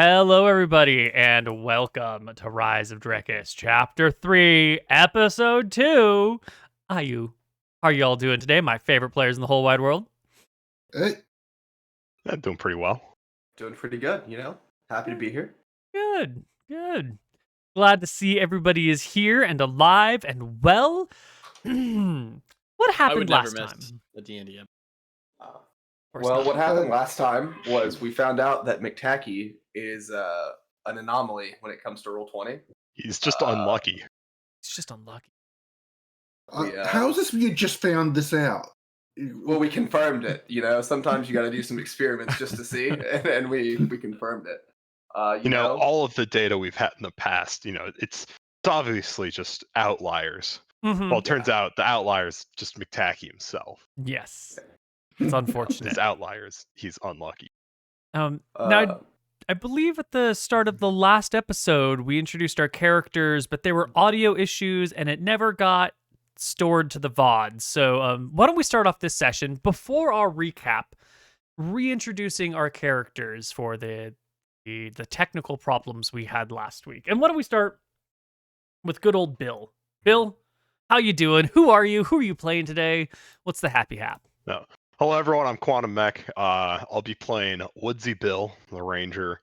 Hello, everybody, and welcome to Rise of Drekis, Chapter 3, Episode 2. How are you all doing today, my favorite players in the whole wide world? Hey, I'm doing pretty well. Doing pretty good, Happy to be here. Good. Glad to see everybody is here and alive and well. What happened last time? The D&D. Well, what happened last time was we found out that McTacky is an anomaly when it comes to Roll20. He's just unlucky. It's just unlucky. How is this you just found this out? Well, we confirmed it. Sometimes you got to do some experiments just to see, and we confirmed it. All of the data we've had in the past, it's obviously just outliers. Mm-hmm. Well, it turns out the outliers just McTacky himself. Yes. It's unfortunate. His outliers, he's unlucky. Now, I believe at the start of the last episode, we introduced our characters, but there were audio issues, and it never got stored to the VOD. So why don't we start off this session, before our recap, reintroducing our characters for the technical problems we had last week. And why don't we start with good old Bill? Bill, how you doing? Who are you? Who are you playing today? What's the happy hap? No. Hello, everyone. I'm QuantumMech. I'll be playing Woodsy Bill, the Ranger.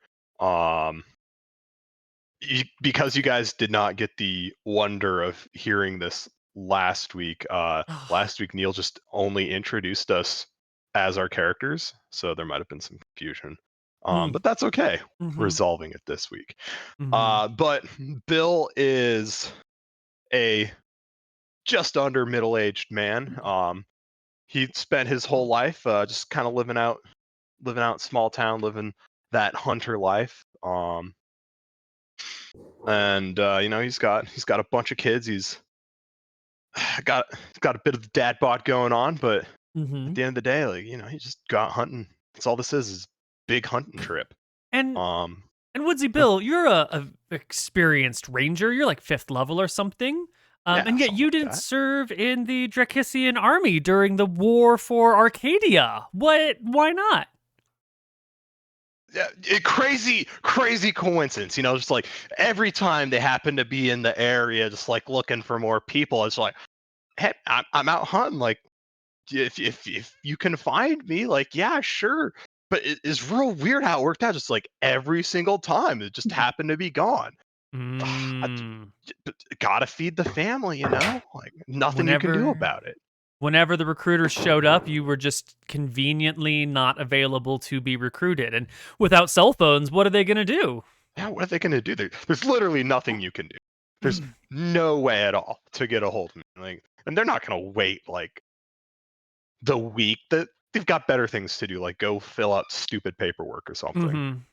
Because you guys did not get the wonder of hearing this last week. Last week, Neal just only introduced us as our characters, so there might have been some confusion. But that's okay. Mm-hmm. Resolving it this week. Mm-hmm. But Bill is a just under middle-aged man. He spent his whole life just kind of living out small town, living that hunter life. He's got a bunch of kids. He's got a bit of the dad bod going on, but at the end of the day, he just got hunting. That's all this is big hunting trip. And Woodsy Bill, you're a experienced ranger. You're like 5th level or something. And yet you didn't serve in the Drekisian army during the war for Arcadia. What? Why not? Yeah, crazy coincidence. Just like every time they happen to be in the area, just like looking for more people, it's like, hey, I'm out hunting. Like, if you can find me, like, yeah, sure. But it's real weird how it worked out. Just like every single time, it just happened to be gone. Gotta feed the family, like nothing you can do about it. Whenever the recruiters showed up, you were just conveniently not available to be recruited. And without cell phones, what are they going to do? Yeah, what are they going to do? There's literally nothing you can do. There's no way at all to get a hold of me. Like, and they're not going to wait like the week. That they've got better things to do, like go fill out stupid paperwork or something.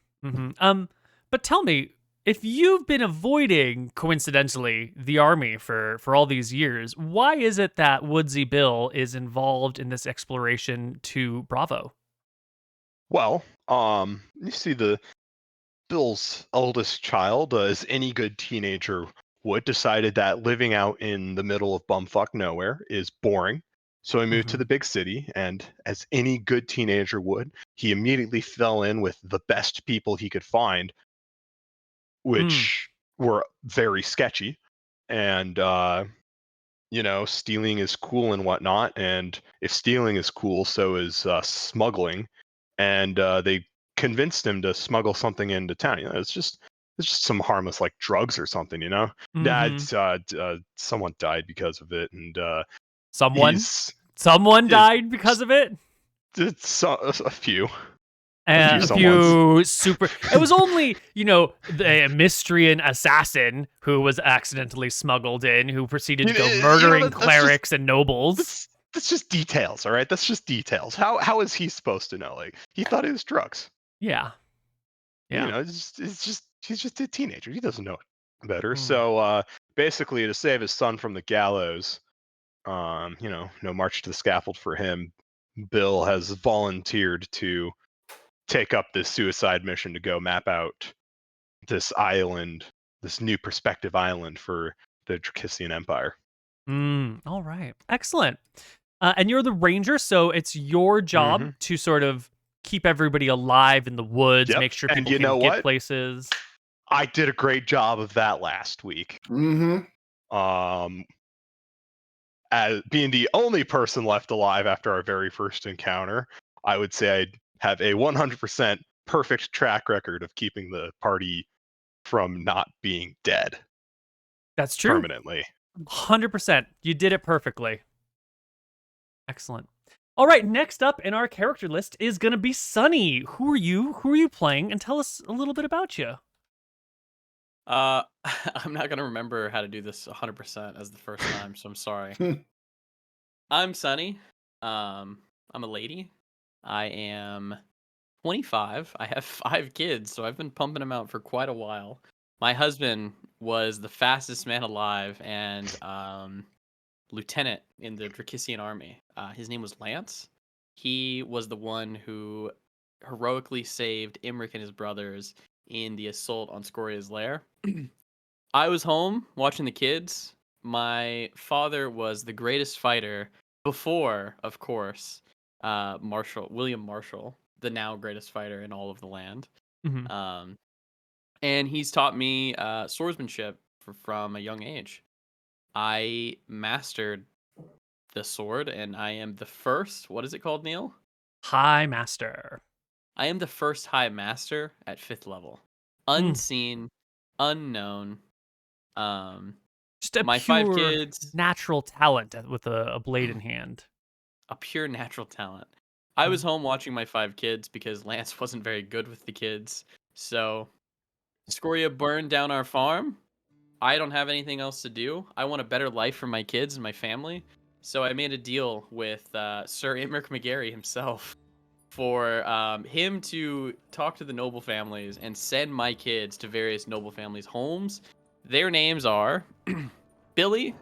But tell me, if you've been avoiding, coincidentally, the army for all these years, why is it that Woodsy Bill is involved in this exploration to Bravo? Well, you see, Bill's eldest child, as any good teenager would, decided that living out in the middle of bumfuck nowhere is boring. So he moved to the big city, and as any good teenager would, he immediately fell in with the best people he could find, which were very sketchy, and stealing is cool and whatnot. And if stealing is cool, so is smuggling. And they convinced him to smuggle something into town. It's just some harmless like drugs or something. Someone died because of it, and someone died because of it. It's a few. And a few super. It was only, the Mystrian assassin who was accidentally smuggled in, who proceeded to go murdering clerics and nobles. That's just details, all right? That's just details. How is he supposed to know? Like, he thought it was drugs. Yeah. He's just a teenager. He doesn't know better. So basically, to save his son from the gallows, no march to the scaffold for him, Bill has volunteered to take up this suicide mission to go map out this island, this new prospective island for the Drekisian Empire. All right. Excellent. And you're the ranger, so it's your job to sort of keep everybody alive in the woods, Yep. make sure And people you can know get what? places. I did a great job of that last week. As being the only person left alive after our very first encounter, I would say I have a 100% perfect track record of keeping the party from not being dead. That's true. Permanently. 100%. You did it perfectly. Excellent. All right, next up in our character list is going to be Sunny. Who are you? Who are you playing? And tell us a little bit about you. I'm not gonna remember how to do this 100% as the first time, so I'm sorry. I'm Sunny. I'm a lady. I am 25. I have 5 kids, so I've been pumping them out for quite a while. My husband was the fastest man alive and lieutenant in the Drekisian army. His name was Lance. He was the one who heroically saved Imric and his brothers in the assault on Scoria's lair. I was home watching the kids. My father was the greatest fighter before, of course, William Marshall, the now greatest fighter in all of the land. Mm-hmm. And he's taught me swordsmanship from a young age. I mastered the sword, and I am the first. What is it called, Neal? High Master. I am the first High Master at 5th level. Unseen, unknown. Just a my pure 5 kids, natural talent with a blade in hand. A pure natural talent. I was home watching my 5 kids because Lance wasn't very good with the kids. So Scoria burned down our farm. I don't have anything else to do. I want a better life for my kids and my family. So I made a deal with Sir Imric McGarry himself for him to talk to the noble families and send my kids to various noble families' homes. Their names are Billy.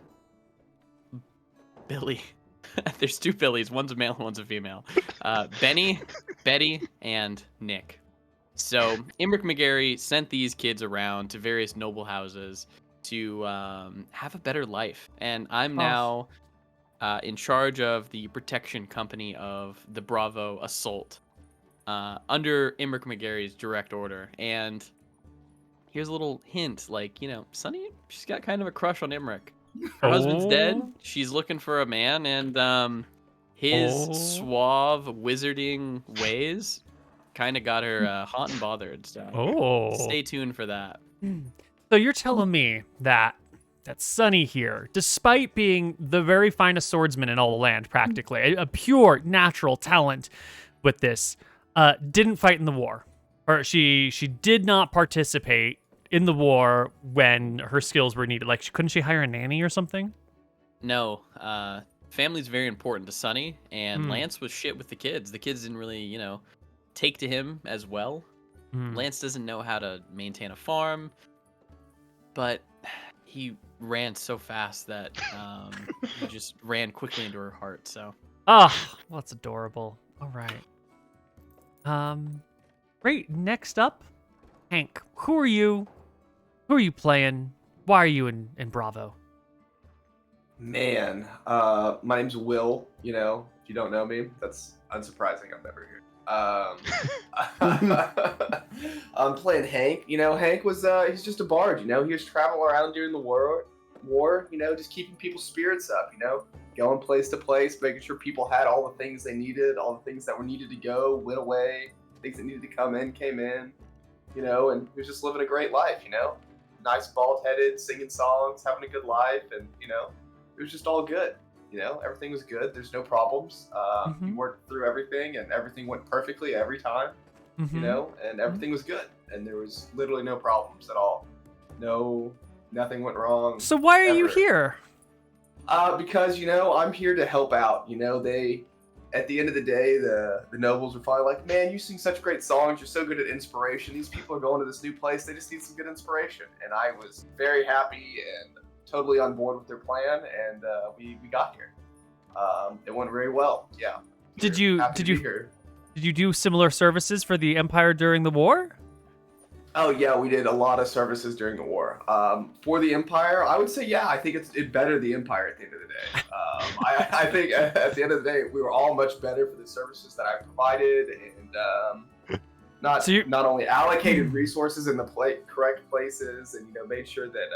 There's 2 Billies. One's a male, one's a female. Benny, Betty, and Nick. So Imric McGarry sent these kids around to various noble houses to have a better life. And I'm now in charge of the protection company of the Bravo Assault under Imric McGarry's direct order. And here's a little hint, like, Sunny, she's got kind of a crush on Imric. Her husband's dead. She's looking for a man, and his suave wizarding ways kind of got her hot and bothered. So stay tuned for that. So you're telling me that Sunny here, despite being the very finest swordsman in all the land, practically a pure natural talent with this, didn't fight in the war, or she did not participate in the war when her skills were needed. Like, couldn't she hire a nanny or something? No. Family's very important to Sunny, and Lance was shit with the kids. The kids didn't really, take to him as well. Lance doesn't know how to maintain a farm, but he ran so fast that he just ran quickly into her heart. So. Oh, well, that's adorable. All right. Great. Next up, Hank. Who are you? Who are you playing? Why are you in Bravo? Man, my name's Will. If you don't know me, that's unsurprising. I'm never here. I'm playing Hank. Hank was he's just a bard. He was traveling around during the war. Just keeping people's spirits up. Going place to place, making sure people had all the things they needed, all the things that were needed to go went away, things that needed to come in came in. And he was just living a great life. Nice, bald-headed, singing songs, having a good life, and it was just all good. Everything was good. There's no problems. He worked through everything, and everything went perfectly every time. And everything was good, and there was literally no problems at all. Nothing went wrong. So why are you here? Because I'm here to help out. At the end of the day, the nobles were probably like, man, you sing such great songs. You're so good at inspiration. These people are going to this new place. They just need some good inspiration. And I was very happy and totally on board with their plan. And we got here. It went very well. Yeah. Did you do similar services for the Empire during the war? Oh yeah, we did a lot of services during the war. For the Empire, I would say yeah. I think it bettered the Empire at the end of the day. I think at the end of the day, we were all much better for the services that I provided, and not only allocated resources in the correct places, and made sure that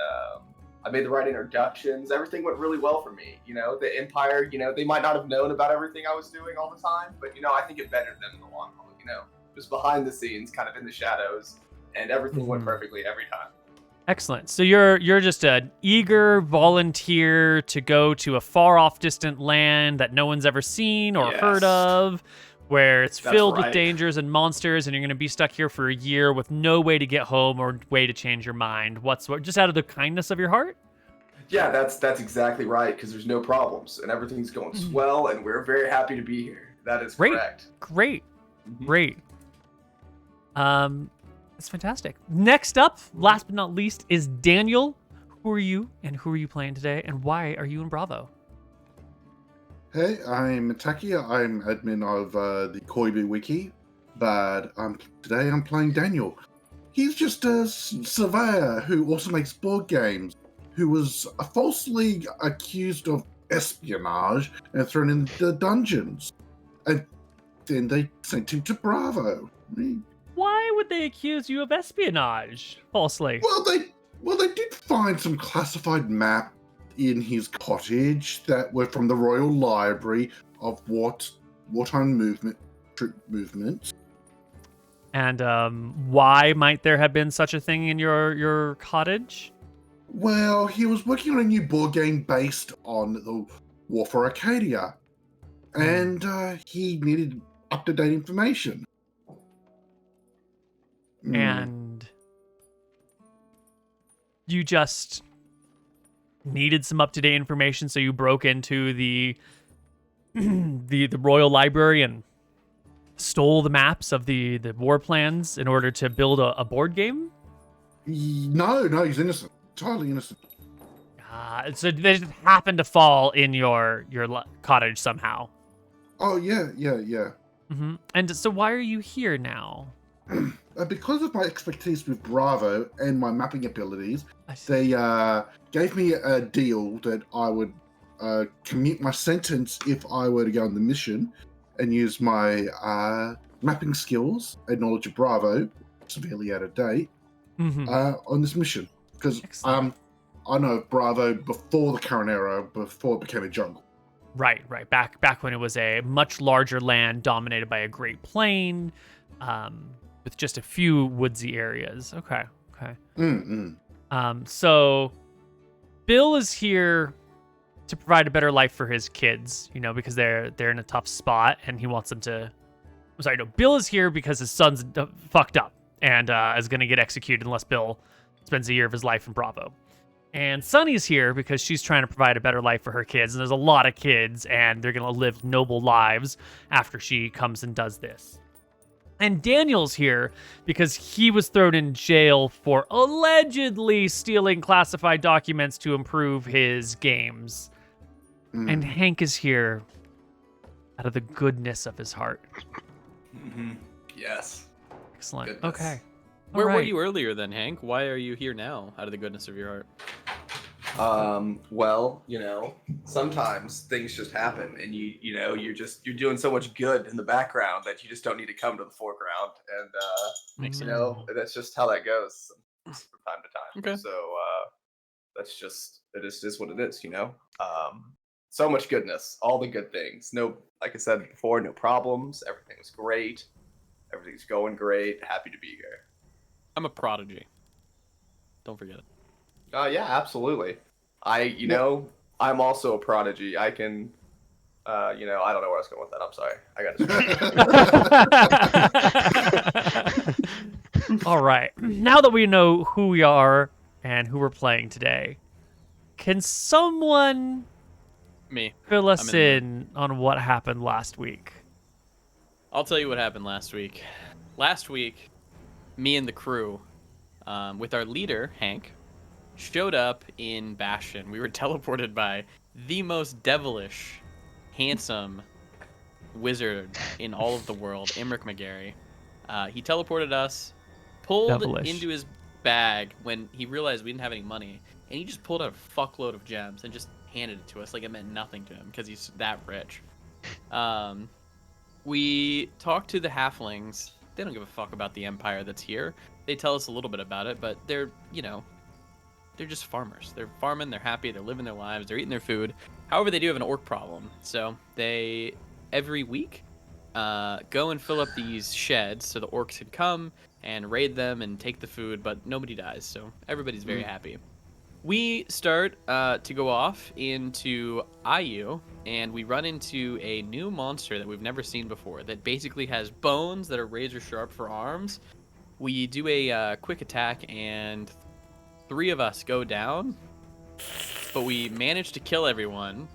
I made the right introductions. Everything went really well for me. The Empire, they might not have known about everything I was doing all the time, but I think it bettered them in the long haul. Just behind the scenes, kind of in the shadows, and everything went perfectly every time. Excellent. So you're just an eager volunteer to go to a far off distant land that no one's ever seen or heard of, where it's filled with dangers and monsters, and you're going to be stuck here for a year with no way to get home or way to change your mind. Just out of the kindness of your heart? Yeah, that's exactly right, because there's no problems and everything's going swell, and we're very happy to be here. That is correct. Great. That's fantastic. Next up, last but not least, is Daniel. Who are you, and who are you playing today, and why are you in Bravo? Hey, I'm McTacky. I'm admin of the Koibu wiki, but today I'm playing Daniel. He's just a surveyor who also makes board games, who was falsely accused of espionage and thrown in the dungeons. And then they sent him to Bravo. Why would they accuse you of espionage falsely? Well, they did find some classified maps in his cottage that were from the Royal Library of wartime troop movements. And why might there have been such a thing in your cottage? Well, he was working on a new board game based on the War for Arcadia, and he needed up-to-date information. And you just needed some up-to-date information, so you broke into the Royal Library and stole the maps of the war plans in order to build a board game? No, he's innocent. Totally innocent. So they just happened to fall in your cottage somehow. Oh, yeah. Mm-hmm. And so why are you here now? Because of my expertise with Bravo and my mapping abilities, they gave me a deal that I would commute my sentence if I were to go on the mission and use my mapping skills and knowledge of Bravo, severely out of date, on this mission. Because I know Bravo before the current era, before it became a jungle. Right. Back when it was a much larger land dominated by a Great Plain, with just a few woodsy areas. Okay. So Bill is here to provide a better life for his kids, because they're in a tough spot, and he wants them to. I'm sorry, no. Bill is here because his son's fucked up and is going to get executed unless Bill spends a year of his life in Bravo. And Sunny's here because she's trying to provide a better life for her kids, and there's a lot of kids, and they're going to live noble lives after she comes and does this. And Daniel's here because he was thrown in jail for allegedly stealing classified documents to improve his games. And Hank is here out of the goodness of his heart. Yes. Excellent. Goodness. Okay. Where were you earlier then, Hank? Why are you here now, out of the goodness of your heart? Well, sometimes things just happen, and you're doing so much good in the background that you just don't need to come to the foreground, and Makes sense. that's just how that goes from time to time. Okay. So it is what it is, so much goodness, all the good things. No, like I said before, no problems. Everything's great. Everything's going great. Happy to be here. I'm a prodigy. Don't forget it. Yeah, absolutely. I'm also a prodigy. I can, I don't know where I was going with that. I'm sorry. I got distracted. All right. Now that we know who we are and who we're playing today, can someone fill us in on what happened last week? I'll tell you what happened last week. Last week, me and the crew, with our leader, Hank, showed up in Bastion. We were teleported by the most devilish, handsome wizard in all of the world, Emric McGarry. He teleported us, pulled Devilish. into his bag when he realized we didn't have any money, and he just pulled out a fuckload of gems and just handed it to us like it meant nothing to him because he's that rich. We talked to the halflings. They don't give a fuck about the empire that's here. They tell us a little bit about it, but they're just farmers. They're farming, they're happy, they're living their lives, they're eating their food. However, they do have an orc problem. So they, every week, go and fill up these sheds so the orcs can come and raid them and take the food, but nobody dies, so everybody's very happy. We start to go off into Ayu, and we run into a new monster that we've never seen before that basically has bones that are razor sharp for arms. We do a quick attack, and 3 of us go down, but we manage to kill everyone.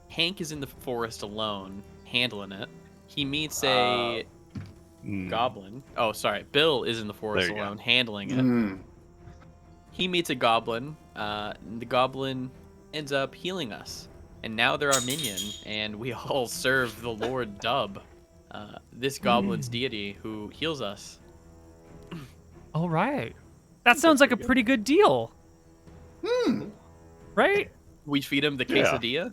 Hank is in the forest alone, handling it. He meets a goblin. Oh, sorry. Bill is in the forest alone, handling it. He meets a goblin. The goblin ends up healing us. And now they're our minion, and we all serve the Lord Dub, this goblin's deity who heals us. All right. That sounds like a pretty good deal. Right? We feed him the quesadilla.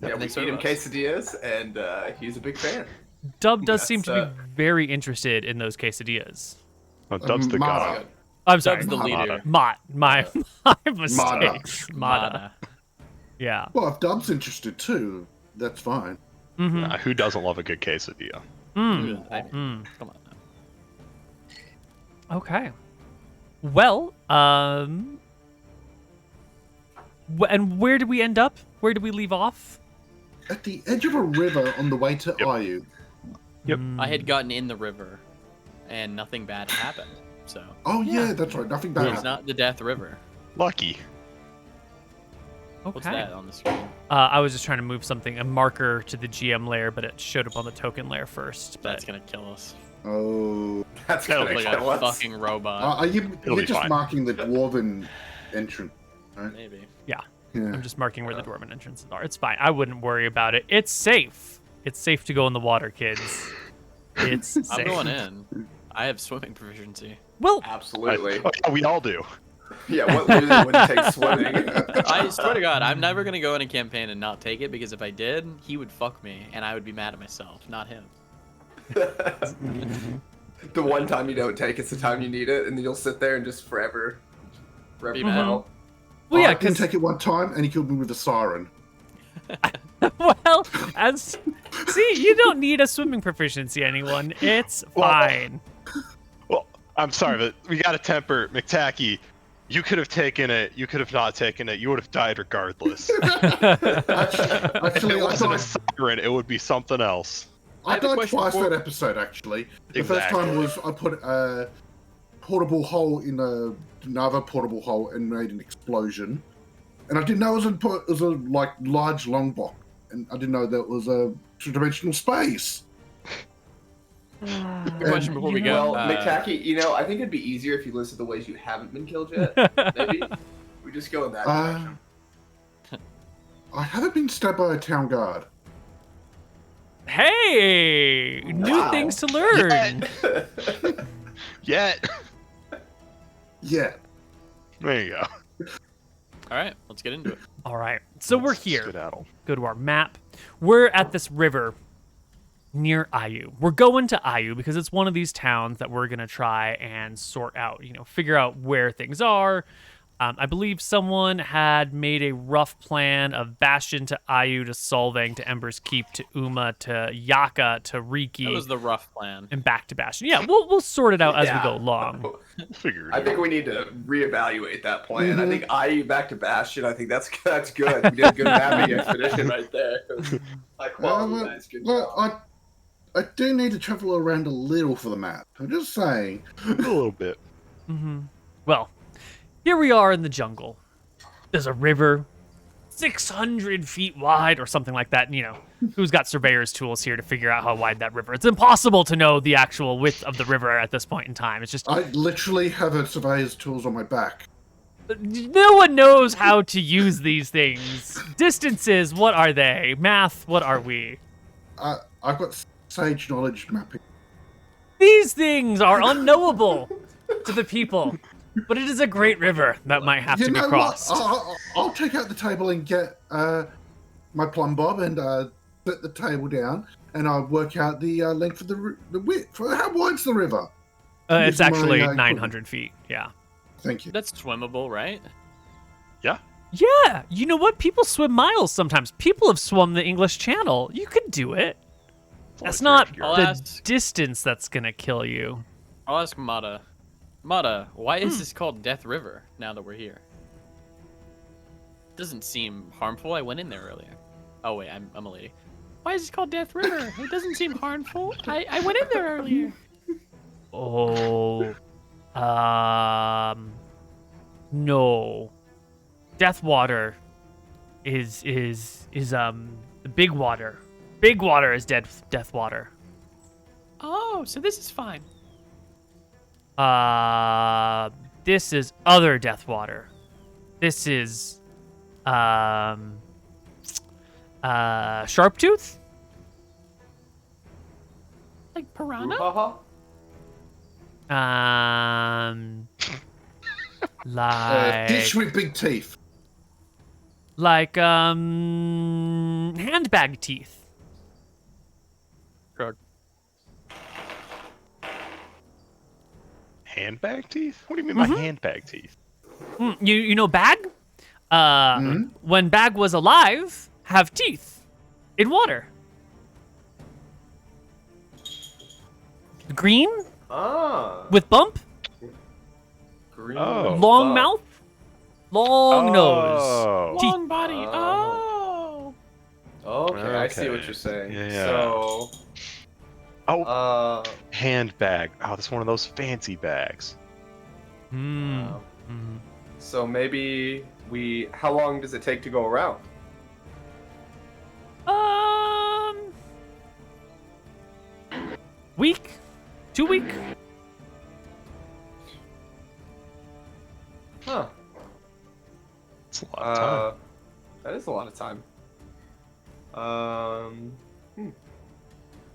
Yeah, we feed him quesadillas, and he's a big fan. Dub does seem to be very interested in those quesadillas. Oh, Dub's the god. Good. I'm sorry. Dub's the leader. My mistakes. Mada. Yeah. Well, if Dub's interested too, that's fine. Who doesn't love a good quesadilla? Come on now. Okay. Well, and where did we end up? Where did we leave off? At the edge of a river on the way to Ayu. Yep. I had gotten in the river, and nothing bad happened. So. Oh yeah, that's right. Nothing bad. It's not the Death River. Lucky. Okay. What's that on the screen? I was just trying to move something, a marker to the GM layer, but it showed up on the token layer first. But That's gonna kill us. Oh. That's That'll gonna Like kill a us. fucking robot. Are you? It'll You're be just fine. marking the dwarven entrance. Right? Maybe. Yeah. I'm just marking where the dwarven entrances are. It's fine. I wouldn't worry about it. It's safe. It's safe to go in the water, kids. It's safe. I'm going in. I have swimming proficiency. Well, Absolutely. We all do. Yeah, what loser wouldn't take swimming? I swear to God, I'm never gonna go in a campaign and not take it because if I did, he would fuck me and I would be mad at myself, not him. The one time you don't take it's the time you need it, and then you'll sit there and just forever Be battle. well, yeah, I didn't because take it one time, and he killed me with a siren. well, as see, you don't need a swimming proficiency, anyone. It's fine. Well, I'm sorry, but we got to temper. McTacky, you could have taken it. You could have not taken it. You would have died regardless. Actually, If it I wasn't a died, siren, it would be something else. I have a died question twice for- that episode, actually. The Exactly. first time was I put a portable hole in another portable hole and made an explosion. And I didn't know it was a like large long box. And I didn't know that it was a two-dimensional space. Good question before we go. Well, McTacky, I think it'd be easier if you listed the ways you haven't been killed yet. Maybe we just go in that direction. I haven't been stabbed by a town guard. Hey, new Wow. things to learn. Yet. Yeah. There you go. All right, let's get into it. All right, so we're here. Skedaddle. Go to our map. We're at this river near Ayu. We're going to Ayu because it's one of these towns that we're gonna try and sort out. Figure out where things are. I believe someone had made a rough plan of Bastion to Ayu to Solvang to Ember's Keep to Uma to Yaka to Riki That was the rough plan. and back to Bastion. Yeah, we'll sort it out as we Yeah. go along. Figured. I think we need to reevaluate that plan. I think IU back to Bastion. I think that's good. We did a good mapping expedition right there. High quality, guys. Good job. I do need to travel around a little for the map. I'm just saying. A little bit. Well, here we are in the jungle. There's a river, 600 feet wide or something like that. Who's got surveyor's tools here to figure out how wide that river? It's impossible to know the actual width of the river at this point in time. It's just I literally have a surveyor's tools on my back. no one knows how to use these things. Distances, what are they? Math, what are we? I've got sage knowledge mapping. These things are unknowable to the people, but it is a great river that might have to be crossed. I'll take out the table and get my plumb bob and put the table down, and I'll work out the length of the width. How wide's the river? It's actually 900 feet. Yeah. Thank you. That's swimmable, right? Yeah. Yeah. You know what? People swim miles sometimes. People have swum the English Channel. You could do it. That's not the distance that's going to kill you. I'll ask Mata. Mata, why is this called Death River now that we're here? Doesn't seem harmful. I went in there earlier. Oh, wait, I'm a lady. Why is this called Death River? It doesn't seem harmful. I went in there earlier. Oh. No. Death water is the big water. Big water is death water. Oh, so this is fine. This is other death water. This is Sharptooth? Like piranha? Like Dish with big teeth. Like handbag teeth. Handbag teeth? What do you mean by handbag teeth? You know Bag? When Bag was alive, have teeth in water. Green? With bump? Green. Long mouth? Long nose. Teeth. Long body. Oh. Okay, I see what you're saying. Yeah. So. Handbag. Oh, that's one of those fancy bags. So maybe how long does it take to go around? Week? 2 week? Huh. That's a lot of time. That is a lot of time.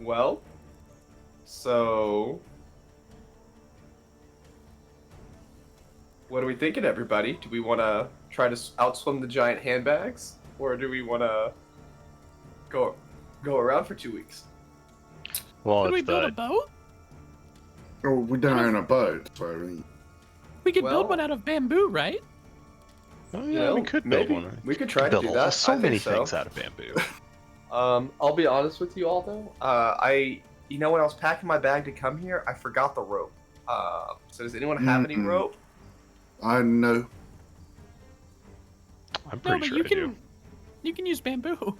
Well, so what are we thinking, everybody? Do we want to try to outswim the giant handbags, or do we want to go around for 2 weeks? Well, Could we build a boat? Oh, we don't own a boat, so We could build one out of bamboo, right? Oh, yeah, we could build one. We could try to build do that. So I many think things out of bamboo. I'll be honest with you all though. When I was packing my bag to come here, I forgot the rope. So does anyone have any rope? I know. I'm pretty sure I do. You can use bamboo.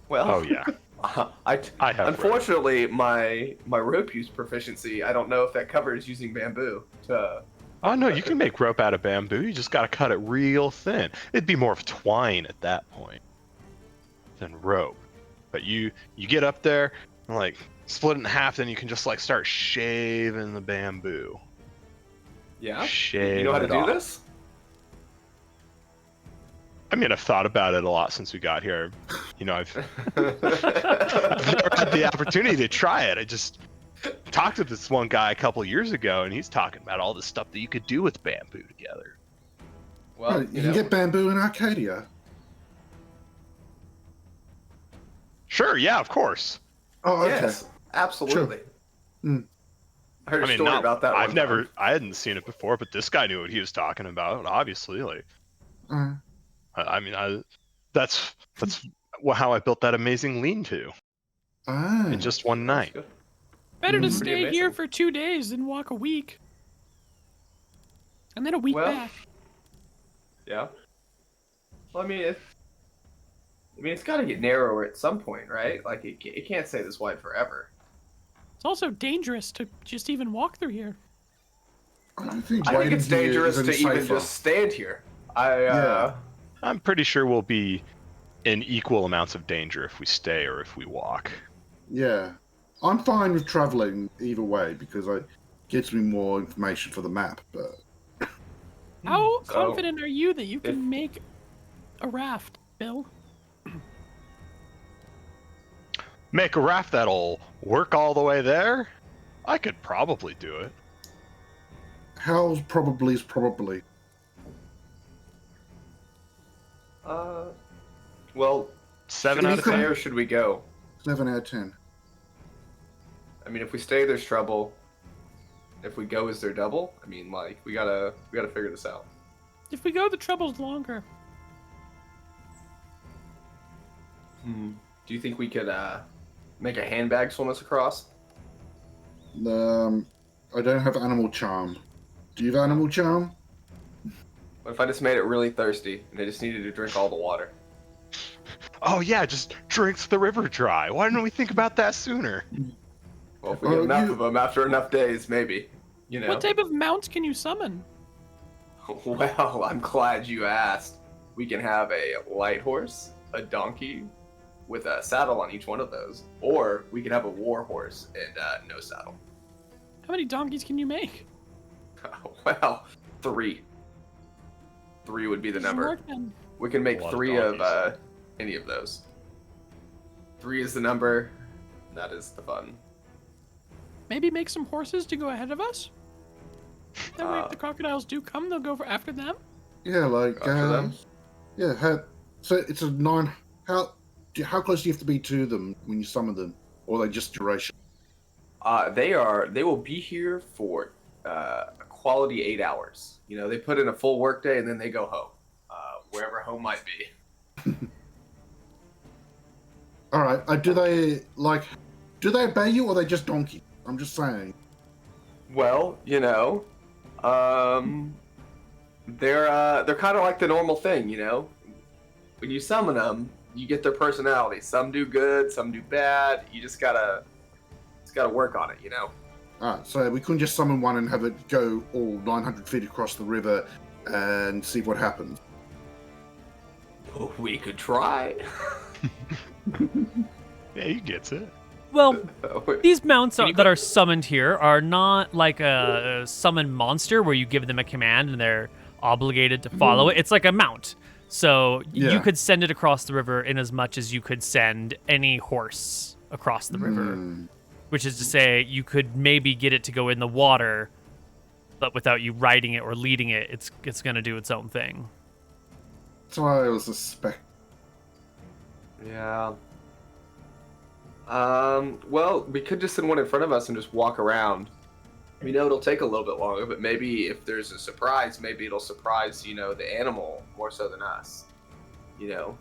Well. Oh yeah. I have unfortunately my rope use proficiency. I don't know if that covers using bamboo to. Oh no, you can make rope out of bamboo. You just gotta cut it real thin. It'd be more of twine at that point than rope. But you get up there and like split it in half, then you can just like start shaving the bamboo. Yeah. Shaving You know how to it do off. this? I mean, I've thought about it a lot since we got here. You know, I've never had the opportunity to try it. I just talked to this one guy a couple years ago, and he's talking about all the stuff that you could do with bamboo together. Well, you can get bamboo in Arcadia. Sure, yeah, of course. Oh, okay. Yes, absolutely. Sure. I heard a story about that. I hadn't seen it before, but this guy knew what he was talking about. Obviously, like, that's how I built that amazing lean-to in just one night. Better to stay here for 2 days than walk a week, and then a week back. Yeah. Well, I mean, it's got to get narrower at some point, right? Like, it can't stay this wide forever. It's also dangerous to just even walk through here. I think it's dangerous to even just stand here. I'm pretty sure we'll be in equal amounts of danger if we stay or if we walk. Yeah. I'm fine with traveling either way because it gets me more information for the map. But how confident are you that you can make a raft, Bill? Make a raft that'll work all the way there? I could probably do it. How's probably is probably? Well, 7 should out we of stay 10. or should we go? 7 out of 10. I mean, if we stay, there's trouble. If we go, is there double? I mean, like, we gotta figure this out. If we go, the trouble's longer. Do you think we could make a handbag swim us across? I don't have animal charm. Do you have animal charm? What if I just made it really thirsty and they just needed to drink all the water? Oh yeah, just drinks the river dry. Why didn't we think about that sooner? Well, if we get enough of them after enough days, maybe. You know. What type of mounts can you summon? Well, I'm glad you asked. We can have a light horse, a donkey, with a saddle on each one of those, or we can have a war horse and no saddle. How many donkeys can you make? Well, 3. 3 would be the Doesn't number. work then. We can make A lot of 3 of donkeys. any of those. 3 is the number. That is the fun. Maybe make some horses to go ahead of us? That way if the Uh, crocodiles do come, they'll go after them? Yeah, like After them? Yeah. So it's a 9. How close do you have to be to them when you summon them, or are they just duration? They will be here for a quality 8 hours. You know, they put in a full workday and then they go home, wherever home might be. All right. Do they obey you, or are they just donkey? I'm just saying. Well, you know, they're kind of like the normal thing. You know, when you summon them, you get their personality. Some do good, some do bad. You just gotta work on it. You know. All right. So we couldn't just summon one and have it go all 900 feet across the river and see what happens. We could try. Yeah, he gets it. Well, these mounts that are summoned here are not like a summon monster where you give them a command and they're obligated to follow it. It's like a mount. So you could send it across the river in as much as you could send any horse across the river. Which is to say, you could maybe get it to go in the water, but without you riding it or leading it, it's going to do its own thing. That's why I was suspect. Yeah. Well, we could just send one in front of us and just walk around. We know it'll take a little bit longer, but maybe if there's a surprise, maybe it'll surprise, you know, the animal more so than us. You know?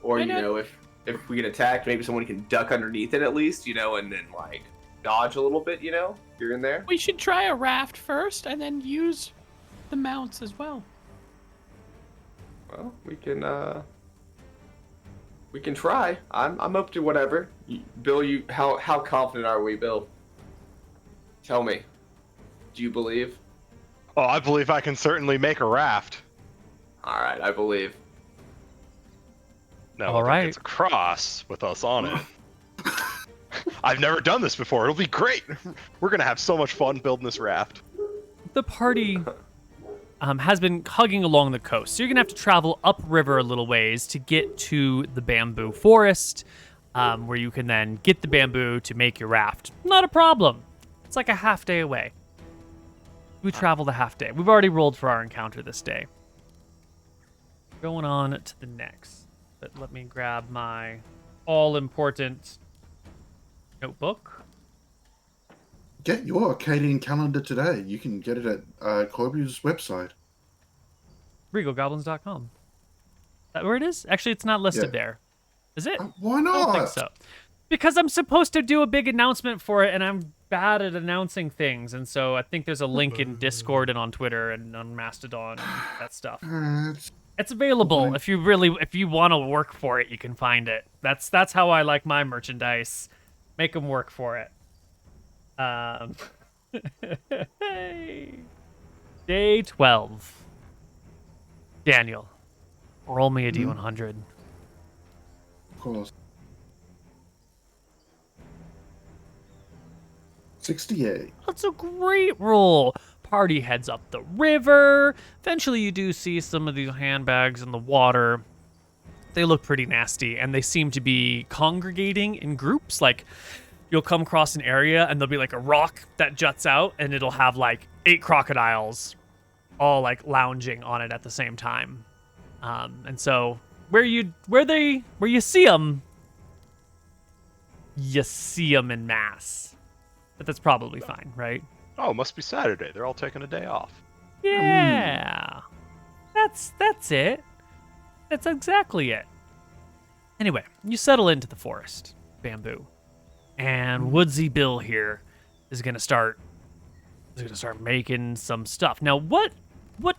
Or, you know, if we get attacked, maybe someone can duck underneath it at least, you know, and then, like, dodge a little bit, you know, here and there. We should try a raft first and then use the mounts as well. Well, we can try. I'm up to whatever. Bill, how confident are we, Bill? Tell me. Do you believe? Oh, I believe I can certainly make a raft. All right, I believe. Now, All right. It's across with us on it. I've never done this before. It'll be great. We're gonna have so much fun building this raft. The party has been hugging along the coast. So you're going to have to travel upriver a little ways to get to the bamboo forest, where you can then get the bamboo to make your raft. Not a problem. It's like a half day away. We traveled a half day. We've already rolled for our encounter this day. Going on to the next. But let me grab my all-important notebook. Get your Acadian calendar today. You can get it at Koibu's website. RegalGoblins.com. Is that where it is? Actually, it's not listed there. Is it? Why I not? don't think so. Because I'm supposed to do a big announcement for it, and I'm bad at announcing things. And so I think there's a link in Discord and on Twitter and on Mastodon and that stuff. It's available if you want to work for it, you can find it. That's how I like my merchandise. Make them work for it. Day 12. Daniel, roll me a D100. Of course. 68. That's a great roll. Party heads up the river. Eventually, you do see some of these handbags in the water. They look pretty nasty, and they seem to be congregating in groups. Like, you'll come across an area and there'll be like a rock that juts out, and it'll have like 8 crocodiles all like lounging on it at the same time. And so where you see them in mass. But that's probably fine, right? Oh, it must be Saturday. They're all taking a day off. Yeah. That's it. That's exactly it. Anyway, you settle into the forest, Bamboo. And Woodsy Bill here is gonna start making some stuff. Now, what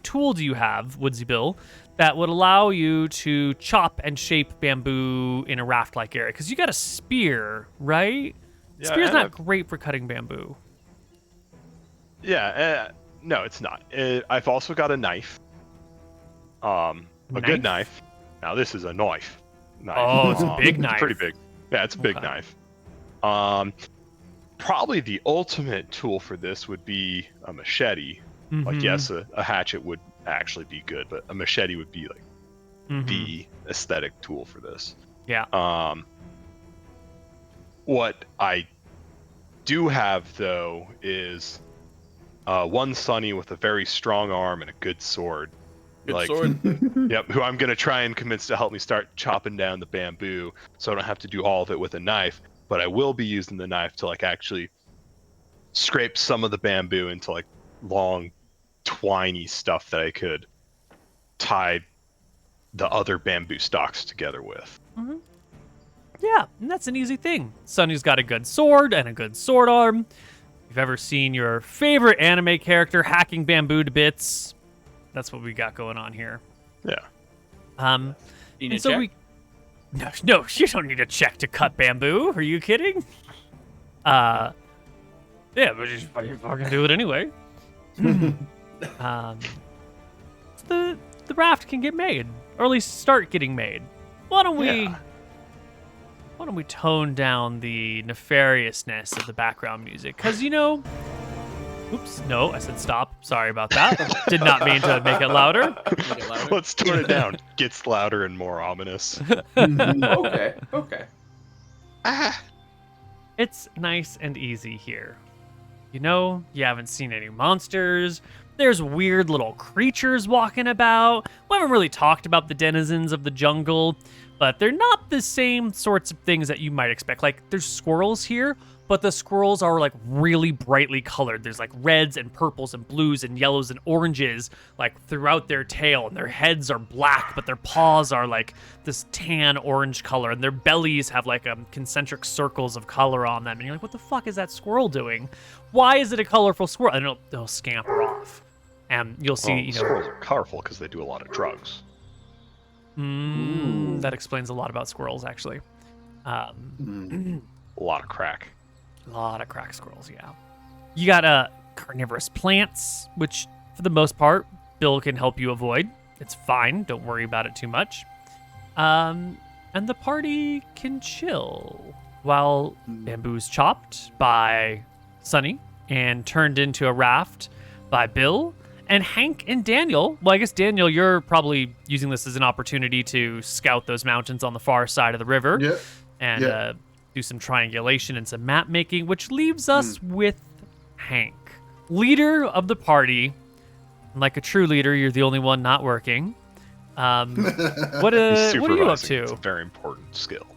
tool do you have, Woodsy Bill, that would allow you to chop and shape bamboo in a raft-like area? Because you got a spear, right? Yeah, Spear's not great for cutting bamboo. Yeah, no, it's not. I've also got a knife. A good knife. Now this is a knife. Oh, it's a big knife. It's pretty big. Yeah, it's a big knife. Probably the ultimate tool for this would be a machete. Mm-hmm. Like, yes, a hatchet would actually be good, but a machete would be like the aesthetic tool for this. Yeah. What I do have though is one Sonny with a very strong arm and a good sword. Good sword. Yep, who I'm gonna try and convince to help me start chopping down the bamboo, so I don't have to do all of it with a knife. But I will be using the knife to like actually scrape some of the bamboo into like long, twiny stuff that I could tie the other bamboo stalks together with. Mm-hmm. Yeah, and that's an easy thing. Sonny's got a good sword and a good sword arm. If you've ever seen your favorite anime character hacking bamboo to bits, that's what we got going on here. Yeah. No, you don't need a check to cut bamboo. Are you kidding? Yeah, but you fucking do it anyway. The raft can get made, or at least start getting made. Why don't we tone down the nefariousness of the background music? Because, oops, no, I said stop. Sorry about that. Did not mean to make it louder. Let's tone it down. Gets louder and more ominous. Okay. It's nice and easy here. You haven't seen any monsters. There's weird little creatures walking about. We haven't really talked about the denizens of the jungle, but they're not the same sorts of things that you might expect. Like, there's squirrels here, but the squirrels are like really brightly colored. There's like reds and purples and blues and yellows and oranges like throughout their tail, and their heads are black, but their paws are like this tan orange color, and their bellies have like concentric circles of color on them. And you're like, what the fuck is that squirrel doing? Why is it a colorful squirrel? And they'll scamper off. And you'll see, squirrels are colorful because they do a lot of drugs. That explains a lot about squirrels, actually. A lot of crack. A lot of crack squirrels, yeah. You got carnivorous plants, which for the most part, Bill can help you avoid. It's fine. Don't worry about it too much. And the party can chill while bamboo's chopped by Sonny and turned into a raft by Bill. And Hank and Daniel, well, I guess, Daniel, you're probably using this as an opportunity to scout those mountains on the far side of the river and do some triangulation and some map making, which leaves us with Hank, leader of the party. Like a true leader, you're the only one not working. What are you up to? It's a very important skill.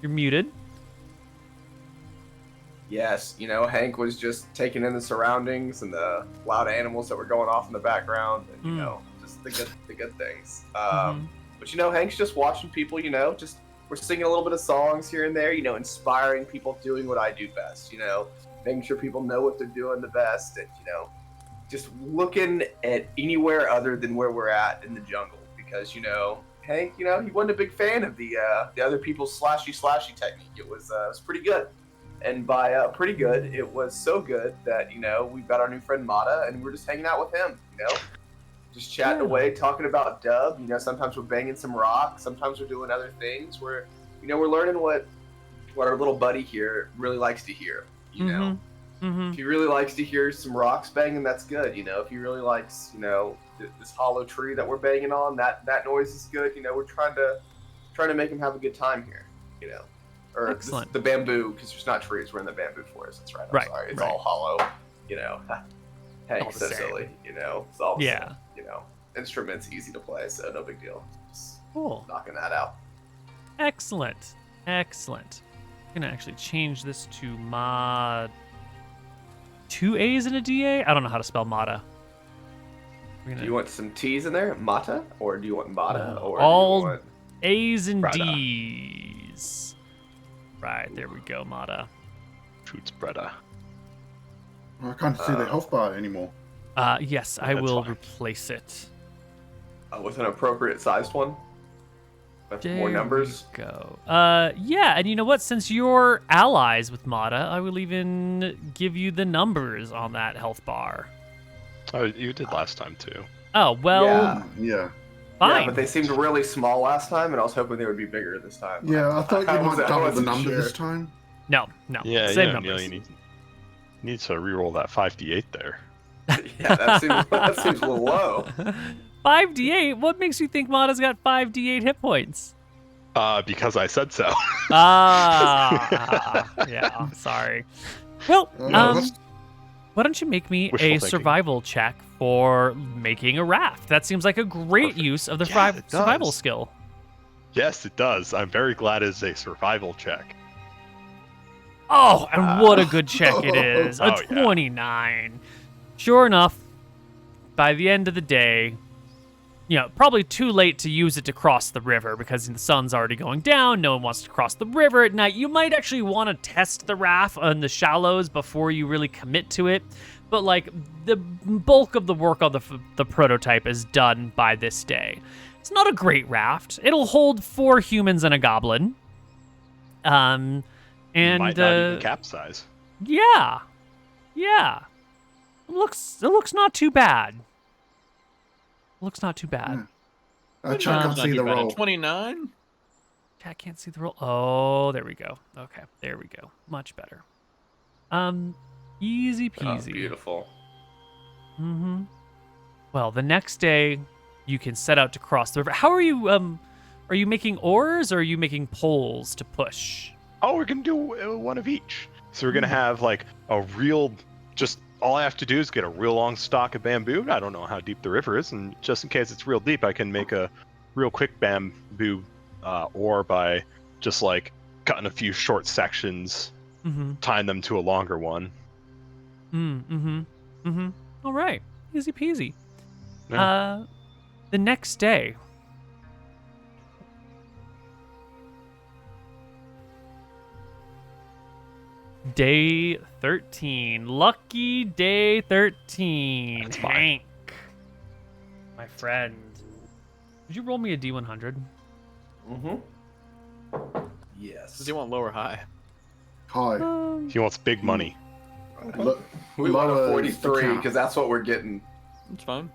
You're muted. Yes, Hank was just taking in the surroundings and the loud animals that were going off in the background, and just the good things. But Hank's just watching people. Just we're singing a little bit of songs here and there. Inspiring people, doing what I do best. Making sure people know what they're doing the best, and just looking at anywhere other than where we're at in the jungle, because Hank, he wasn't a big fan of the other people's slashy technique. It was pretty good. And by pretty good, it was so good that, we've got our new friend Mata, and we're just hanging out with him, just chatting away, talking about dub. Sometimes we're banging some rock, sometimes we're doing other things. We're learning what our little buddy here really likes to hear, If he really likes to hear some rocks banging, that's good. If he really likes, this hollow tree that we're banging on, that noise is good. We're trying to make him have a good time here, Or Excellent. the bamboo, because there's not trees. We're in the bamboo forest. That's right. I'm sorry. It's all hollow. You know, Hank's so silly. You know, it's all the same. You know, instruments easy to play, so no big deal. Just knocking that out. Excellent. Excellent. I'm gonna actually change this to mod. 2 A's and a DA? I don't know how to spell Mata. Do you want some T's in there? Mata? Or do you want Mata? Or all do you want... A's and Bretta. D's. Right, there we go, Mata. Shoots Bretta. I can't see the health bar anymore. Yes, I That's will fine. replace it. with an appropriate sized one? With more numbers? We go. Yeah, and you know what? Since you're allies with Mata, I will even give you the numbers on that health bar. Oh, you did last time too. Oh, well, Yeah. fine. Yeah, but they seemed really small last time, and I was hoping they would be bigger this time. Yeah, I thought you might double the wasn't number sure. this time. No. Yeah, Same yeah, numbers. Neal, you need to reroll that 5d8 there. Yeah, that seems a little low. 5d8? What makes you think Mata's got 5d8 hit points? Because I said so. Yeah, sorry. Well, why don't you make me Wishful a thinking. survival check for making a raft? That seems like a great Perfect. use of the Yeah, it survival does. skill. Yes, it does. I'm very glad it's a survival check. Oh, and what a good check it is. A Oh, yeah. 29. Sure enough, by the end of the day, probably too late to use it to cross the river because the sun's already going down. No one wants to cross the river at night. You might actually want to test the raft on the shallows before you really commit to it. But like the bulk of the work on the prototype is done by this day. It's not a great raft. It'll hold 4 humans and a goblin. And Might not even capsize. yeah. It looks not too bad. Looks not too bad. Chuck can't see the roll. 29? Cat can't see the roll. Oh, there we go. Okay, there we go. Much better. Easy Oh, peasy. beautiful. Mm-hmm. Well, the next day you can set out to cross the river. How are you making oars or are you making poles to push? Oh, we're gonna do one of each. So we're gonna have like a real, just all I have to do is get a real long stalk of bamboo. I don't know how deep the river is, and just in case it's real deep, I can make a real quick bamboo oar by just like cutting a few short sections, tying them to a longer one. All right, easy peasy. Yeah. The next day. Day 13. Lucky day 13. That's fine. Hank. My friend. Would you roll me a D100? Yes. Does he want low or high? Hi. He wants big money. Look, We want a lower 43 account. because that's what we're getting. It's fine.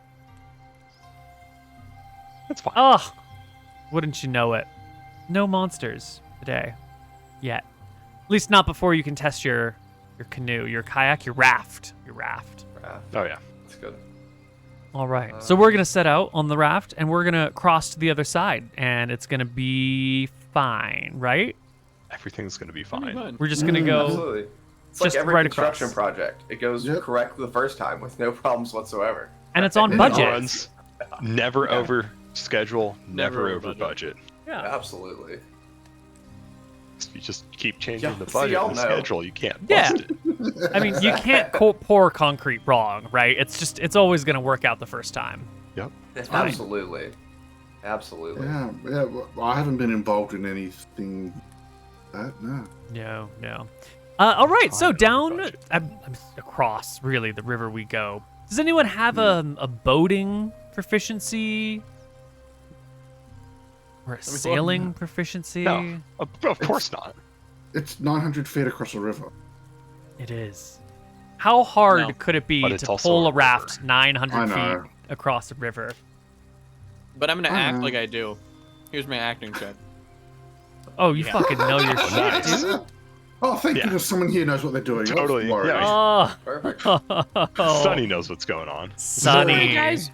That's fine. Oh, wouldn't you know it? No monsters today. Yet. At least not before you can test your canoe, your kayak, your raft. Oh yeah. That's good. All right. So we're going to set out on the raft and we're going to cross to the other side and it's going to be fine, right? Everything's gonna be It'll be fine. fine. We're just going to go. Absolutely. It's just like every right construction across. project. It goes correct the first time with no problems whatsoever. And it's on It budget. Runs never over schedule, never Never over over budget. Yeah. Absolutely. If you just keep changing Yeah, the see, budget y'all and the know. schedule, you can't Yeah. bust it. I mean, you can't pour concrete wrong, right? It's always going to work out the first time. Yep. fine. Absolutely. Absolutely. Yeah. Well, I haven't been involved in anything. No. No. All right, so Fine, down budget. across really the river we go. Does anyone have a boating proficiency or a sailing proficiency? No, of course not. It's 900 feet across the river. It is. How hard No. could it be But it's to also pull a a raft 900 I know. feet across a river? But I'm gonna I act know. like I do. Here's my acting check. Oh, you Yeah. fucking know your shit, Nice. dude. Oh, thank Yeah. goodness someone here knows what they're doing. Totally, Don't worry. yeah. Perfect. Oh, Sonny knows what's going on. Sonny. Hey guys,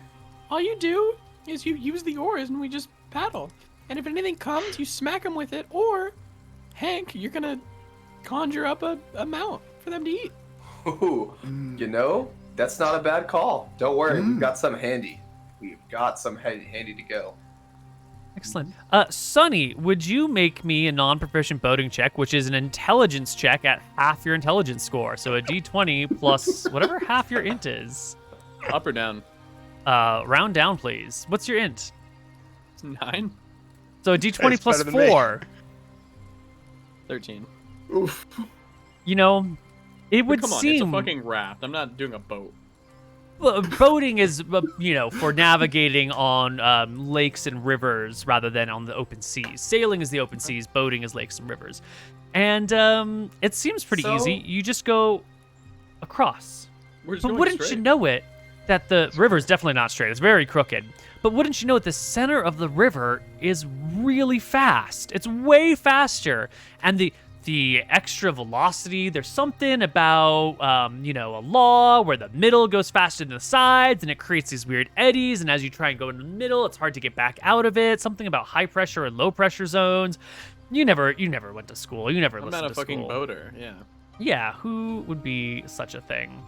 all you do is you use the oars and we just paddle. And if anything comes, you smack them with it, or Hank, you're gonna conjure up a mount for them to eat. Ooh, you know, that's not a bad call. Don't worry, we've got some handy. We've got some handy to go. Excellent. Sonny, would you make me a non-proficient boating check, which is an intelligence check at half your intelligence score? So a d20 plus whatever half your int is. Up or down? Round down, please. What's your int? 9. So a d20 That's plus better than me. 4. 13. Oof. You know, it would Come on, seem... it's a fucking raft. I'm not doing a boat. Well, boating is, for navigating on lakes and rivers rather than on the open seas. Sailing is the open seas. Boating is lakes and rivers. And it seems pretty easy. You just go across. We're just But going wouldn't straight. you know it that the river's definitely not straight. It's very crooked. But wouldn't you know it, the center of the river is really fast. It's way faster. And the extra velocity, there's something about, a law where the middle goes faster than the sides, and it creates these weird eddies, and as you try and go in the middle, it's hard to get back out of it. Something about high pressure and low pressure zones. You never went to school. You never I'm listened not a to fucking school. boater, yeah. Yeah, who would be such a thing?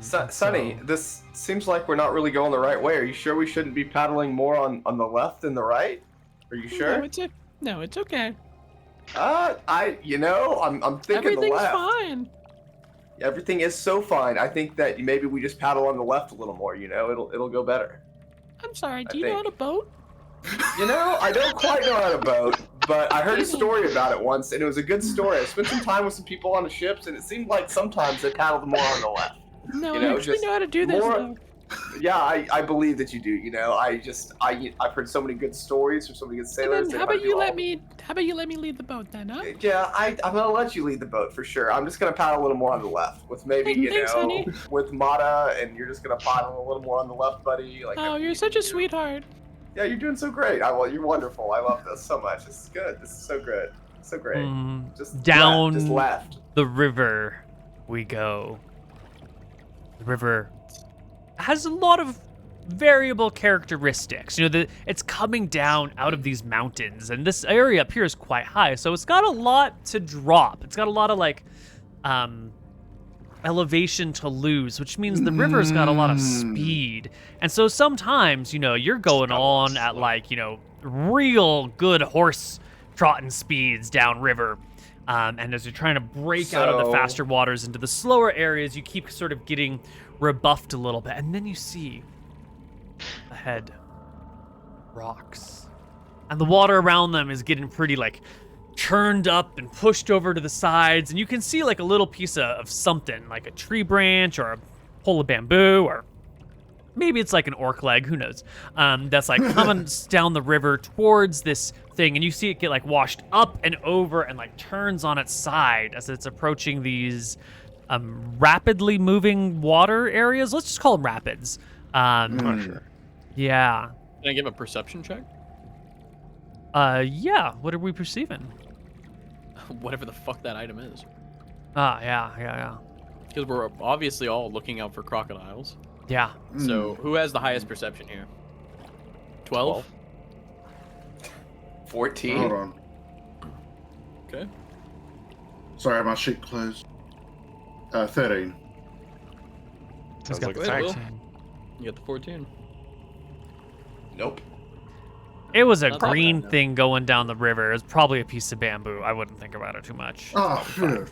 Sonny, this seems like we're not really going the right way. Are you sure we shouldn't be paddling more on the left than the right? Are you sure? No, it's okay. I'm thinking the Everything's left. fine. Everything is so fine. I think that maybe we just paddle on the left a little more. It'll go better. I'm sorry, do I you know how think. to boat? I don't quite know how to boat, but I heard a story about it once, and it was a good story. I spent some time with some people on the ships, and it seemed like sometimes they paddled more on the left. No, You know, I actually just know how to do this, more- though. Yeah, I believe that you do. I've heard so many good stories from so many good And sailors. then that how if I about you do let all- me? How about you let me lead the boat then, huh? Yeah, I'm gonna let you lead the boat for sure. I'm just gonna paddle a little more on the left with maybe Thanks, honey. with Mata, and you're just gonna paddle a little more on the left, buddy. Like Oh, you're such a sweetheart. Yeah, you're doing so great. You're wonderful. I love this so much. This is good. This is so good. So great. Just Down left, just left. the river we go. The river has a lot of variable characteristics. It's coming down out of these mountains, and this area up here is quite high, so it's got a lot to drop. It's got a lot of elevation to lose, which means the river's got a lot of speed. And so sometimes, you're going on at real good horse trotting speeds downriver. And as you're trying to break out of the So- faster waters into the slower areas, you keep sort of getting rebuffed a little bit. And then you see ahead rocks. And the water around them is getting pretty churned up and pushed over to the sides. And you can see a little piece of something, like a tree branch or a pole of bamboo, or maybe it's like an orc leg, who knows? That's coming down the river towards this thing, and you see it get washed up and over and turns on its side as it's approaching these rapidly moving water areas. Let's just call them rapids. I'm not sure. Yeah. Can I give a perception check? Yeah. What are we perceiving? Whatever the fuck that item is. Yeah. Because we're obviously all looking out for crocodiles. Yeah. So who has the highest perception here? 12? 14. Hold on. Okay. Sorry, my sheet closed. 13. Sounds got like a Wait, tank. Will? You got the 14. Nope. It was a Not that green bad, no. thing going down the river. It was probably a piece of bamboo. I wouldn't think about it too much. Oh, phew.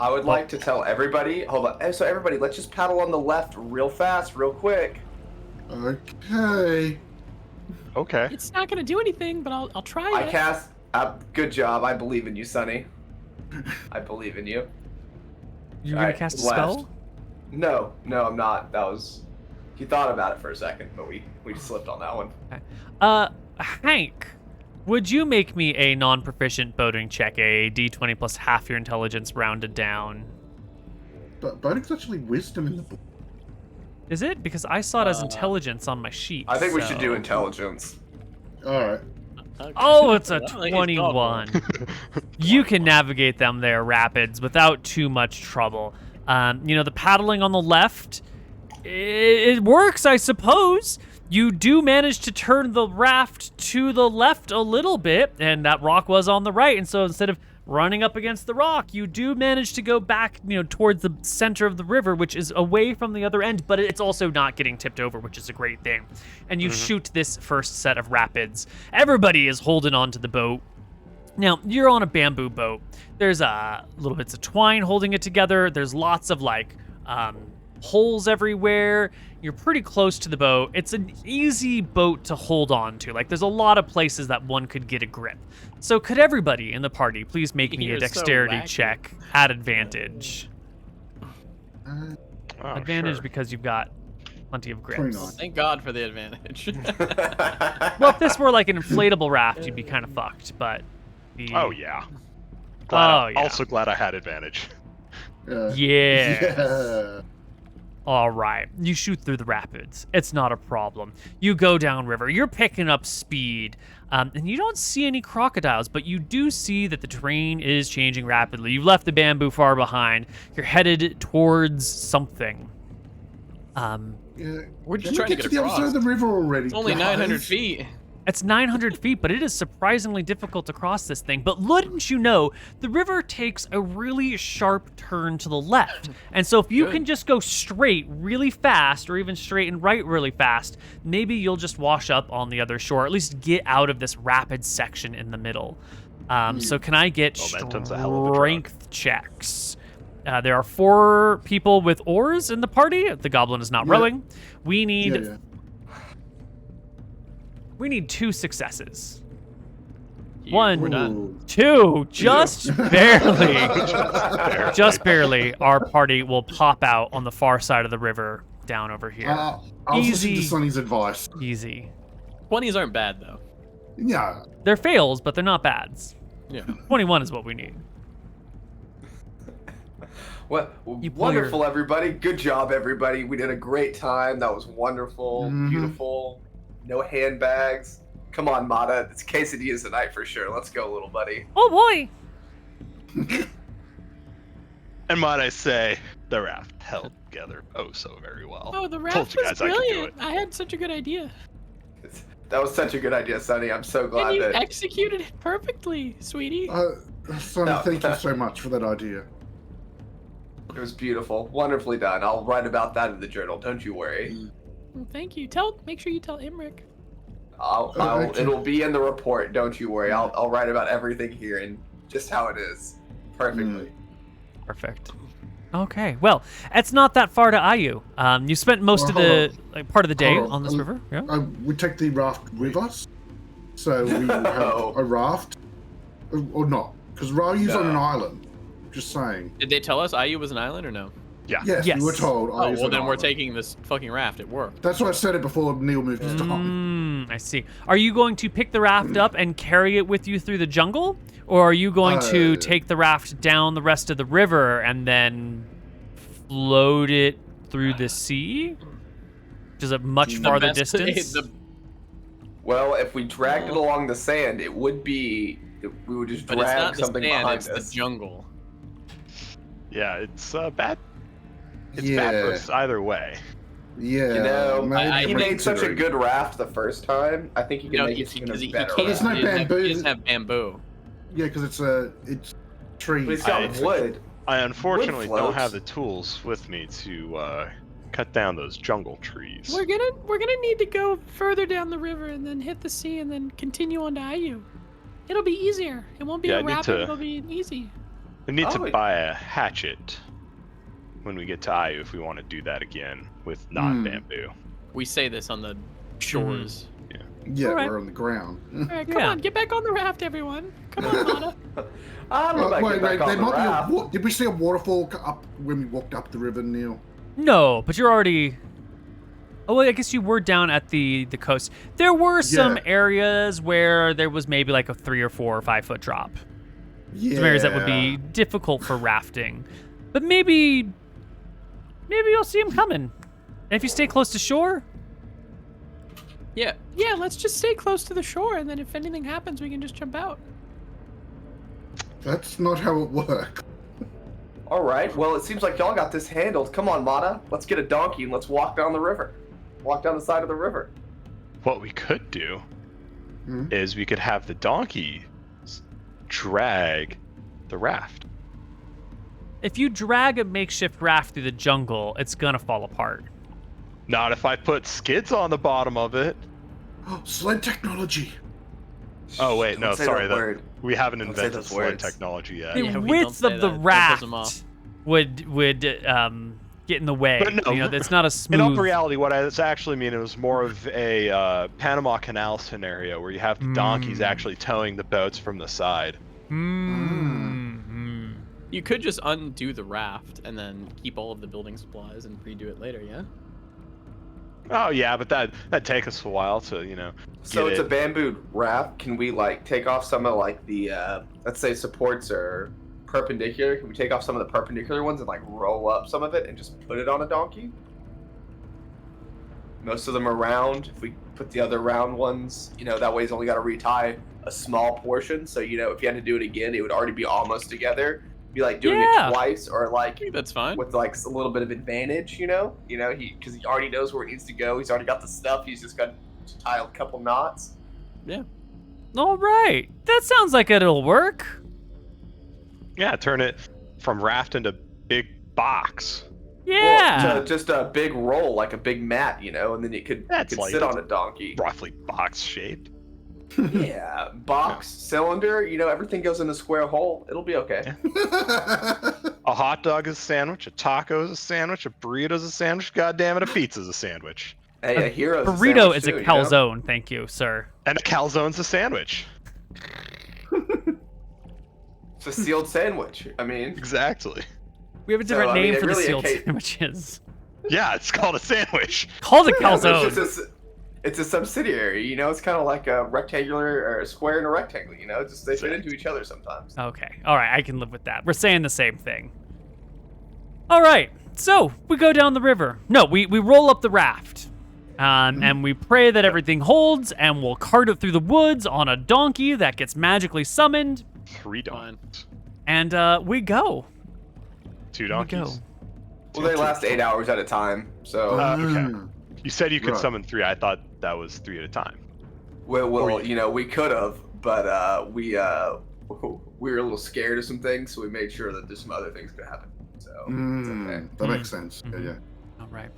I would like to tell everybody. Hold on. So everybody, let's just paddle on the left real fast, real quick. Okay. Okay. It's not gonna do anything, but I'll try I it. cast. Good job. I believe in you, Sonny. I believe in you. You're gonna Alright, cast a left. spell? No, I'm not. That was. He thought about it for a second, but we slipped on that one. Hank, would you make me a non-proficient boating check, a d20 plus half your intelligence rounded down? But boating's actually wisdom in the book. Is it? Because I saw it as intelligence on my sheet. I think we so- should do intelligence. Alright. Okay. Oh, it's a Well, I think he's got 21. You can navigate them there, rapids, without too much trouble. The paddling on the left, it works, I suppose. You do manage to turn the raft to the left a little bit, and that rock was on the right. And so instead of running up against the rock, you do manage to go back, towards the center of the river, which is away from the other end, but it's also not getting tipped over, which is a great thing. And you shoot this first set of rapids. Everybody is holding onto the boat. Now, you're on a bamboo boat. There's little bits of twine holding it together. There's lots of holes everywhere. You're pretty close to the boat. It's an easy boat to hold on to. There's a lot of places that one could get a grip. So could everybody in the party please make me a dexterity check at advantage? Advantage sure. because you've got plenty of grips. Thank God for the advantage. Well, if this were like an inflatable raft, you'd be kind of fucked, but... Oh, yeah. Also glad I had advantage. Yeah. All right. You shoot through the rapids. It's not a problem. You go downriver. You're picking up speed. And you don't see any crocodiles, but you do see that the terrain is changing rapidly. You've left the bamboo far behind. You're headed towards something. We're just trying to get to the other side of the river already. It's only 900 feet. It's 900 feet, but it is surprisingly difficult to cross this thing. But wouldn't you know, the river takes a really sharp turn to the left. And so if you can just go straight really fast, or even straight and right really fast, maybe you'll just wash up on the other shore, or at least get out of this rapid section in the middle. So can I get strength checks? There are 4 people with oars in the party. The goblin is not rowing. We need... We need 2 successes. 1, 2, just barely. Just barely. Our party will pop out on the far side of the river down over here. I'll listen to Sonny's advice. Easy. 20s aren't bad, though. Yeah. They're fails, but they're not bads. Yeah. 21 is what we need. Well, wonderful, everybody. Good job, everybody. We did a great time. That was wonderful, beautiful. No handbags. Come on, Mata. It's quesadillas tonight for sure. Let's go, little buddy. Oh, boy. And might I say, the raft held together so very well. Oh, the Told raft you was guys I could do brilliant. it. I had such a good idea. That was such a good idea, Sonny. I'm so glad And you that... executed it perfectly, sweetie. Sonny, thank you so much for that idea. It was beautiful. Wonderfully done. I'll write about that in the journal. Don't you worry. Well, thank you. Make sure you tell Imric. It'll be in the report. Don't you worry. I'll write about everything here and just how it is. Perfectly. Perfect. Okay. Well, it's not that far to Ayu. You spent most of the part of the day on this river. Yeah. We take the raft with us, so we will have a raft, or not? Because Ryu's on an island. Just saying. Did they tell us Ayu was an island or no? Yeah. Yes, we were told. Oh, well, then we're taking this fucking raft. It worked. That's why I said it before Neal moved his time. I see. Are you going to pick the raft up and carry it with you through the jungle? Or are you going to take the raft down the rest of the river and then float it through the sea? Which is a much farther distance. Well, if we dragged it along the sand, it would be... We would just drag something behind us. It's the jungle. Yeah, it's bad. It's bad for us either way. Yeah. You know, he made such a good raft the first time. I think he can make it even better. But there's no bamboo. He doesn't have bamboo. Yeah, because it's trees. But it's got wood. I unfortunately don't have the tools with me to cut down those jungle trees. We're gonna need to go further down the river and then hit the sea and then continue on to Ayu. It'll be easier. It won't be a rapid. It'll be easy. We need to buy a hatchet when we get to Ayu if we want to do that again with not bamboo. We say this on the shores. Yeah, we're on the ground. All right, come on, get back on the raft, everyone. Come on, Mana. Did we see a waterfall up when we walked up the river, Neal? No, but you're already... Oh, well, I guess you were down at the coast. There were some areas where there was maybe like a 3 or 4 or 5 foot drop. Yeah. Some areas that would be difficult for rafting. But maybe you'll see them coming. And if you stay close to shore... Yeah, let's just stay close to the shore, and then if anything happens, we can just jump out. That's not how it works. All right. Well, it seems like y'all got this handled. Come on, Mata. Let's get a donkey and let's walk down the river. Walk down the side of the river. what we could do is we could have the donkey drag the raft. If you drag a makeshift raft through the jungle, it's gonna fall apart. Not if I put skids on the bottom of it. Sled technology. Oh wait, Don't no, say sorry, that word. We haven't Don't say invented those sled words. technology yet. The Yeah, we don't width say of the that. That pisses 'em raft off. would get in the way. But no, It's not a In all smooth. reality, what I was actually mean, it was more of a Panama Canal scenario where you have the donkeys actually towing the boats from the side. You could just undo the raft and then keep all of the building supplies and redo it later, yeah? Oh yeah, but that'd take us a while to, you know. So get it's it. a bamboo raft. Can we like take off some of like the let's say supports are perpendicular? Can we take off some of the perpendicular ones and like roll up some of it and just put it on a donkey? Most of them are round. If we put the other round ones, you know, that way he's only got to retie a small portion. So you know, if you had to do it again, it would already be almost together. Be like doing it twice, or like I think that's fine. with like a little bit of advantage, you know, because he already knows where it needs to go. He's already got the stuff. He's just got to tie a couple knots. Yeah. All right, that sounds like it'll work. Yeah, turn it from raft into big box. Yeah. Well, just a big roll, like a big mat, you know, and then you could Like sit on a donkey. Roughly box shaped. Yeah, box, cylinder, you know, everything goes in a square hole. It'll be okay. A hot dog is a sandwich, a taco is a sandwich, a burrito is a sandwich, god damn it, a pizza is a sandwich. Hey, a hero's a Burrito sandwich is too, a you know? calzone, thank you, sir. And a calzone's a sandwich. It's a sealed sandwich. I mean, Exactly. We have a different name for really the sealed a sandwiches. Yeah, it's called a sandwich. Called a yeah, but calzone. it's a subsidiary, you know. It's kind of like a rectangular or a square and a rectangle, you know. Just they fit into each other sometimes. Okay, all right, I can live with that. We're saying the same thing. All right, so we go down the river. No, we roll up the raft. And we pray that everything holds, and we'll cart it through the woods on a donkey that gets magically summoned. 3 donkeys. And we go. 2 We donkeys. go. Well, they last 8 hours at a time, so Okay. You said you could Right. summon 3. I thought that was 3 at a time. well, you know, we could have, but we were a little scared of some things, so we made sure that there's some other things could happen. So it's okay. That makes sense. Yeah. All right.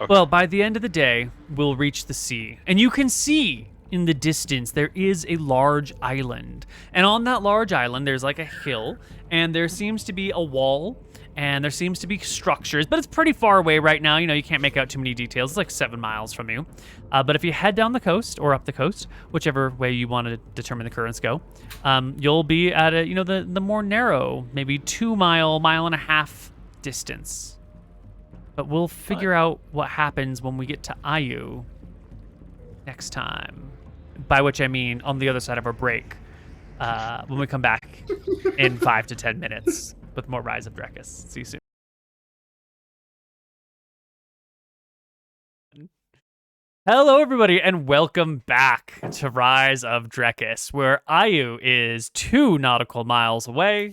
Okay. Well, by the end of the day, we'll reach the sea. And you can see in the distance there is a large island. And on that large island, there's like a hill, and there seems to be a wall, and there seems to be structures, but it's pretty far away right now. You know, you can't make out too many details. It's like 7 miles from you. But if you head down the coast or up the coast, whichever way you want to determine the currents go, you'll be at a, you know, the more narrow, maybe 2 mile, 1.5 mile distance. But we'll figure out what happens when we get to Ayu next time. By which I mean on the other side of our break, when we come back in 5 to 10 minutes with more Rise of Drekis. See you soon. Hello, everybody, and welcome back to Rise of Drekis, where Ayu is 2 nautical miles away.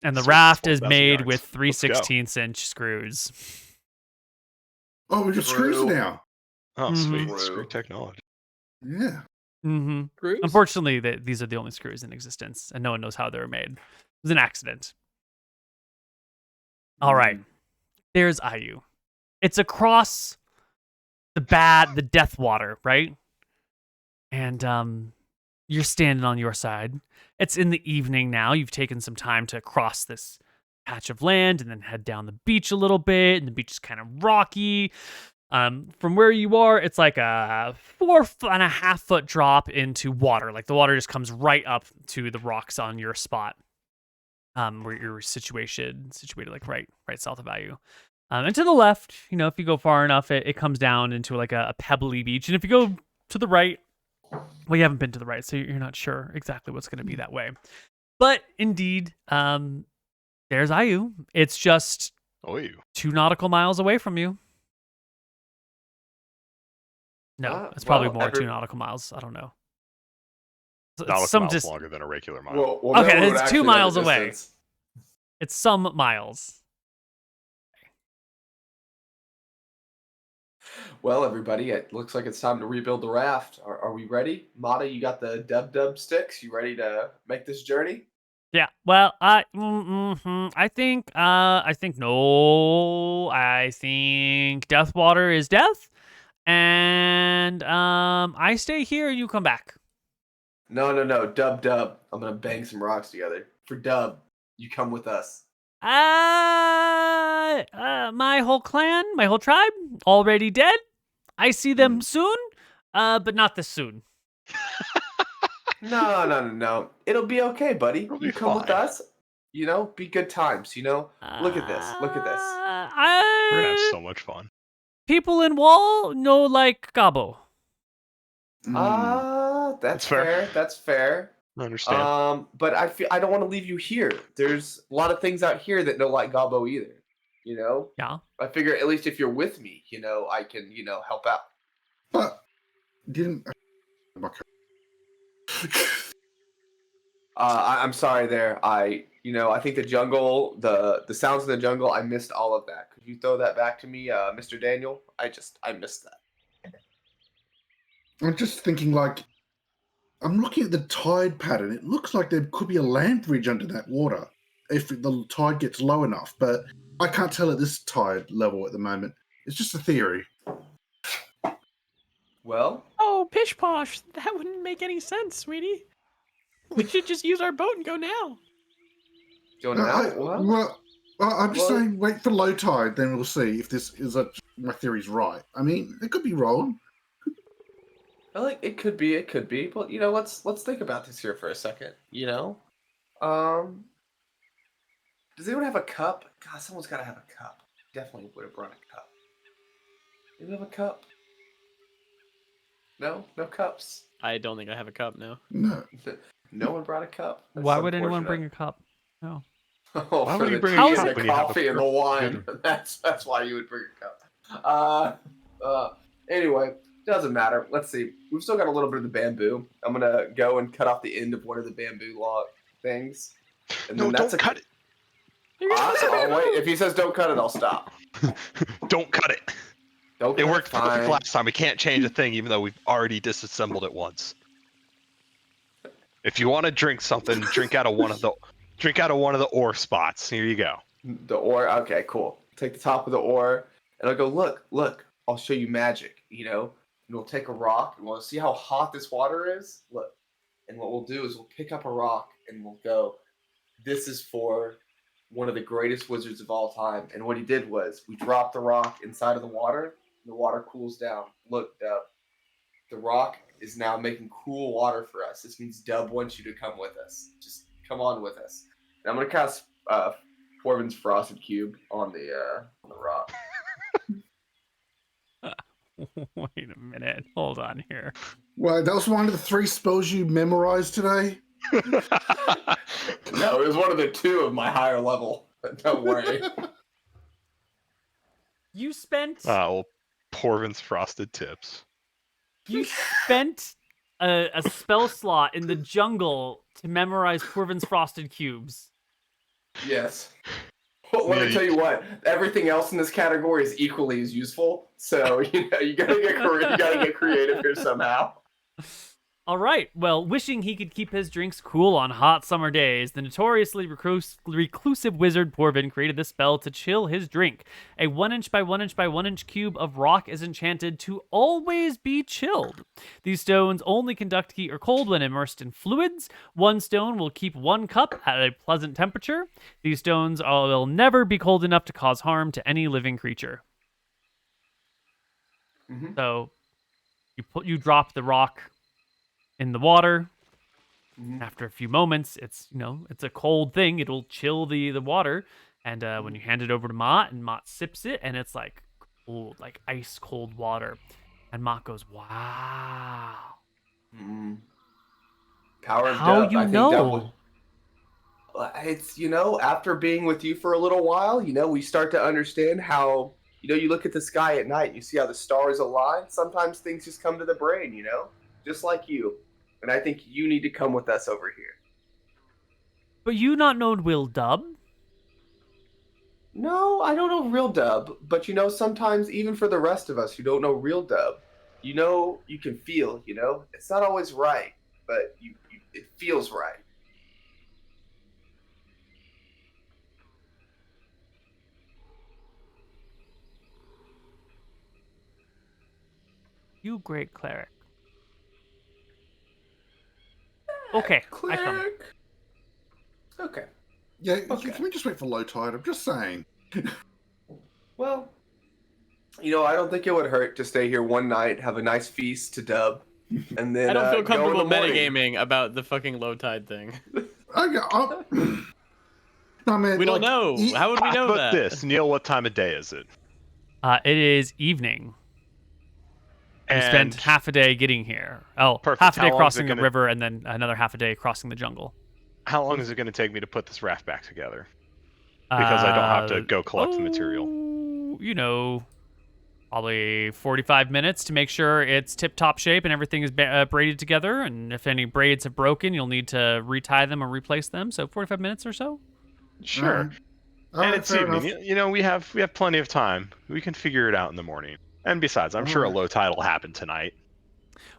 And the So raft is 12,000 made yards. with 3 Let's go. 16-inch screws. Oh, we got screws True. now. Oh, sweet. Mhm. Screw technology. Yeah. Mm-hmm. Cruise? Unfortunately, these are the only screws in existence, and no one knows how they were made. It was an accident. All right. There's Ayu. It's across the death water, right? And you're standing on your side. It's in the evening now. You've taken some time to cross this patch of land and then head down the beach a little bit, and the beach is kind of rocky. From where you are, it's like a 4.5 foot drop into water. Like the water just comes right up to the rocks on your spot. Where you're situated like right south of Ayu. And to the left, you know, if you go far enough, it comes down into like a pebbly beach. And if you go to the right, well, you haven't been to the right, so you're not sure exactly what's going to be that way. But indeed, there's Ayu. It's just Oh, you. 2 nautical miles away from you. No, it's probably more 2 nautical miles. I don't know. It's Nautical some miles longer than a regular mile. Well, Okay, then we would it's 2 actually know miles the away. distance. It's some miles. Well, everybody, it looks like it's time to rebuild the raft. Are we ready? Mata, you got the dub sticks? You ready to make this journey? Yeah. Well, I think no. I think death water is death, and I stay here and you come back. No. Dub. I'm gonna bang some rocks together. For Dub, you come with us. My whole clan, my whole tribe, already dead. I see them soon, but not this soon. No. It'll be okay, buddy. It'll be You come with fine. us. You know, be good times. You know, look at this. Look at this. We're gonna have so much fun. People in Wall know like Gabo. That's fair. fair. That's fair. I understand. But I don't want to leave you here. There's a lot of things out here that don't like Gabo either. You know? Yeah. I figure at least if you're with me, you know, I can, help out. But didn't. I'm sorry there. I think the jungle, the sounds in the jungle, I missed all of that. Could you throw that back to me, Mr. Daniel? I missed that. I'm just thinking, like, I'm looking at the tide pattern. It looks like there could be a land bridge under that water if the tide gets low enough, but I can't tell at this tide level at the moment. It's just a theory. Well, Oh, pish posh. That wouldn't make any sense, sweetie. We should just use our boat and go now. going out? Well, I'm just Well- saying, wait for low tide, then we'll see if this is my theory's right. I mean, it could be wrong. Like it could be, but let's think about this here for a second. Does anyone have a cup? God, someone's got to have a cup. Definitely would have brought a cup. Do you have a cup? No cups. I don't think I have a cup now. No. No one brought a cup. That's Why would anyone bring unfortunate. a cup? No. Oh, Why for would you the bring tea a and cup the when you have a coffee and the wine. dinner? That's why you would bring a cup. Anyway, doesn't matter. Let's see. We've still got a little bit of the bamboo. I'm gonna go and cut off the end of one of the bamboo log things. And No, then that's don't cut it. Oh wait, if he says don't cut it, I'll stop. Don't cut it. Don't It cut worked perfect fine. last time. We can't change a thing, even though we've already disassembled it once. If you want to drink something, drink out of one of the ore spots. Here you go. The ore. Okay, cool. Take the top of the ore, and I'll go. Look. I'll show you magic. And we'll take a rock, and we'll see how hot this water is. Look, and what we'll do is we'll pick up a rock, and we'll go. This is for one of the greatest wizards of all time. And what he did was we dropped the rock inside of the water. And the water cools down. Look, Dub. The rock is now making cool water for us. This means Dub wants you to come with us. Just come on with us. And I'm gonna cast Forvin's Frosted Cube on the rock. Wait a minute. Hold on here. Well, that was one of the 3 spells you memorized today. No, it was one of the 2 of my higher level. Don't worry. You spent Well, Porvin's frosted tips. a spell slot in the jungle to memorize Corvin's frosted cubes. Yes. Well, let me tell you what. Everything else in this category is equally as useful. So you gotta get creative here somehow. All right. Well, wishing he could keep his drinks cool on hot summer days, the notoriously reclusive wizard Porvin created this spell to chill his drink. A 1 inch by 1 inch by 1 inch cube of rock is enchanted to always be chilled. These stones only conduct heat or cold when immersed in fluids. One stone will keep 1 cup at a pleasant temperature. These stones will never be cold enough to cause harm to any living creature. Mm-hmm. So you drop the rock in the water. Mhm. After a few moments, it's a cold thing. It'll chill the water, and when you hand it over to Mott, and Mott sips it, and it's like cold, like ice cold water, and Mott goes, "Wow." Mm. Power of How Dub. you I think know? Dub would- It's after being with you for a little while, we start to understand how you look at the sky at night, you see how the stars align. Sometimes things just come to the brain, just like you. And I think you need to come with us over here. But you not known Will Dub? No, I don't know real dub, but sometimes even for the rest of us who don't know real dub, you can feel, it's not always right, but it feels right. You great cleric. Okay, I come. Cleric. Okay. Yeah, Okay. can we just wait for low tide? I'm just saying. Well, I don't think it would hurt to stay here one night, have a nice feast to dub, and then I don't feel go in comfortable the morning. metagaming about the fucking low tide thing. No, man, We don't know. How would we know How about that? this, Neal? What time of day is it? It is evening. We spent half a day getting here. Oh, Perfect. half a day How long is it crossing the gonna- river, and then another half a day crossing the jungle. How long is it going to take me to put this raft back together? Because I don't have to go collect the material. Probably 45 minutes to make sure it's tip-top shape and everything is braided together. And if any braids have broken, you'll need to retie them or replace them. So 45 minutes or so. Sure. And it's evening. We have plenty of time. We can figure it out in the morning. And besides, I'm sure a low tide will happen tonight.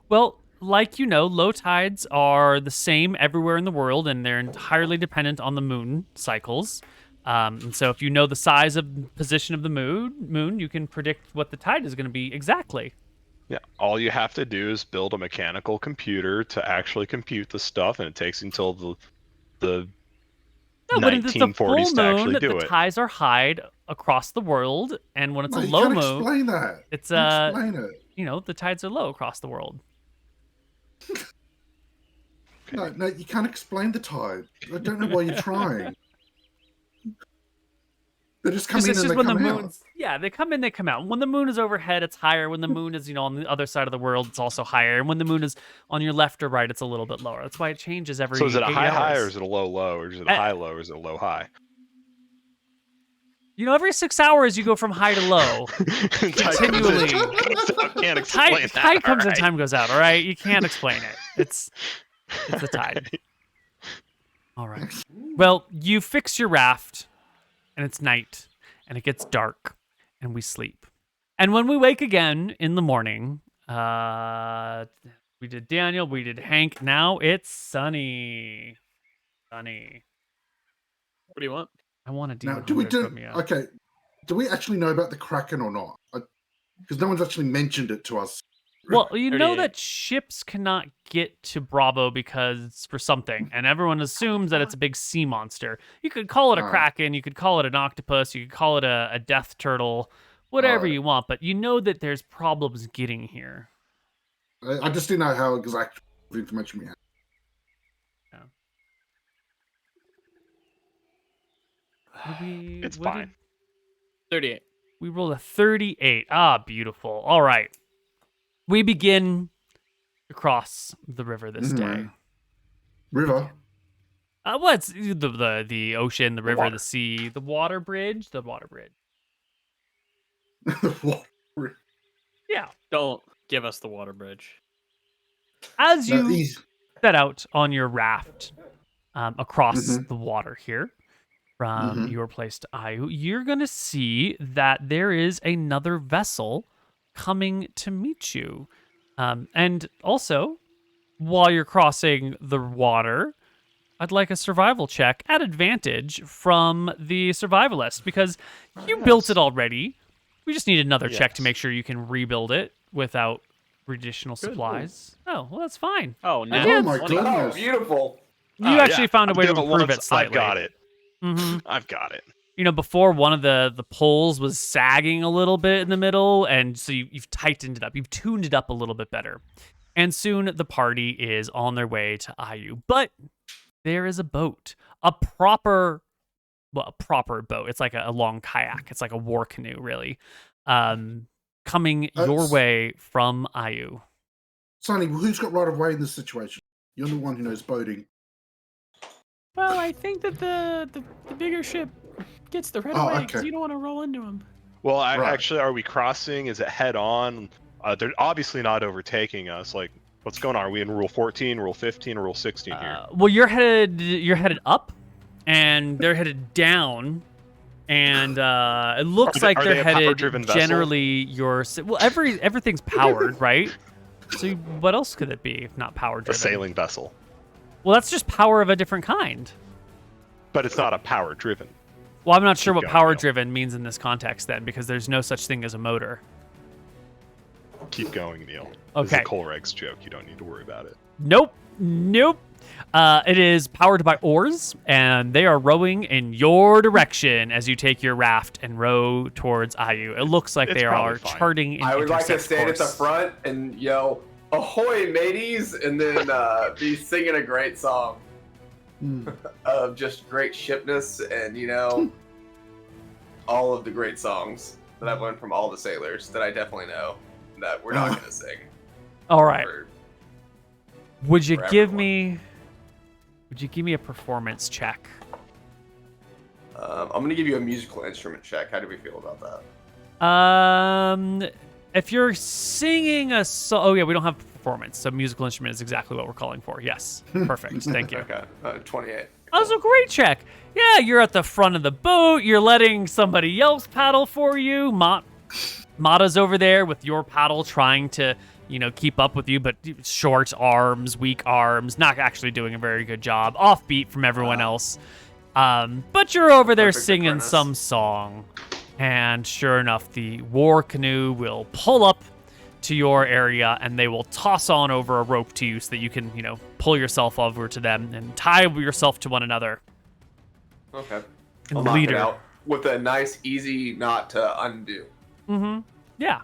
Well, like low tides are the same everywhere in the world, and they're entirely dependent on the moon cycles. And so if you know the size of position of the moon, you can predict what the tide is going to be exactly. Yeah, all you have to do is build a mechanical computer to actually compute the stuff, and it takes until the No, but if it's a 1940s full to actually moon, do the it. tides are high across the world, and when it's a you low can't moon, explain that. it's Explain it. the tides are low across the world. No, you can't explain the tide. I don't know why you're trying. They just come in and they come out. Yeah, they come in, they come out. When the moon is overhead, it's higher. When the moon is, on the other side of the world, it's also higher. And when the moon is on your left or right, it's a little bit lower. That's why it changes every. So is it a 8 high hours. or is it a low, or is it a high-low, or is it a low-high? Every 6 hours you go from high to low. Continually. I can't explain that. Tide comes all and time goes out, all right? You can't explain it. It's the tide. All right. Well, you fix your raft, and it's night, and it gets dark, and we sleep. And when we wake again in the morning, we did Daniel, we did Hank. Now it's Sunny. Sunny. What do you want? I want to deal Now, with okay, do we actually know about the Kraken or not? Because no one's actually mentioned it to us. Well, you know 38. that ships cannot get to Bravo because for something, and everyone assumes that it's a big sea monster. You could call it a Kraken, you could call it an octopus, you could call it a death turtle, whatever you want, but you know that there's problems getting here. I just didn't know how exact information we had. It's fine. 38. We rolled a 38. Ah, beautiful. All right. We begin to cross the river this day. River? What's the ocean, the river, the sea, the water bridge? The water bridge. Yeah. Don't give us the water bridge. As you set out on your raft across the water here from your place to Ayu, you're going to see that there is another vessel coming to meet you. And also, while you're crossing the water, I'd like a survival check at advantage from the survivalist because you built it already. We just need another check to make sure you can rebuild it without additional supplies. Oh, well, that's fine. Oh, no. Oh, my goodness. Oh, beautiful. You actually found a way to I've done improve once. it slightly. I've got it. Mm-hmm. I've got it. Before one of the poles was sagging a little bit in the middle, and so you've tightened it up. You've tuned it up a little bit better. And soon the party is on their way to Ayu. But there is a boat, a proper boat. It's like a long kayak. It's like a war canoe, really, coming your way from Ayu. Sonny, who's got right of way in this situation? You're the one who knows boating. Well, I think that the bigger ship gets the right of way because you don't want to roll into him. Well, actually, are we crossing? Is it head on? They're obviously not overtaking us. Like, what's going on? Are we in Rule 14, Rule 15, or Rule 16 here? Well, you're headed up, and they're headed down. And it looks like they're headed generally everything's powered, right? So what else could it be if not power driven? A sailing vessel. Well, that's just power of a different kind. But it's not a power driven. Well, I'm not sure what power driven means in this context then, because there's no such thing as a motor. Keep going, Neal. Okay. This is a Colrex joke. You don't need to worry about it. Nope. It is powered by oars, and they are rowing in your direction as you take your raft and row towards Ayu. It looks like they are charting an I would like to stand course. at the front and yell, "Ahoy, mateys!" and then be singing a great song of just great shipness and, all of the great songs that I've learned from all the sailors that I definitely know that we're not going to sing. All right. Would you give me a performance check? I'm going to give you a musical instrument check. How do we feel about that? If you're singing a song, oh yeah, we don't have performance, so musical instrument is exactly what we're calling for. Yes, perfect. Thank you. Okay, 28. That was a great check. Yeah, you're at the front of the boat. You're letting somebody else paddle for you. Mata's over there with your paddle trying to, keep up with you, but short arms, weak arms, not actually doing a very good job. Offbeat from everyone else. But you're over there singing some song. And sure enough, the war canoe will pull up to your area, and they will toss on over a rope to you so that you can, pull yourself over to them and tie yourself to one another. Okay. And I'll the knock leader. it out with a nice, easy knot to undo. Mm-hmm. Yeah.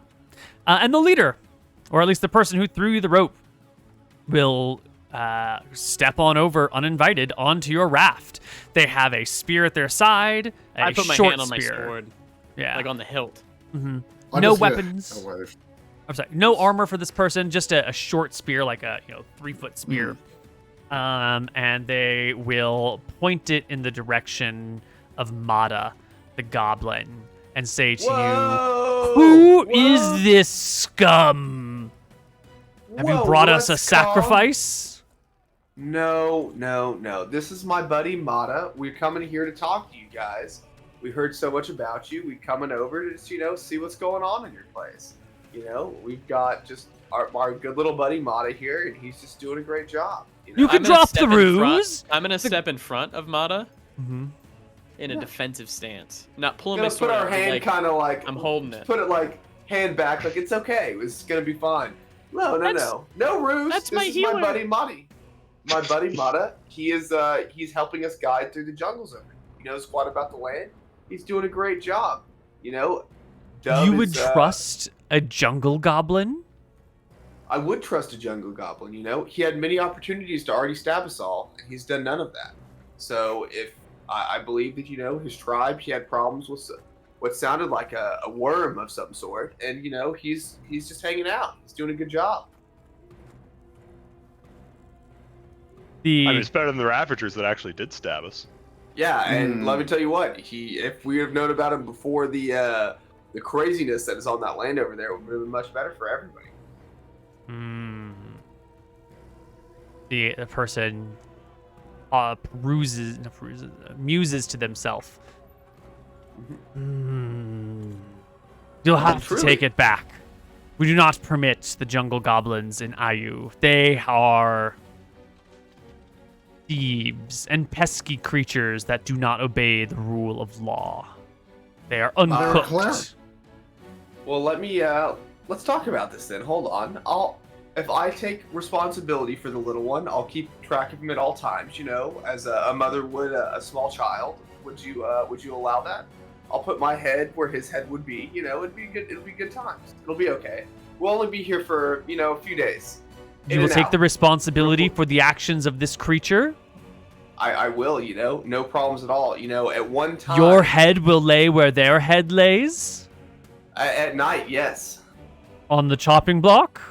And the leader, or at least the person who threw you the rope, will step on over uninvited onto your raft. They have a spear at their side, I put my short hand on my spear. sword. Yeah. Like on the hilt. Mm-hmm. No weapons. I'm sorry. No armor for this person. Just a short spear, like a 3-foot spear. And they will point it in the direction of Mata, the goblin, and say to you, "Who is this scum? Have you brought us a sacrifice?" No. This is my buddy Mata. We're coming here to talk to you guys. We heard so much about you. We're coming over to see what's going on in your place. We've got just our good little buddy Mata here, and he's just doing a great job. You can drop the ruse. I'm gonna step in front of Mata in a defensive stance, not pulling my sword. Put our hand kind of like I'm holding it. Put it like hand back, like it's okay. It's gonna be fine. No ruse. That's this is healer. my buddy Mata. My buddy Mata. He's helping us guide through the jungles over here. He knows quite about the land. He's doing a great job. You would trust a jungle goblin? I would trust a jungle goblin. He had many opportunities to already stab us all, and he's done none of that. So if I believe that his tribe, he had problems with what sounded like a worm of some sort, and he's just hanging out. He's doing a good job. It's better than the Ravagers that actually did stab us. Yeah, and let me tell you what, if we have known about him before the craziness that is on that land over there, it would have been much better for everybody. The person muses to themselves. You'll have to take it back. We do not permit the jungle goblins in Ayu. They are thieves and pesky creatures that do not obey the rule of law. They are uncooked. Well, let's talk about this then. Hold on. If I take responsibility for the little one, I'll keep track of him at all times, as a mother would a small child. Would you allow that? I'll put my head where his head would be. It'd be good times. It'll be okay. We'll only be here for, a few days. You will take the responsibility for the actions of this creature? I will, no problems at all. At one time... Your head will lay where their head lays? At night, yes. On the chopping block?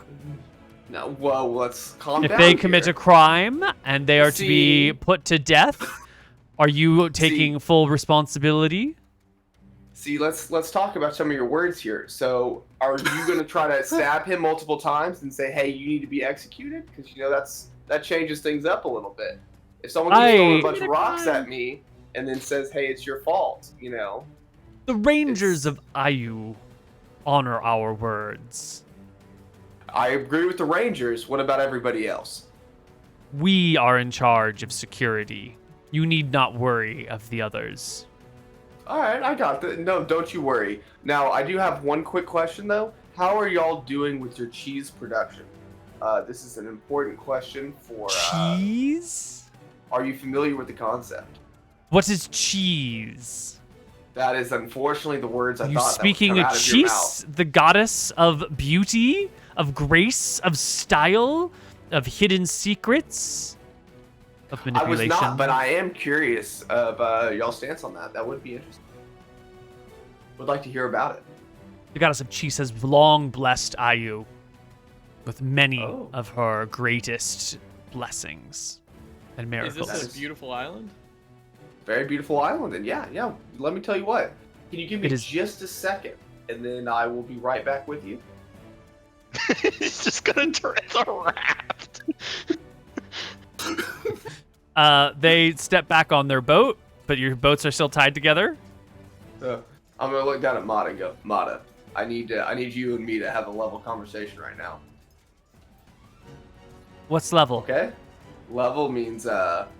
No, well, let's calm down. If they commit a crime and they are to be put to death, are you taking full responsibility? See, let's talk about some of your words here. So, are you going to try to stab him multiple times and say, "Hey, you need to be executed"? Because that changes things up a little bit. If someone keeps throwing a bunch of rocks at me and then says, "Hey, it's your fault," The Rangers of Ayu honor our words. I agree with the Rangers. What about everybody else? We are in charge of security. You need not worry of the others. All right, I got that. No, don't you worry. Now, I do have one quick question, though. How are y'all doing with your cheese production? This is an important question for... Cheese? Are you familiar with the concept? What is cheese? That is unfortunately the words I You thought speaking that would come of out of your mouth. cheese, the goddess of beauty, of grace, of style, of hidden secrets, of I manipulation? was not, but I am curious of y'all's stance on that. That would be interesting. Would like to hear about it. The goddess of cheese has long blessed Ayu with many Oh. of her greatest blessings and Is miracles. this a beautiful island? Very beautiful island, and yeah. Let me tell you what. Can you give me It is- just a second, and then I will be right back with you? He's just gonna turn into a raft. They step back on their boat, but your boats are still tied together. I'm gonna look down at Mata and go, Mata, I need you and me to have a level conversation right now. What's level? Okay? Level means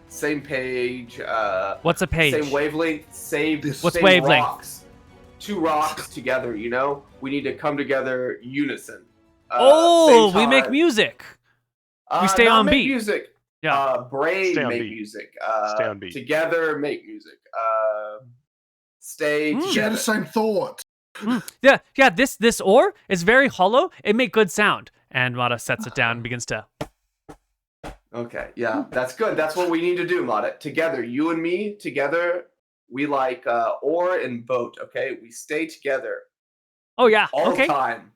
same page, What's a page? same wavelength, What's same wavelength? rocks. Two rocks together, you know? We need to come together unison. Oh, same we make time. music. We stay not on make beat. Music. Yeah. Brain Stay on make beat. music. Stay on beat. Together make music. Stay Mm. Share together. the same thought. Yeah. This ore is very hollow. It make good sound. And Mata sets it down and begins to. Okay, yeah, that's good. That's what we need to do, Mata. Together, you and me, together, we like oar and boat, okay? We stay together Oh yeah. all Okay. the time,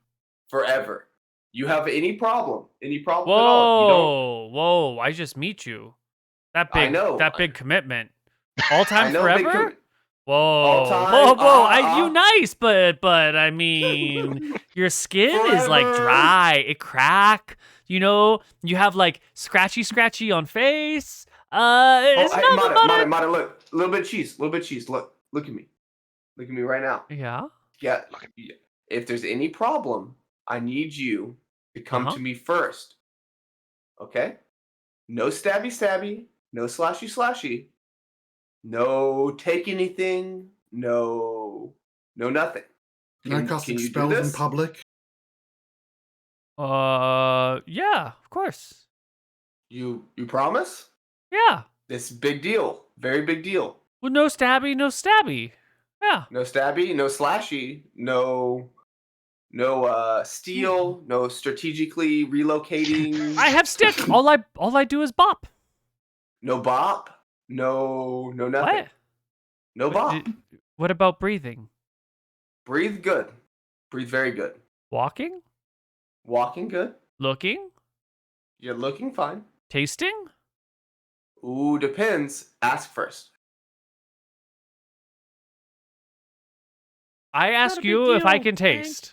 forever. You have any problem at all? Whoa! I just meet you. That I big, know. that big commitment. All time I know, big forever. Whoa! All time, You nice, but I mean, your skin is like Forever. dry. It crack. You know, you have like scratchy on face. It's hey, not Mata, look. A little bit of cheese. Look at me. Look at me right now. Yeah. Yeah. If there's any problem, I need you to come Uh-huh. to me first. Okay? No stabby, no slashy. No take anything, no nothing. No Can casting you do spells in this? public. Yeah, of course. You promise? Yeah. This big deal. Very big deal. Well, no stabby. Yeah. No stabby, no slashy, no steal, no strategically relocating. I have stick. All I do is bop. No bop. No nothing. What? No bop. What about breathing? Breathe good. Breathe very good. Walking? Walking good. Looking? You're looking fine. Tasting? Ooh, depends. Ask first. I ask you if I can taste.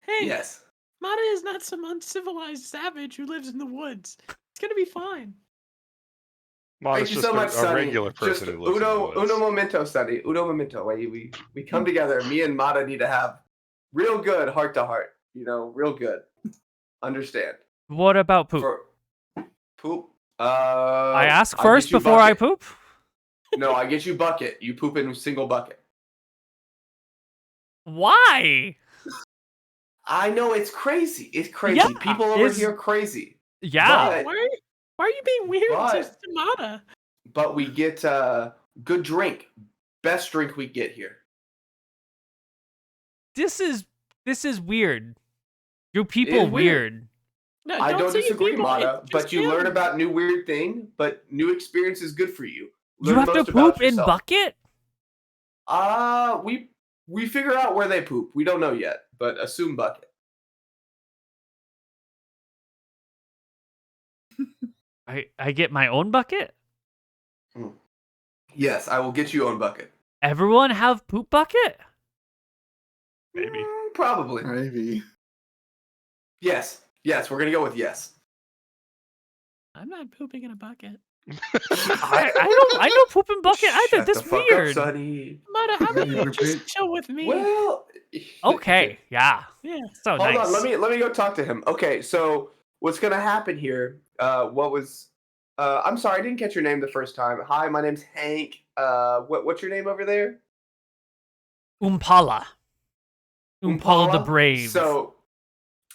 Hey, Yes. Mata is not some uncivilized savage who lives in the woods. It's gonna be fine. Mata's Thank you just so much, a Sonny. regular person Just who lives in the woods. uno momento, Sonny. Uno momento. We come together. Me and Mata need to have real good heart to heart. You know, real good. Understand. What about poop? For poop. I ask I'll first get you before I bucket. poop? No, I get you bucket. You poop in a single bucket. Why? I know it's crazy. It's crazy. Yeah, People over it's- here are crazy. Yeah. But- Why are you being weird But- to Mata? But we get good drink. Best drink we get here. This is weird. You It people is weird. weird. No, I don't say you disagree, people, Mata, it's but just you him. learn about new weird thing, but new experience is good for you. You Learn have to most about poop in yourself. bucket? We figure out where they poop. We don't know yet, but assume bucket. I get my own bucket? Yes, I will get you on bucket. Everyone have poop bucket? Maybe. Probably. Maybe. Yes, we're gonna go with yes. I'm not pooping in a bucket. I don't poop in bucket either. Shut That's the fuck weird. Up, Sonny. Mata, how about you Repeat. just chill with me? Well, Okay, yeah. Yeah. So hold nice. on. Let me go talk to him. Okay, so what's gonna happen here? I'm sorry, I didn't catch your name the first time. Hi, my name's Hank. What's your name over there? Umpala the Brave. So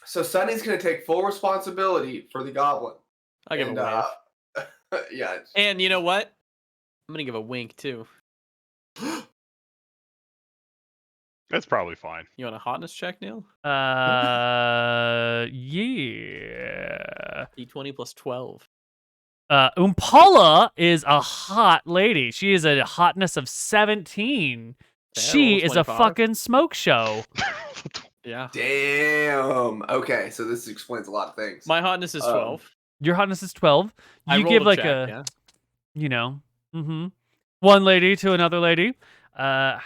Sonny's gonna take full responsibility for the goblin. I'll give a wave. Yeah. And you know what? I'm gonna give a wink too. That's probably fine. You want a hotness check, Neal? Yeah. D20 plus 12. Umpala is a hot lady. She is a hotness of 17. She roll is a 25. fucking smoke show. Yeah. Damn. Okay, so this explains a lot of things. My hotness is 12. Your hotness is 12. I You rolled give a like check, a, yeah. you know, one lady to another lady. 1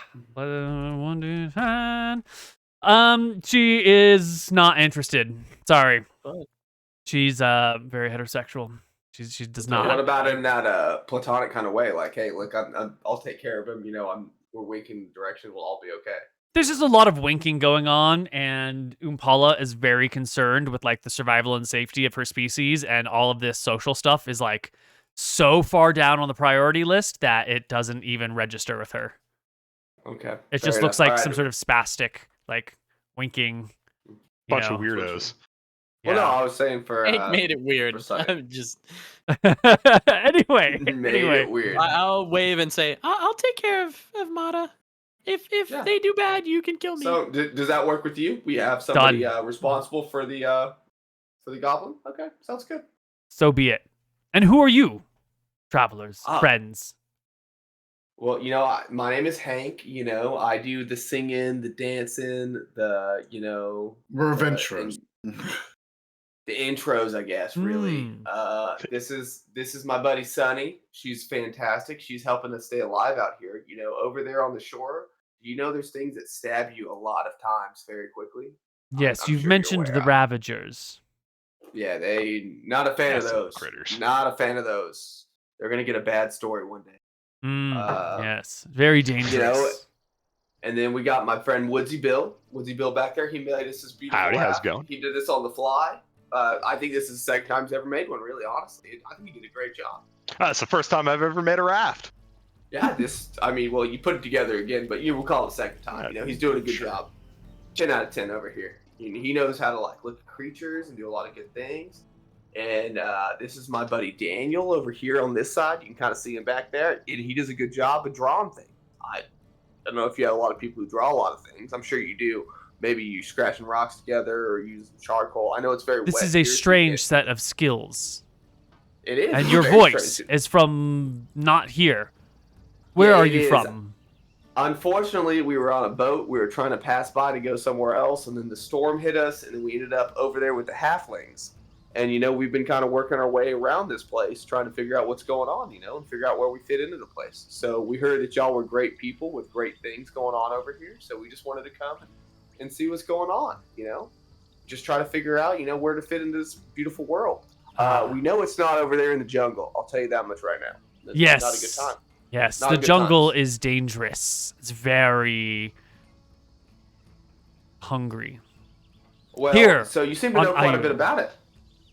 to 10. She is not interested. Sorry. Good. She's very heterosexual. She does not. What about in that platonic kind of way? Like, hey, look, I'll take care of him. You know, we're winking direction. We'll all be okay. There's just a lot of winking going on, and Umpala is very concerned with like the survival and safety of her species, and all of this social stuff is like so far down on the priority list that it doesn't even register with her. Okay. It fair just looks enough. like All some right. sort of spastic, like winking. Bunch of weirdos. Well, no, I was saying for It made it weird. for Sonny. I'm just. anyway, Made anyway. it weird. I'll wave and say, I'll take care of Mata. If Yeah. they do bad, you can kill me. So does that work with you? We have somebody responsible for the goblin. Okay, sounds good. So be it. And who are you, travelers, Ah. friends? Well, you know, my name is Hank. You know, I do the singing, the dancing, the We're the adventurers. the intros, I guess. Really, Mm. this is my buddy Sunny. She's fantastic. She's helping us stay alive out here. You know, over there on the shore. You know, there's things that stab you a lot of times very quickly. Yes, I'm you've sure you're mentioned aware the of. Ravagers. Yeah, not a fan of That's some those. critters. Not a fan of those. They're gonna get a bad story one day. Yes, very dangerous. You know, and then we got my friend Woodsy Bill. Woodsy Bill back there. He made us this beautiful Howdy, how's it raft. going? He did this on the fly. I think this is the second time he's ever made one. Really, honestly, I think he did a great job. That's the first time I've ever made a raft. Yeah, well, you put it together again, but you will call it the second time. You know, he's doing a good Sure. job. 10 out of 10 over here. He knows how to like look at creatures and do a lot of good things. And this is my buddy Daniel over here on this side. You can kind of see him back there. And he does a good job of drawing things. I don't know if you have a lot of people who draw a lot of things. I'm sure you do. Maybe you scratching rocks together or using charcoal. I know it's very This wet is a here, so you strange can't- set of skills. It is. And It's your very voice strange. is from not here. Where Yeah, are it you is. from? Unfortunately, we were on a boat. We were trying to pass by to go somewhere else, and then the storm hit us, and then we ended up over there with the halflings. And, you know, we've been kind of working our way around this place, trying to figure out what's going on, you know, and figure out where we fit into the place. So we heard that y'all were great people with great things going on over here. So we just wanted to come and see what's going on, you know, just try to figure out, you know, where to fit into this beautiful world. We know it's not over there in the jungle. I'll tell you that much right now. It's Yes. not a good time. Yes, Not the a good jungle times. is dangerous. It's very hungry. Well, Here, so you seem to on know quite a Ayu. bit about it.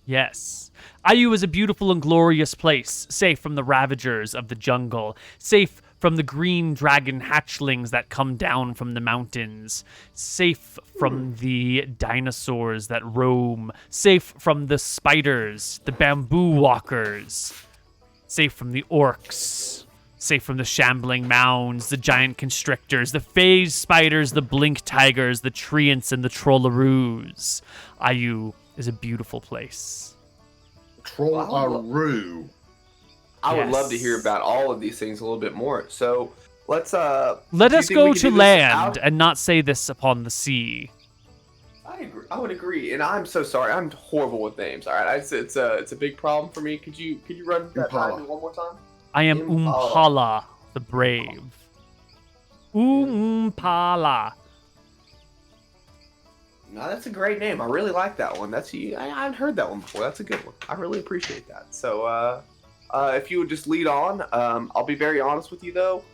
Yes. Ayu is a beautiful and glorious place, safe from the ravagers of the jungle, safe from the green dragon hatchlings that come down from the mountains, safe from the dinosaurs that roam, safe from the spiders, the bamboo walkers, safe from the orcs, safe from the shambling mounds, the giant constrictors, the phase spiders, the blink tigers, the treants, and the trollaroos. Ayu is a beautiful place. Troll-a-roo. I would love to Yes. hear about all of these things a little bit more. So let's Let do you us think we go can to do this land out- and not say this upon the sea. I agree. I would agree, and I'm so sorry. I'm horrible with names. All right, it's a big problem for me. Could you run that by Impala. me one more time? I am Impala. Umpala, the brave. Umpala. No, that's a great name. I really like that one. I haven't heard that one before. That's a good one. I really appreciate that. So if you would just lead on. I'll be very honest with you, though.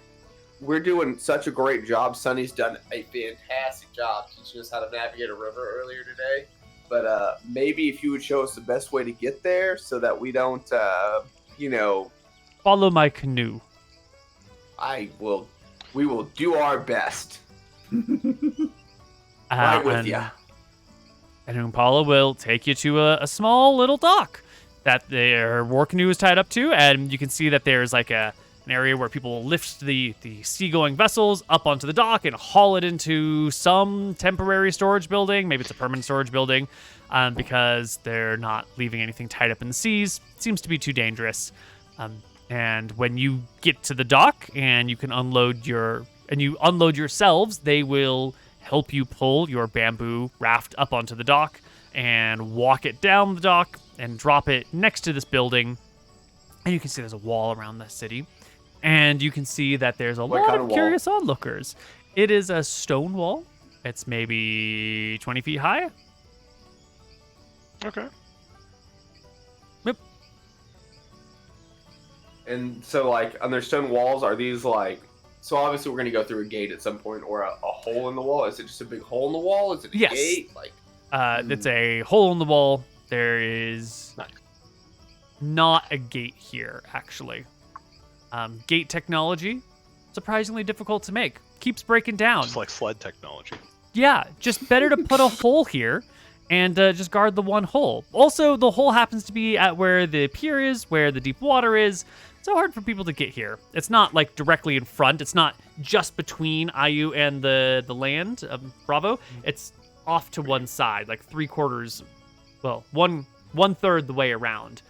We're doing such a great job. Sunny's done a fantastic job teaching us how to navigate a river earlier today. But maybe if you would show us the best way to get there so that we don't, Follow my canoe. We will do our best. Right with you. And Impala will take you to a small little dock that their war canoe is tied up to, and you can see that there's like an area where people will lift the seagoing vessels up onto the dock and haul it into some temporary storage building. Maybe it's a permanent storage building, because they're not leaving anything tied up in the seas. It seems to be too dangerous. And when you get to the dock and you can unload yourselves, they will help you pull your bamboo raft up onto the dock and walk it down the dock and drop it next to this building. And you can see there's a wall around the city. And you can see that there's a lot of curious onlookers. It is a stone wall. It's maybe 20 feet high. Okay. Yep. And so, like, on their stone walls, are these like... So obviously we're going to go through a gate at some point, or a hole in the wall. Is it just a big hole in the wall? Is it a gate? Like, it's a hole in the wall. There is not a gate here, actually. Gate technology, surprisingly difficult to make. Keeps breaking down. Just like sled technology. Yeah, just better to put a hole here and just guard the one hole. Also, the hole happens to be at where the pier is, where the deep water is. So hard for people to get here. It's not like directly in front. It's not just between Ayu and the land, Bravo. It's off to one side, like 3/4, well, one third the way around.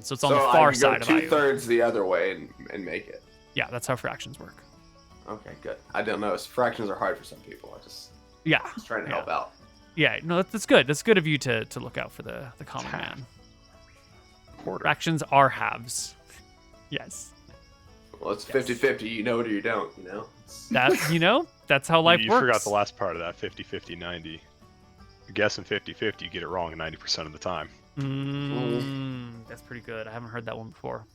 So it's on the far side of Ayu. 2/3 the other way and make it. Yeah, that's how fractions work. Okay, good. I don't know. Fractions are hard for some people. I just trying to help out. Yeah, no, that's good. That's good of you to look out for the common man. Quarter. Fractions are halves. Yes. Well, it's 50-50. You know it or you don't, you know? That's how life you works. You forgot the last part of that, 50-50, 90. You're guessing 50-50, you get it wrong 90% of the time. That's pretty good. I haven't heard that one before.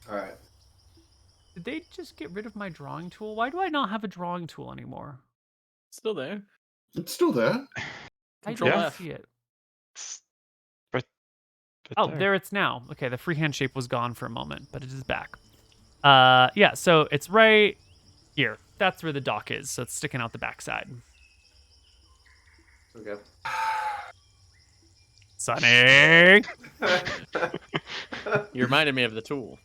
All right. Did they just get rid of my drawing tool? Why do I not have a drawing tool anymore? Still there. It's still there. I Control don't F. see it. But there it's now. Okay, the freehand shape was gone for a moment, but it is back. Yeah, so it's right here. That's where the dock is, so it's sticking out the backside. Okay. Sonny! You reminded me of the tool.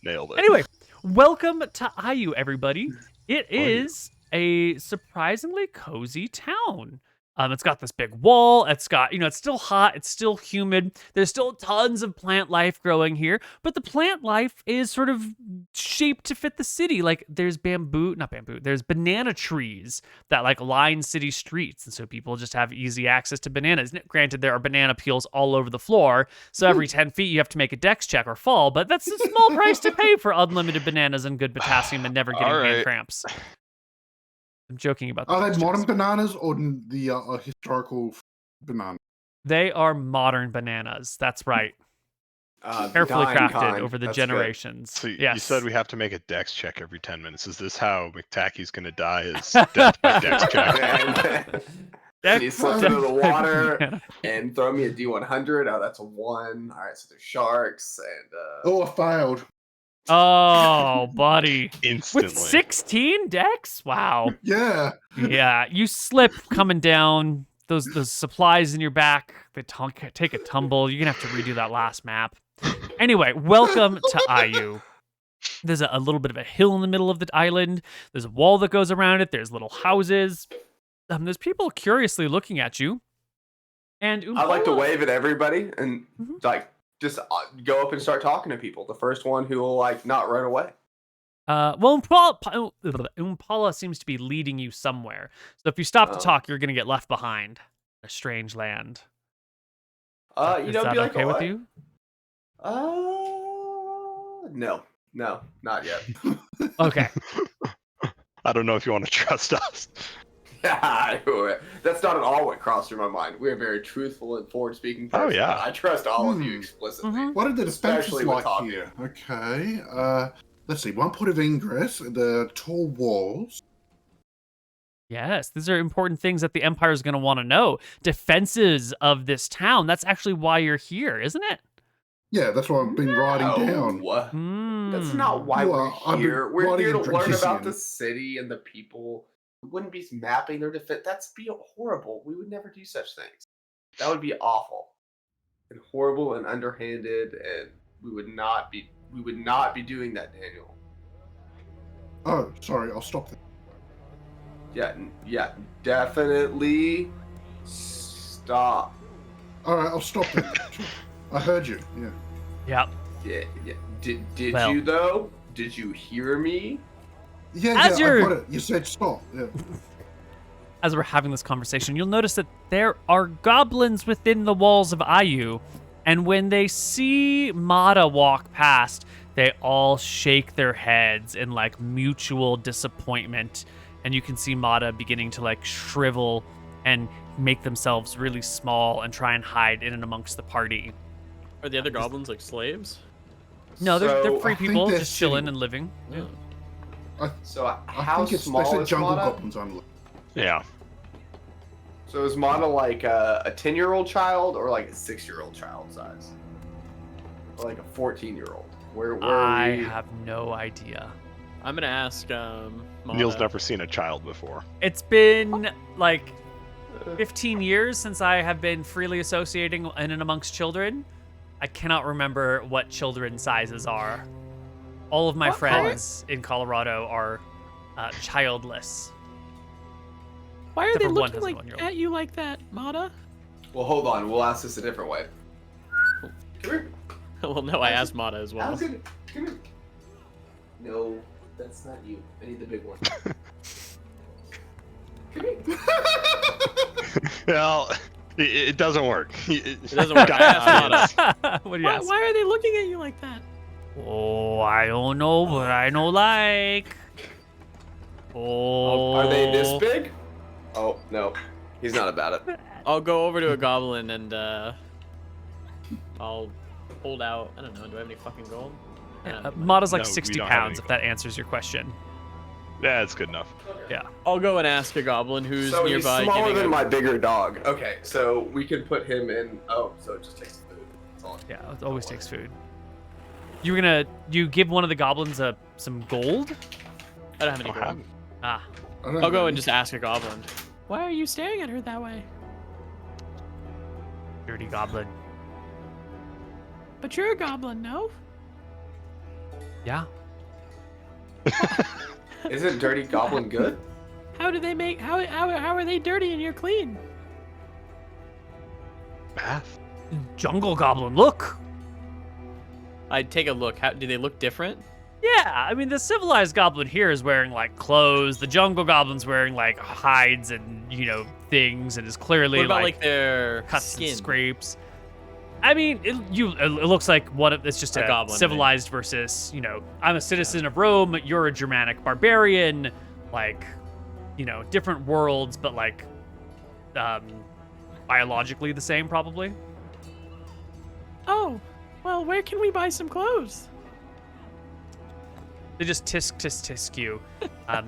Nailed it. Anyway, welcome to Ayu, everybody. It is a surprisingly cozy town. It's got this big wall. It's got, it's still hot. It's still humid. There's still tons of plant life growing here, but the plant life is sort of shaped to fit the city. Like there's there's banana trees that like line city streets. And so people just have easy access to bananas. Granted, there are banana peels all over the floor. So every 10 feet you have to make a dex check or fall, but that's a small price to pay for unlimited bananas and good potassium and never getting hand cramps. I'm joking about that. Are they modern bananas or the historical banana? They are modern bananas. That's right. Carefully crafted kind. over the That's generations. So yes. you said we have to make a dex check every 10 minutes. Is this how McTacky's going to die? Is death by dex check? And you slip into the water and throw me a D100. Oh, that's a 1. All right, so there's sharks and. Oh, I failed. Oh, buddy. Instantly. With 16 decks? Wow. Yeah. Yeah, you slip coming down. Those supplies in your back, they take a tumble. You're going to have to redo that last map. Anyway, welcome to Ayu. There's a little bit of a hill in the middle of the island. There's a wall that goes around it. There's little houses. There's people curiously looking at you. And I'd like to wave at everybody and just go up and start talking to people. The first one who will not run away. Well, Impala seems to be leading you somewhere. So if you stop to talk, you're going to get left behind. A strange land. Is that okay with you? No, not yet. Okay. I don't know if you want to trust us. Yeah, that's not at all what crossed through my mind. We are very truthful and forward-speaking person. Oh, yeah. I trust all of you explicitly. Mhm. What are the defenses Especially with like talking. here? Okay. Let's see. One point of ingress, the tall walls. Yes, these are important things that the Empire is going to want to know. Defenses of this town. That's actually why you're here, isn't it? Yeah, that's what I've been writing down. That's not why Well, we're I've here. been We're writing here to in learn about Drekisian. the city and the people. We wouldn't be mapping their defense. That's be horrible. We would never do such things. That would be awful and horrible and underhanded, and we would not be doing that, Daniel. Oh, sorry. I'll stop there. Yeah, definitely stop. All right, I'll stop there. I heard you. Yeah. Yep. Yeah. Did Well. you though? Did you hear me? Yeah, As I you're- got it. You said stop. Yeah. As we're having this conversation, you'll notice that there are goblins within the walls of Ayu, and when they see Mata walk past, they all shake their heads in like mutual disappointment, and you can see Mata beginning to like shrivel and make themselves really small and try and hide in and amongst the party. Are the other goblins like slaves? No, they're So, free I think people they're just chilling sitting- and living. So I how think it's small they is said jungle Mata? goblins. I'm looking. Yeah. So is Mata like a 10-year-old child or like a 6-year-old child size? Or like a 14-year-old? Where I are we? have no idea. I'm gonna ask Mata. Neal's never seen a child before. It's been like 15 years since I have been freely associating in and amongst children. I cannot remember what children sizes are. All of my What? friends in Colorado are childless. Why are Except they for one looking has a like 1-year-old. at you like that, Mata? Well, hold on. We'll ask this a different way. Come here. Well, no, I asked Mata as well. Come here. No, that's not you. I need the big one. Come here. Well, it doesn't work. It doesn't work. I asked Mata. What do you ask? Why are they looking at you like that? Oh, I don't know, but I know like. Oh. Are they this big? Oh, no. He's not about it. I'll go over to a goblin and I'll hold out. I don't know. Do I have any fucking gold? Mata's like No, we 60 don't have pounds, any if that answers your question. Yeah, it's good enough. Yeah. I'll go and ask a goblin who's So he's nearby. smaller giving than a- my bigger dog. Okay, so we can put him in. Oh, so it just takes food. That's all. Yeah, it always takes food. You give one of the goblins some gold? I don't have any Don't gold. have- Ah, I don't I'll go know. and just ask a goblin. Why are you staring at her that way? dirty goblin. But you're a goblin, no? Yeah. Isn't Dirty Goblin good? How do they make? How are they dirty and you're clean? Math? Jungle goblin, look. I'd take a look. How do they look different? Yeah, I mean the civilized goblin here is wearing like clothes. The jungle goblin's wearing like hides and things, and is clearly What about like their cuts skin? and scrapes. I mean, it looks like it's just A a goblin, civilized versus, I'm a citizen of Rome, you're a Germanic barbarian, like, different worlds, but like, biologically the same probably. Oh, well, where can we buy some clothes? They just tisk you.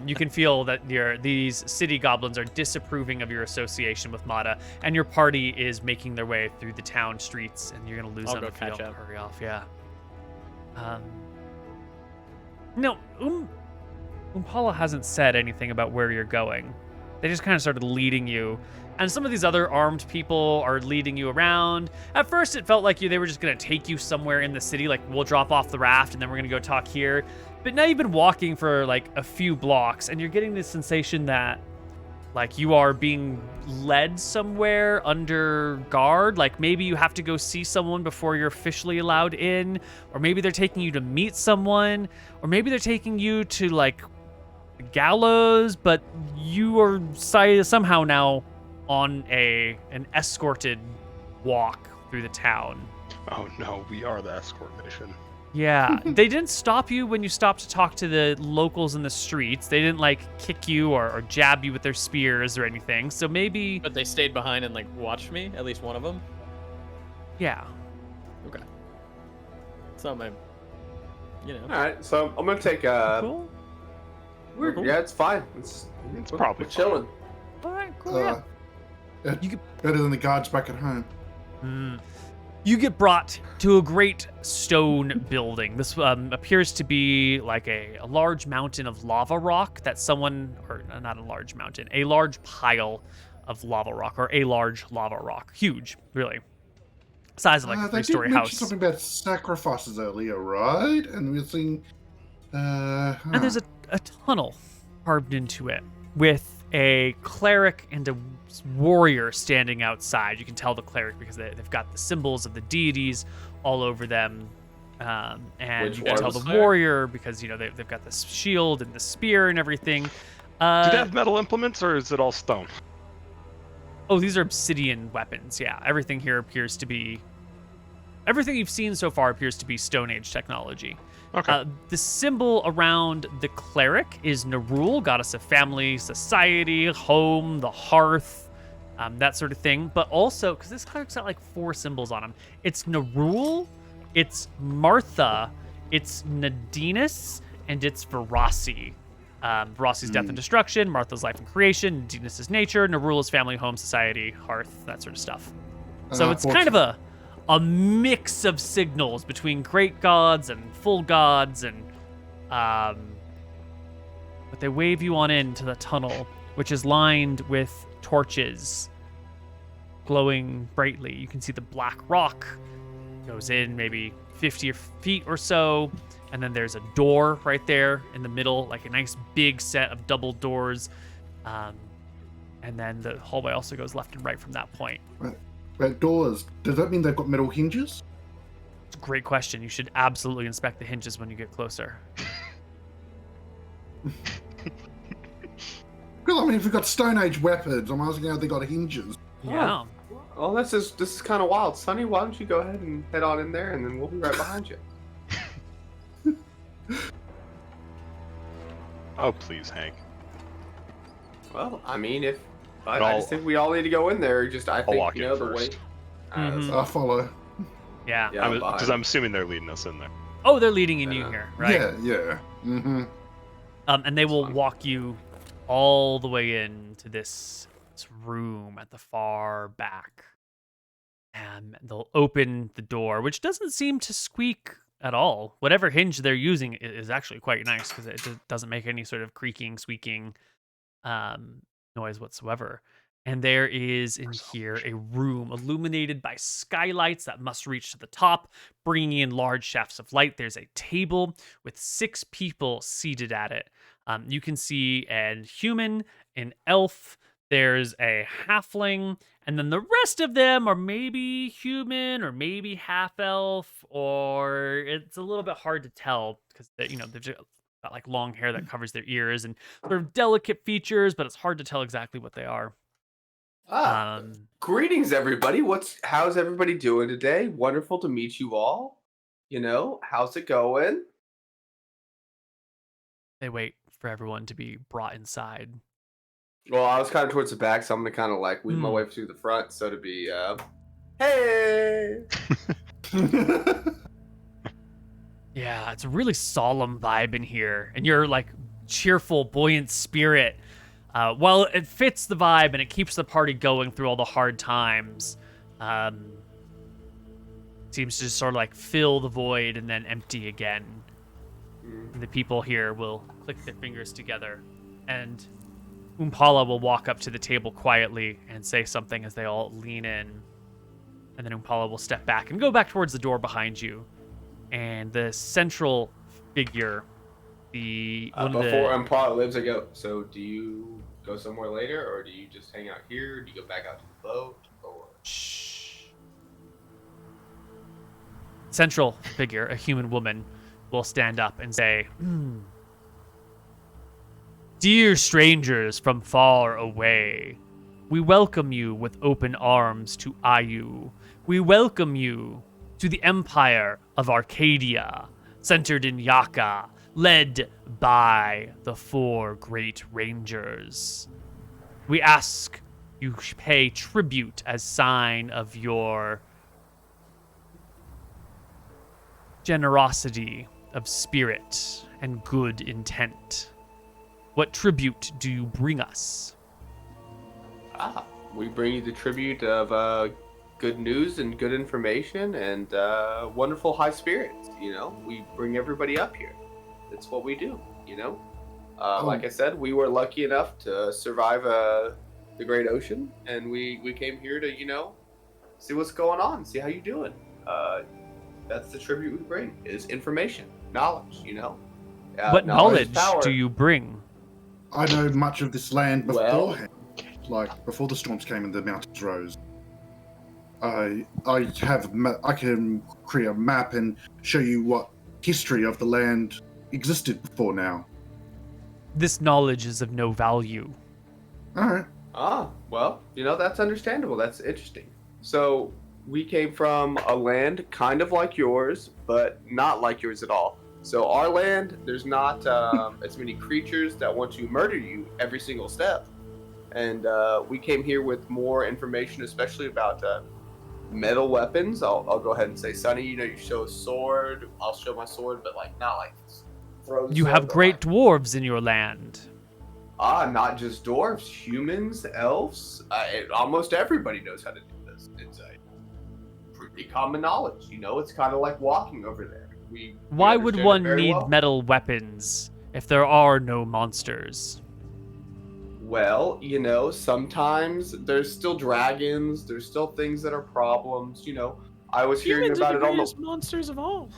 You can feel that these city goblins are disapproving of your association with Mata, and your party is making their way through the town streets, and you're gonna lose I'll them go if you catch don't up. hurry off. Yeah. No, Umpala hasn't said anything about where you're going. They just kind of started leading you. And some of these other armed people are leading you around. At first, it felt like they were just going to take you somewhere in the city, like, we'll drop off the raft, and then we're going to go talk here. But now you've been walking for, like, a few blocks, and you're getting this sensation that, like, you are being led somewhere under guard. Like, maybe you have to go see someone before you're officially allowed in. Or maybe they're taking you to meet someone. Or maybe they're taking you to, like, gallows, but you are somehow now on an escorted walk through the town. Oh no, we are the escort mission. Yeah, they didn't stop you when you stopped to talk to the locals in the streets. They didn't like kick you or jab you with their spears or anything. So maybe, But they stayed behind and like watched me. At least one of them. yeah. Okay. It's not my. You know. All right, so I'm gonna take Cool. Cool. Yeah, it's fine. It's probably we're chilling. All right, cool. Yeah. Better than the guards back at home. You get brought to a great stone building. This appears to be like a large mountain of lava rock that someone, or not a large mountain, a large pile of lava rock, or a large lava rock. Huge, really. Size of like a They three-story did mention house. something about sacrifices earlier, right? And we were seeing... And there's a tunnel carved into it with a cleric and a warrior standing outside. You can tell the cleric because they've got the symbols of the deities all over them. And Which you can one tell was the cleric? warrior because, they've got the shield and the spear and everything. Do they have metal implements, or is it all stone? Oh, these are obsidian weapons. Yeah, everything here appears to be... Everything you've seen so far appears to be Stone Age technology. Okay. The symbol around the cleric is Nerul, goddess of family, society, home, the hearth, that sort of thing. But also, because this cleric's got like 4 symbols on him. It's Nerul, it's Martha, it's Nadinus, and it's Verasi. Verasi's death and destruction, Martha's life and creation, Nadinus' nature, Nerul is family, home, society, hearth, that sort of stuff. So it's kind of a mix of signals between great gods and full gods, and but they wave you on into the tunnel, which is lined with torches glowing brightly. You can see the black rock goes in maybe 50 feet or so, and then there's a door right there in the middle, like a nice big set of double doors, and then the hallway also goes left and right from that point. But doors, does that mean they've got metal hinges? It's a great question. You should absolutely inspect the hinges when you get closer. Well, I mean, if we've got Stone Age weapons, I'm asking how they got hinges. Yeah. Well, this is kind of wild. Sonny, why don't you go ahead and head on in there, and then we'll be right behind you. Oh, please, Hank. Well, I mean, if I I'll- just think we all need to go in there. I think walk in the first. way. I'll follow. Yeah. Yeah, I'm Because behind. I'm assuming they're leading us in there. Oh, they're leading in you here, right? Yeah. Mm-hmm. And they will fine. walk you all the way into this room at the far back. And they'll open the door, which doesn't seem to squeak at all. Whatever hinge they're using is actually quite nice because it doesn't make any sort of creaking, squeaking noise whatsoever. And there is in here a room illuminated by skylights that must reach to the top, bringing in large shafts of light. There's a table with 6 people seated at it. You can see an human, an elf, there's a halfling, and then the rest of them are maybe human or maybe half elf, or it's a little bit hard to tell because they've just got like long hair that covers their ears and sort of delicate features, but it's hard to tell exactly what they are. Greetings, everybody. How's everybody doing today? Wonderful to meet you all. How's it going? They wait for everyone to be brought inside. Well, I was kind of towards the back, so I'm gonna kind of like weave my way through the front, so to be, hey. Yeah, it's a really solemn vibe in here, and you're like cheerful, buoyant spirit. Well, it fits the vibe and it keeps the party going through all the hard times. Seems to just sort of like fill the void and then empty again. And the people here will click their fingers together, and Umpala will walk up to the table quietly and say something as they all lean in. And then Umpala will step back and go back towards the door behind you. And the central figure, Before Umpala lives, I go, so do you go somewhere later, or do you just hang out here? Do you go back out to the boat? Or... Shh. Central figure, a human woman, will stand up and say, Dear strangers from far away, we welcome you with open arms to Ayu. We welcome you to the Empire of Arcadia. centered in Yaka, led by the 4 great rangers. We ask you pay tribute as sign of your generosity of spirit and good intent. What tribute do you bring us? We bring you the tribute of good news and good information and wonderful high spirits. We bring everybody up here. That's what we do. Like I said, we were lucky enough to survive the Great Ocean, and we came here to see what's going on, see how you're doing. That's the tribute we bring: is information, knowledge. What knowledge do you bring? I know much of this land beforehand. Like before the storms came and the mountains rose. I can create a map and show you what history of the land existed before now. This knowledge is of no value. All right. Well, that's understandable. That's interesting. So we came from a land kind of like yours, but not like yours at all. So our land, there's not as many creatures that want to murder you every single step. And we came here with more information, especially about metal weapons. I'll go ahead and say, Sonny, you show a sword. I'll show my sword, but not like throw the You sword, have great dwarves in your land. Not just dwarves, humans, elves. Almost everybody knows how to do this. It's a pretty common knowledge. It's kind of like walking over there. Why would one need metal weapons if there are no monsters? Well, sometimes there's still dragons. There's still things that are problems. I was hearing Humans about are it the almost. greatest monsters of all.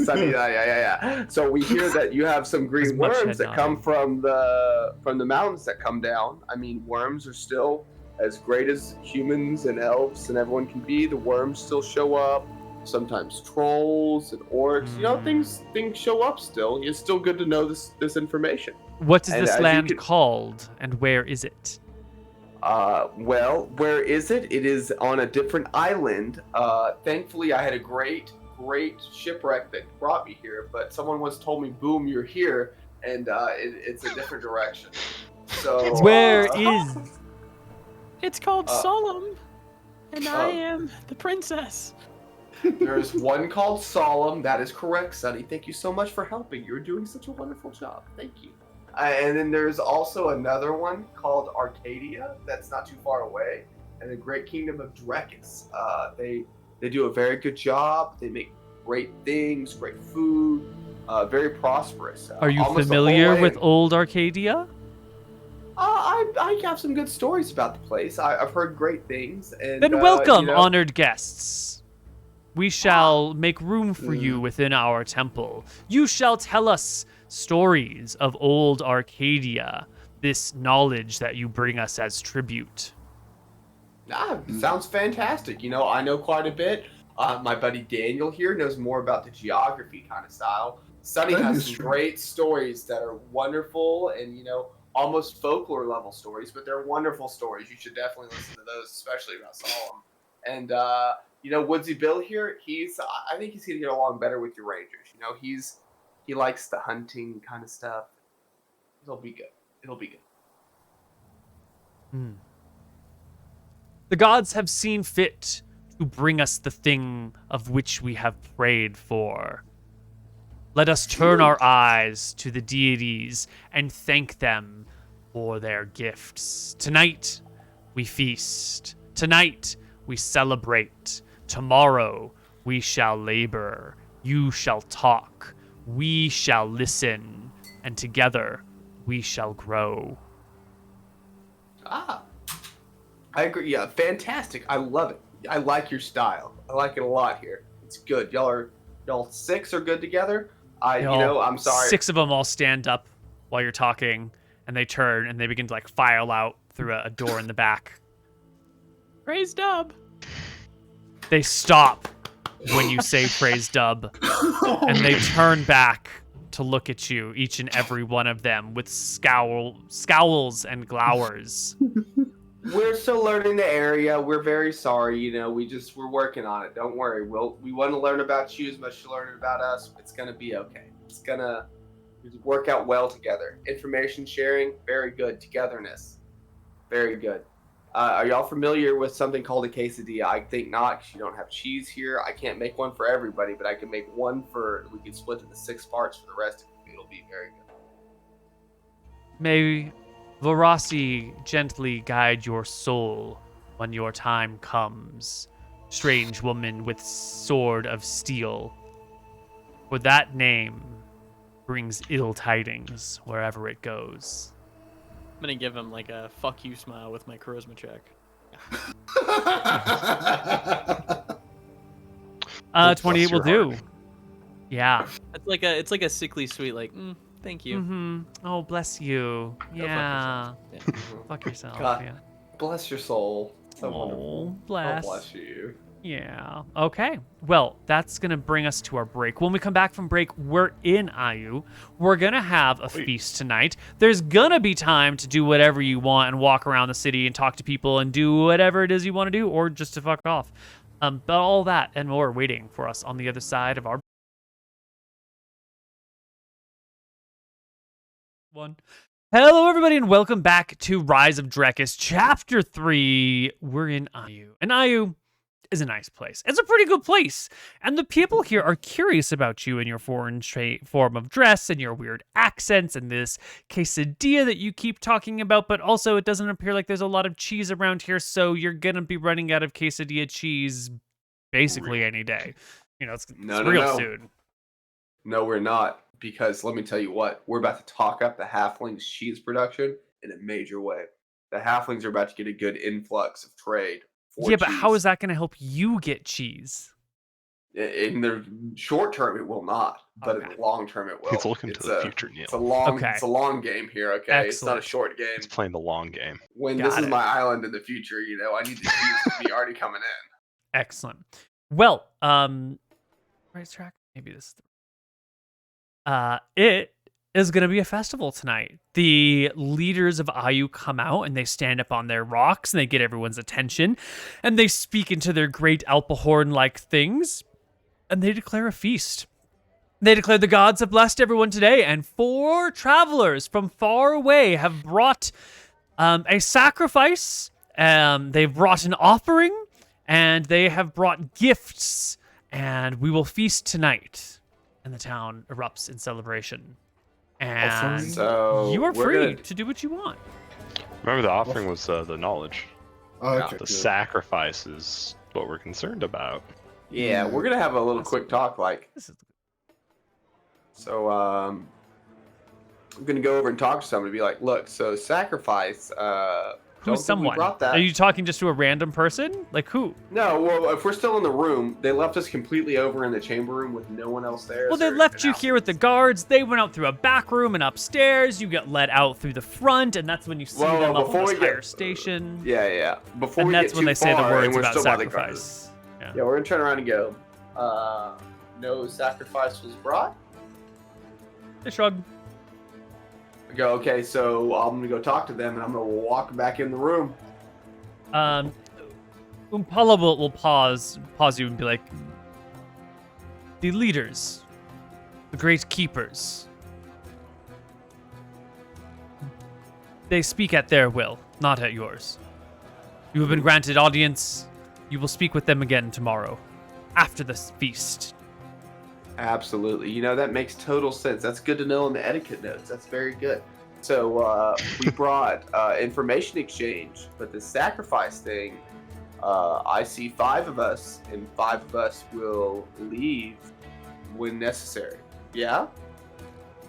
Sonny, yeah. So we hear that you have some green worms that come from the mountains that come down. I mean, worms are still as great as humans and elves and everyone can be. The worms still show up. Sometimes trolls and orcs. Things show up still. It's still good to know this information. What is this land called, and where is it? Well, where is it? It is on a different island. Thankfully, I had a great shipwreck that brought me here, but someone once told me, boom, you're here, and it's a different direction. So where is? It's called Solemn, and I am the princess. There's one called Solemn. That is correct, Sonny. Thank you so much for helping. You're doing such a wonderful job. Thank you. And then there's also another one called Arcadia. That's not too far away. And the Great Kingdom of Drekis. They do a very good job. They make great things, great food, very prosperous. Are you familiar with old Arcadia? I have some good stories about the place. I've heard great things. And then welcome, honored guests. We shall make room for you within our temple. You shall tell us stories of old Arcadia, this knowledge that you bring us as tribute. Sounds fantastic. I know quite a bit. My buddy Daniel here knows more about the geography kind of style. Sonny has some great stories that are wonderful and, almost folklore level stories, but they're wonderful stories. You should definitely listen to those, especially about Solemn. And, Woodsy Bill here, I think he's going to get along better with your Rangers. He likes the hunting kind of stuff. It'll be good. The gods have seen fit to bring us the thing of which we have prayed for. Let us turn our eyes to the deities and thank them for their gifts. Tonight, we feast. Tonight, we celebrate. Tomorrow, we shall labor. You shall talk. We shall listen. And together, we shall grow. I agree. Yeah, fantastic. I love it. I like your style. I like it a lot here. It's good. Y'all 6 are good together. I'm sorry. 6 of them all stand up while you're talking, and they turn and they begin to file out through a door in the back. Praise Dub. They stop when you say praise Dub, and they turn back to look at you, each and every one of them, with scowls and glowers. We're still learning the area. We're very sorry. You know, we're working on it. Don't worry. We want to learn about you as much as you learn about us. It's gonna be okay. It's gonna work out well together. Information sharing, very good. Togetherness, very good. Are y'all familiar with something called a quesadilla? I think not, because you don't have cheese here. I can't make one for everybody, but I can make one we can split into 6 parts for the rest of it. It'll be very good. May Verasi gently guide your soul when your time comes, strange woman with sword of steel. For that name brings ill tidings wherever it goes. I'm gonna give him like a fuck you smile with my charisma check. 28 will do. Yeah. It's like a sickly sweet like. Thank you. Mm-hmm. Oh, bless you. Yeah. Fuck yourself. God, Yeah. bless your soul. So Oh, wonderful. bless. Oh, bless you. Yeah. Okay. Well, that's going to bring us to our break. When we come back from break, we're in Ayu. We're going to have a feast tonight. There's going to be time to do whatever you want and walk around the city and talk to people and do whatever it is you want to do, or just to fuck off. But all that and more waiting for us on the other side of our one. Hello, everybody, and welcome back to Rise of Drekis, Chapter 3. We're in Ayu. And Ayu is a nice place. It's a pretty good place. And the people here are curious about you and your foreign form of dress and your weird accents and this quesadilla that you keep talking about, but also it doesn't appear like there's a lot of cheese around here, so you're going to be running out of quesadilla cheese basically any day. You know, it's real soon. No, we're not. Because let me tell you what, we're about to talk up the halflings' cheese production in a major way. The halflings are about to get a good influx of trade. Yeah, but how is that going to help you get cheese? In the short term, it will not, but in the long term, it will. It's looking to the future, Neal. It's a long game here. Okay, Excellent. It's not a short game. It's playing the long game. When this is my island in the future, you know, I need the cheese to be already coming in. Excellent. Well, right track. Maybe this is it is going to be a festival tonight. The leaders of Ayu come out and they stand up on their rocks and they get everyone's attention and they speak into their great Alpahorn-like things and they declare a feast. They declare the gods have blessed everyone today, and 4 travelers from far away have brought a sacrifice. They've brought an offering and they have brought gifts, and we will feast tonight. And the town erupts in celebration. And so you are free to do what you want. Remember, the offering was the knowledge. Okay, The sacrifice is what we're concerned about. Yeah, we're gonna have a little quick talk, So, I'm gonna go over and talk to somebody. Be like, look, so sacrifice. Who's someone? Are you talking just to a random person? Like who? No, well, if we're still in the room, they left us completely over in the chamber room with no one else there. Well, they left you here with the guards. They went out through a back room and upstairs. You get let out through the front, and that's when you see them up on this higher station. Yeah. Before and we that's get when too they say the far, words and we're about still by the sacrifice. Yeah, we're gonna turn around and go. No sacrifice was brought. They shrug. Go, okay, so I'm gonna go talk to them, and I'm gonna walk back in the room. Umpala will pause you and be like, the leaders, the great keepers, they speak at their will, not at yours. You have been granted audience. You will speak with them again tomorrow, after this feast. Absolutely. You know, that makes total sense. That's good to know in the etiquette notes. That's very good. So we brought information exchange, but the sacrifice thing, I see 5 of us, and 5 of us will leave when necessary. Yeah?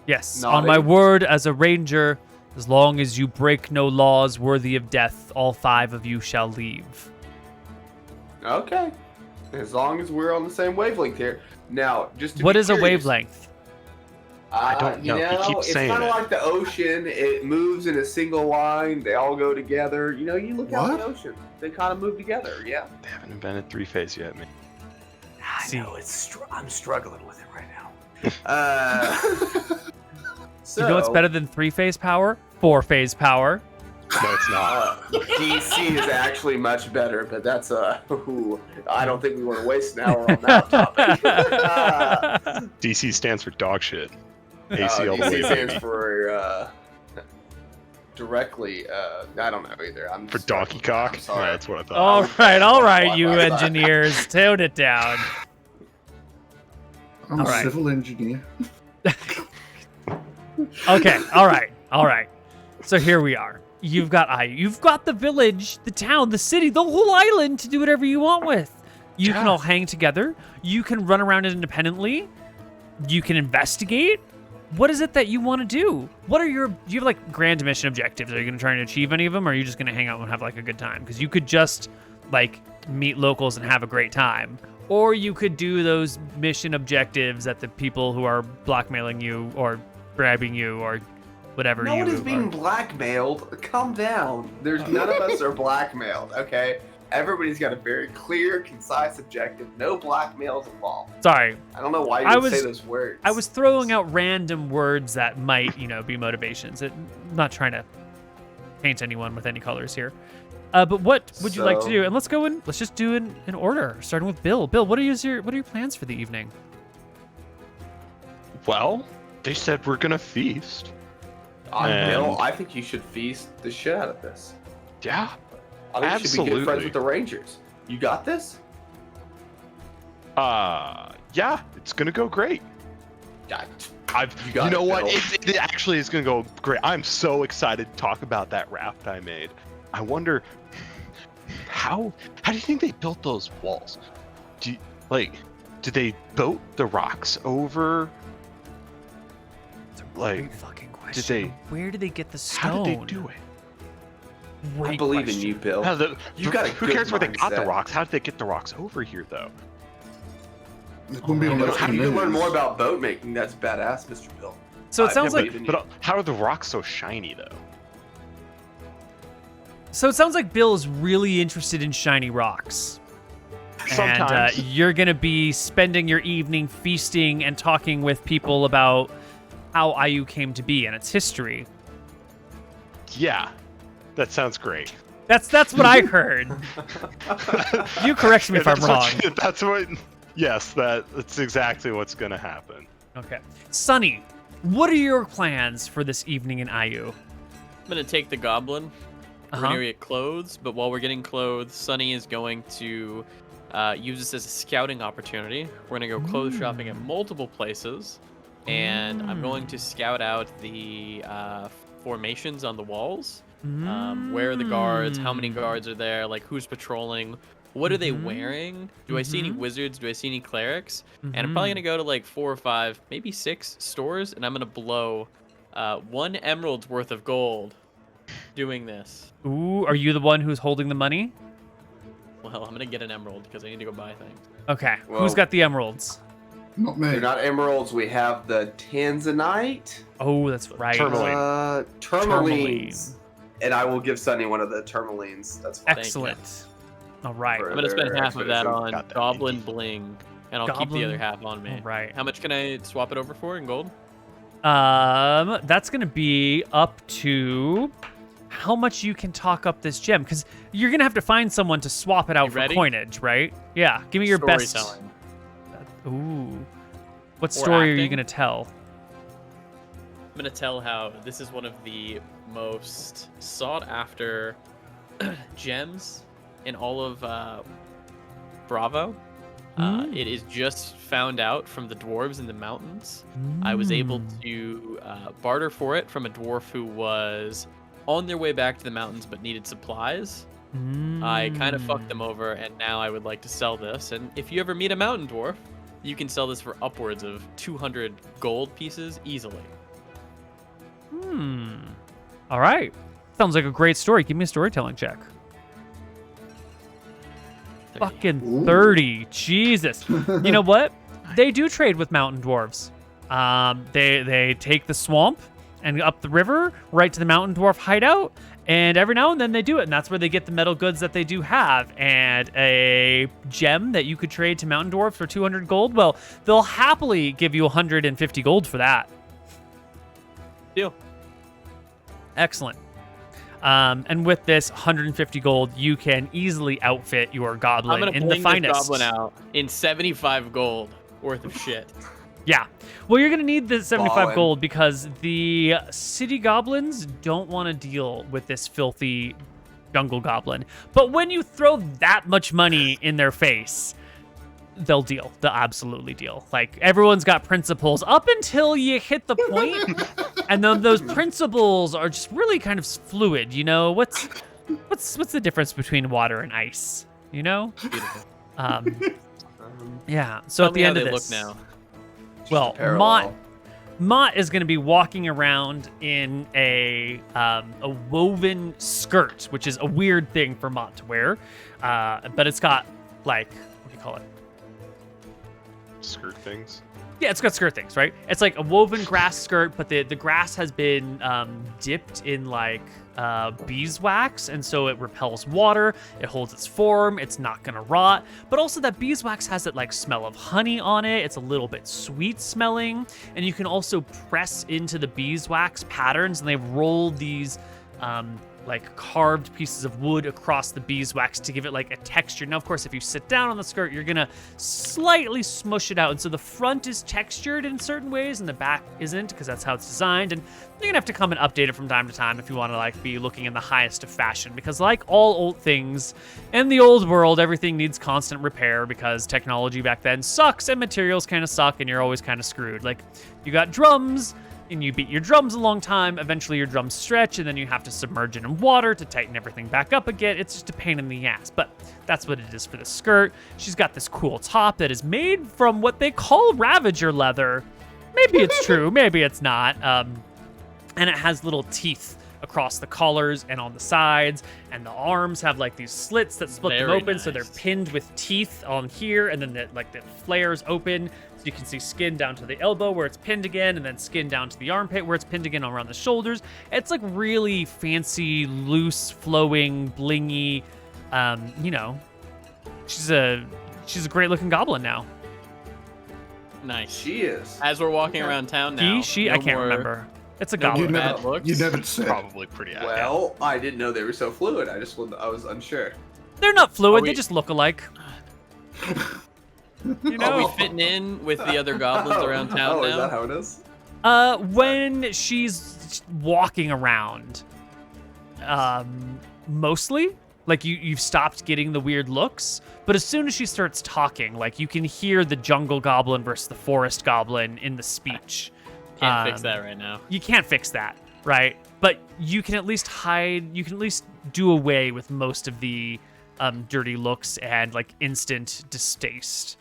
Yes, on my word as a ranger, as long as you break no laws worthy of death, all 5 of you shall leave. Okay. As long as we're on the same wavelength here. Now, just to what be is curious, a wavelength? I don't know. He keeps saying it's kind it. of like the ocean. It moves in a single line. They all go together. You know, you look out the ocean. They kind of move together. Yeah. They haven't invented 3-phase yet, man. I know. I'm struggling with it right now. So, you know what's better than 3-phase power? 4-phase power. No, it's not. DC is actually much better, but that's I don't think we want to waste an hour on that topic. DC stands for dog shit. AC all the way, DC stands baby. for directly. I don't know either. For donkey cock? I'm sorry. Yeah, that's what I thought. All right, you engineers, tone it down. I'm All a right. civil engineer. Okay, all right. So here we are. You've got You've got the village, the town, the city, the whole island to do whatever you want with. You can all hang together. You can run around independently. You can investigate. What is it that you want to do? Do you have like grand mission objectives? Are you going to try and achieve any of them, or are you just going to hang out and have like a good time? Because you could just like meet locals and have a great time. Or you could do those mission objectives that the people who are blackmailing you or grabbing you or whatever No you one is are. being blackmailed. Calm down. There's none of us are blackmailed, okay? Everybody's got a very clear, concise objective. No blackmails involved. Sorry, I don't know why you would say those words. I was throwing out random words that might, be motivations. I'm not trying to paint anyone with any colors here. But what would you like to do? And let's just do in order, starting with Bill. Bill, what are your plans for the evening? Well, they said we're gonna feast. Bill, I think you should feast the shit out of this. Yeah, I think you should be good friends absolutely. with the Rangers. You got this? Yeah, it's gonna go great. Yeah, You know what? Bill. It actually is gonna go great. I'm so excited to talk about that raft I made. I wonder how do you think they built those walls? Did they boat the rocks over? Great fucking question. Where did they get the stone? How did they do it? I believe in you, Bill. You got a who good cares where they got the mindset. rocks? How did they get the rocks over here, though? It wouldn't be on those How do you learn canoes. more about boat making? That's badass, Mr. Bill. So it sounds Yeah, like but- But how are the rocks so shiny, though? Bill is really interested in shiny rocks. Sometimes. And you're going to be spending your evening feasting and talking with people about how IU came to be and its history. Yeah, that sounds great. That's what I heard. You correct me if I'm wrong. Yes, that's exactly what's going to happen. Okay. Sunny, what are your plans for this evening in IU? I'm gonna take the goblin. We're gonna get clothes, but while we're getting clothes, Sunny is going to use this as a scouting opportunity. We're gonna go clothes shopping at multiple places, and I'm going to scout out the formations on the walls. Where are the guards? How many guards are there? Like, who's patrolling? What are they wearing? Do I see any wizards? Do I see any clerics? And I'm probably gonna go to like 4 or 5, maybe 6 stores, and I'm gonna blow 1 emerald's worth of gold doing this. Ooh, are you the one who's holding the money? Well, I'm gonna get an emerald because I need to go buy things. Okay. Well- Who's got the emeralds? Not me. They're not emeralds. We have the tanzanite. Oh, that's right. Tourmaline. Tourmalines. And I will give Sunny one of the tourmalines. That's fine. Excellent. All right. For I'm gonna spend their half of that expedition. on Got that, goblin Inky. bling, and I'll keep Goblin- the other half on me. All right. How much can I swap it over for in gold? That's gonna be up to how much you can talk up this gem, because you're gonna have to find someone to swap it out You for ready? coinage, right? Yeah. Give me your best. Storytelling. Ooh. What Or story are you acting. gonna tell? I'm gonna tell how this is one of the most sought after gems in all of Bravo. It is just found out from the dwarves in the mountains. I was able to barter for it from a dwarf who was on their way back to the mountains but needed supplies. I kind of fucked them over, and now I would like to sell this. And if you ever meet a mountain dwarf, you can sell this for upwards of 200 gold pieces easily. All right. Sounds like a great story. Give me a storytelling check. Fucking Ooh. 30. Jesus. You know what? They do trade with mountain dwarves. They take the swamp and up the river right to the mountain dwarf hideout, and every now and then they do it, and that's where they get the metal goods that they do have. And a gem that you could trade to mountain dwarves for 200 gold, well, they'll happily give you 150 gold for that. Deal. Excellent. And with this 150 gold, you can easily outfit your goblin I'm gonna in the bling finest. this goblin out in 75 gold worth of shit. Yeah. Well, you're going to need the 75 Ballin'. gold because the city goblins don't want to deal with this filthy jungle goblin. But when you throw that much money in their face, they'll deal. They'll absolutely deal. Like, everyone's got principles up until you hit the point, and then those principles are just really kind of fluid, you know? What's the difference between water and ice, you know? Beautiful. Yeah, so Tell at the me how end of they this... look now. Well, Parallel. Mott is going to be walking around in a woven skirt, which is a weird thing for Mott to wear, but it's got like, what do you call it? Skirt things. Yeah, it's got skirt things, right? It's like a woven grass skirt, but the grass has been dipped in like beeswax, and so it repels water. It holds its form. It's not gonna rot. But also that beeswax has that like smell of honey on it. It's a little bit sweet smelling, and you can also press into the beeswax patterns, and they've rolled these like carved pieces of wood across the beeswax to give it like a texture. Now, of course, if you sit down on the skirt, you're gonna slightly smush it out. And so the front is textured in certain ways and the back isn't, because that's how it's designed. And you're gonna have to come and update it from time to time if you wanna like be looking in the highest of fashion, because like all old things in the old world, everything needs constant repair because technology back then sucks and materials kind of suck and you're always kind of screwed. Like, you got drums, and you beat your drums a long time, eventually your drums stretch, and then you have to submerge it in water to tighten everything back up again. It's just a pain in the ass, but that's what it is for the skirt. She's got this cool top that is made from what they call Ravager leather. Maybe it's true, maybe it's not. And it has little teeth across the collars and on the sides, and the arms have like these slits that split them open, so they're pinned with teeth on here, and then the flares open, so you can see skin down to the elbow where it's pinned again, and then skin down to the armpit where it's pinned again around the shoulders. It's like really fancy, loose, flowing, blingy. You know, she's a great looking goblin now. Nice. She is. As we're walking around town now. She, no I can't more remember. It's a You goblin. bad looks. never said. Probably pretty accurate. Well, I didn't know they were so fluid. I was unsure. They're not fluid. Are They we- just look alike. You know. Are we fitting in with the other goblins around town Oh, now? is that how it is? When she's walking around, mostly, like you've stopped getting the weird looks, but as soon as she starts talking, like you can hear the jungle goblin versus the forest goblin in the speech. Can't fix that right now. You can't fix that, right? But you can at least do away with most of the dirty looks and like instant distaste.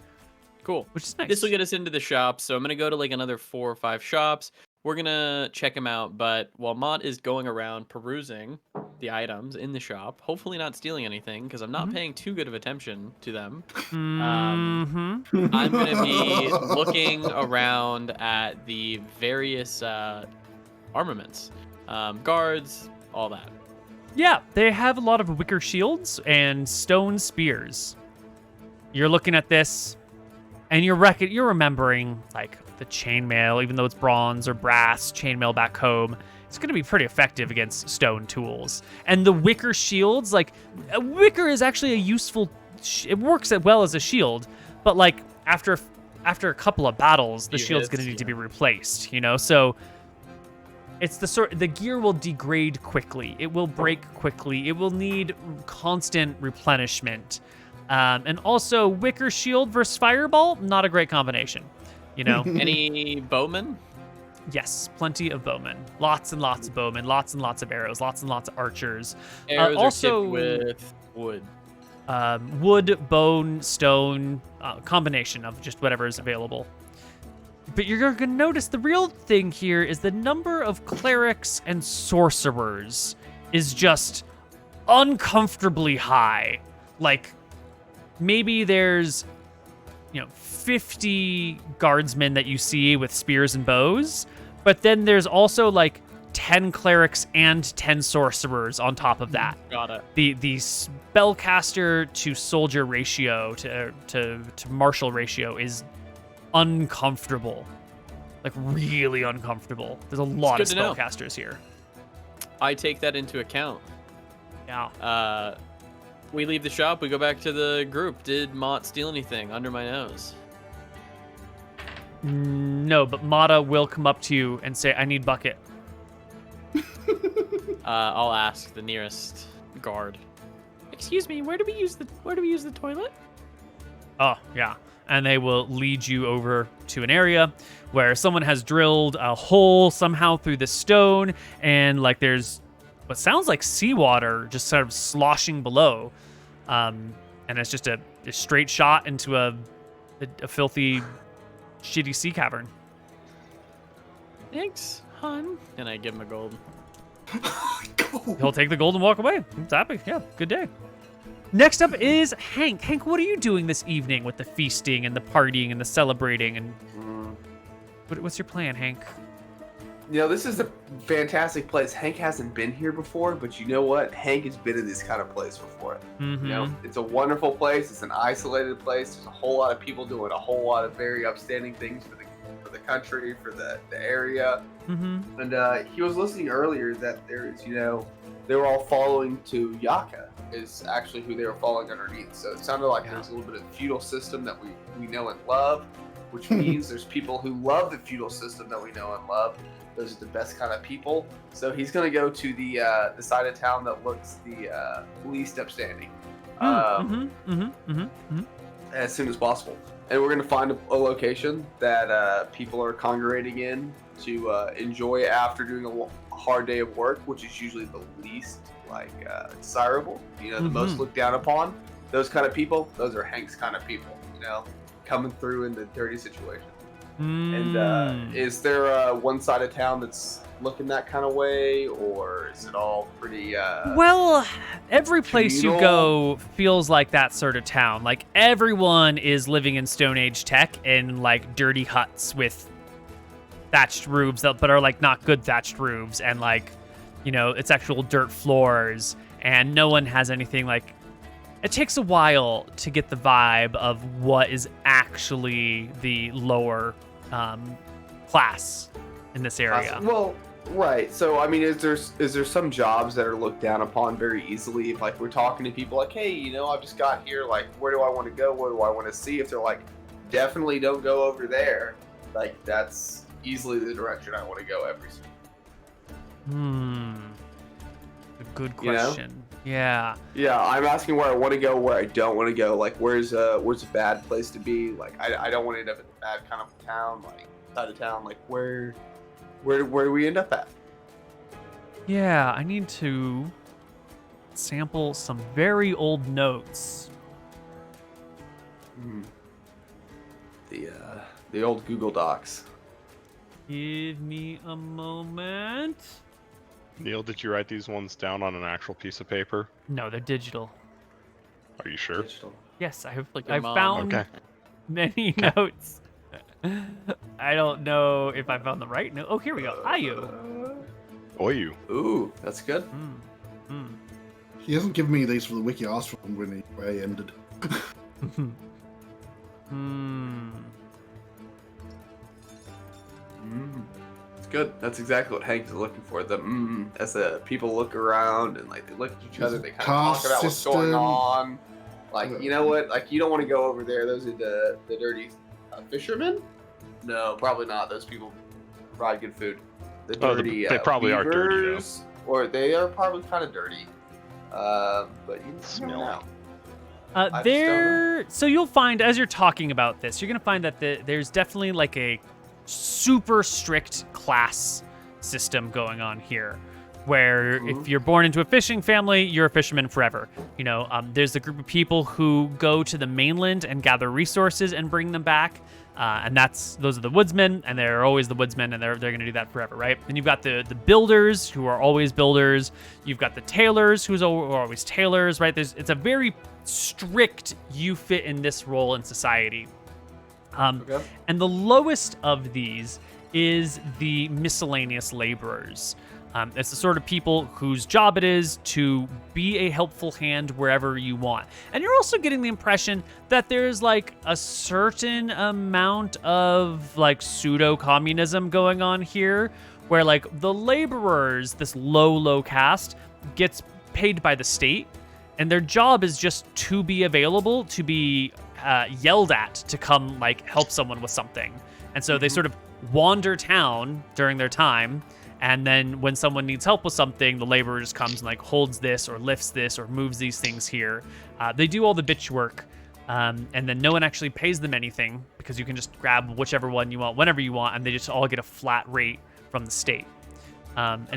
Cool. Which is nice. This will get us into the shop, so I'm gonna go to like another 4 or 5 shops. We're gonna check them out, but while Mott is going around perusing the items in the shop, hopefully not stealing anything, because I'm not paying too good of attention to them. I'm gonna be looking around at the various armaments, guards, all that. Yeah, they have a lot of wicker shields and stone spears. You're looking at this, and you're remembering like the chainmail, even though it's bronze or brass chainmail back home. It's going to be pretty effective against stone tools. And the wicker shields, like wicker is actually a useful. It works as well as a shield, but like after a couple of battles, the shield's going to need to be replaced. You know, so. It's the gear will degrade quickly. It will break quickly. It will need constant replenishment. And also, wicker shield versus fireball, not a great combination. You know? Any bowmen? Yes, plenty of bowmen. Lots and lots of bowmen. Lots and lots of arrows. Lots and lots of archers. Arrows also, are tipped with wood. Wood, bone, stone, combination of just whatever is available. But you're going to notice the real thing here is the number of clerics and sorcerers is just uncomfortably high. Like, maybe there's, 50 guardsmen that you see with spears and bows, but then there's also like 10 clerics and 10 sorcerers on top of that. Got it. The spellcaster to soldier ratio to martial ratio is uncomfortable, like really uncomfortable. There's a lot of good to know. spellcasters here. I take that into account. Yeah. We leave the shop. We go back to the group. Did Mott steal anything under my nose? No, but Mata will come up to you and say, "I need bucket." I'll ask the nearest guard. Excuse me, where do we use the toilet? Oh, yeah. And they will lead you over to an area where someone has drilled a hole somehow through the stone, and like there's what sounds like seawater just sort of sloshing below. And it's just a straight shot into a filthy, shitty sea cavern. Thanks, hon. And I give him a gold. He'll take the gold and walk away. He's happy. Yeah, good day. Next up is Hank. Hank, what are you doing this evening with the feasting and the partying and the celebrating? And what's your plan, Hank? You know, this is a fantastic place. Hank hasn't been here before, but you know what? Hank has been in this kind of place before. Mm-hmm. You know, it's a wonderful place. It's an isolated place. There's a whole lot of people doing a whole lot of very upstanding things for the country, for the area. Mm-hmm. And he was listening earlier that there's, you know, they were all following to Yaka is actually who they were following underneath. So it sounded like there's a little bit of feudal system that we know and love, which means there's people who love the feudal system that we know and love. Those are the best kind of people. So he's going to go to the side of town that looks the least upstanding as soon as possible. And we're going to find a location that people are congregating in to enjoy after doing a hard day of work, which is usually the least desirable. You know, the most looked down upon. Those kind of people, those are Hank's kind of people. You know, coming through in the dirty situation. And is there one side of town that's looking that kind of way, or is it all pretty well, every place communal? you go feels like that sort of town. Like everyone is living in Stone Age tech in like dirty huts with thatched roofs but are like not good thatched roofs, and like, you know, it's actual dirt floors, and no one has anything like. It takes a while to get the vibe of what is actually the lower class in this area. Well, right. So, I mean, is there some jobs that are looked down upon very easily? If like we're talking to people like, hey, you know, I've just got here. Like, where do I want to go? What do I want to see? If they're like, definitely don't go over there. Like, that's easily the direction I want to go every single. A good question. You know? Yeah, I'm asking where I want to go, where I don't want to go. Like, where's a bad place to be? Like, I don't want to end up in a bad kind of town, like side of town. Like, where do we end up at? Yeah, I need to sample some very old notes. The old Google Docs. Give me a moment. Neal, did you write these ones down on an actual piece of paper? No, they're digital. Are you sure? Digital. Yes, I Like your mom. found many notes. I don't know if I found the right note. Oh, here we go. Ayu. Oyu. Ooh, that's good. He hasn't given me these for the wiki asked for when he ended. It's good. That's exactly what Hank is looking for. As people look around and like they look at each other, they kind of talk about what's going on. Like, you know what? Like, you don't want to go over there. Those are the dirty fishermen. No, probably not. Those people provide good food. The dirty. They probably are dirty though. Or they are probably kind of dirty. But you smell out. So you'll find, as you're talking about this, you're going to find that there's definitely like a super strict class system going on here, where if you're born into a fishing family, you're a fisherman forever. You know, there's a group of people who go to the mainland and gather resources and bring them back. And those are the woodsmen, and they're always the woodsmen, and they're going to do that forever, right? Then you've got the builders, who are always builders. You've got the tailors, who are always tailors, right? It's a very strict, you fit in this role in society. And the lowest of these is the miscellaneous laborers. It's the sort of people whose job it is to be a helpful hand wherever you want. And you're also getting the impression that there's like a certain amount of like pseudo-communism going on here, where like the laborers, this low caste, gets paid by the state, and their job is just to be available, to be yelled at to come like help someone with something. And so they sort of wander town during their time, and then when someone needs help with something, the laborer just comes and like holds this or lifts this or moves these things here. They do all the bitch work, and then no one actually pays them anything because you can just grab whichever one you want whenever you want, and they just all get a flat rate from the state.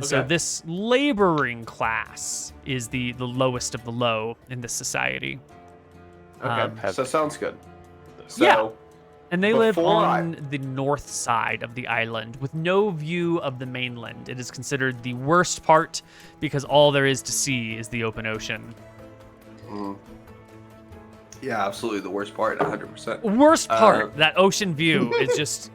So this laboring class is the lowest of the low in this society. Okay, so sounds good. So, yeah. And they live before on the north side of the island with no view of the mainland. It is considered the worst part because all there is to see is the open ocean. Yeah, absolutely the worst part, 100%. Worst part, that ocean view is just,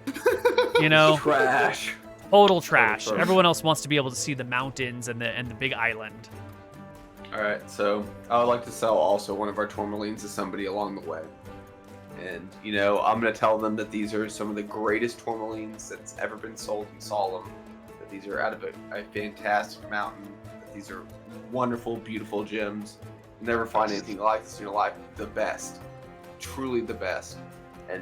trash. Total trash. Everyone else wants to be able to see the mountains and the big island. All right, so I would like to sell also one of our tourmalines to somebody along the way. And, I'm going to tell them that these are some of the greatest tourmalines that's ever been sold in Solemn. That these are out of a fantastic mountain. That these are wonderful, beautiful gems. You'll never find anything like this in your life. The best. Truly the best. And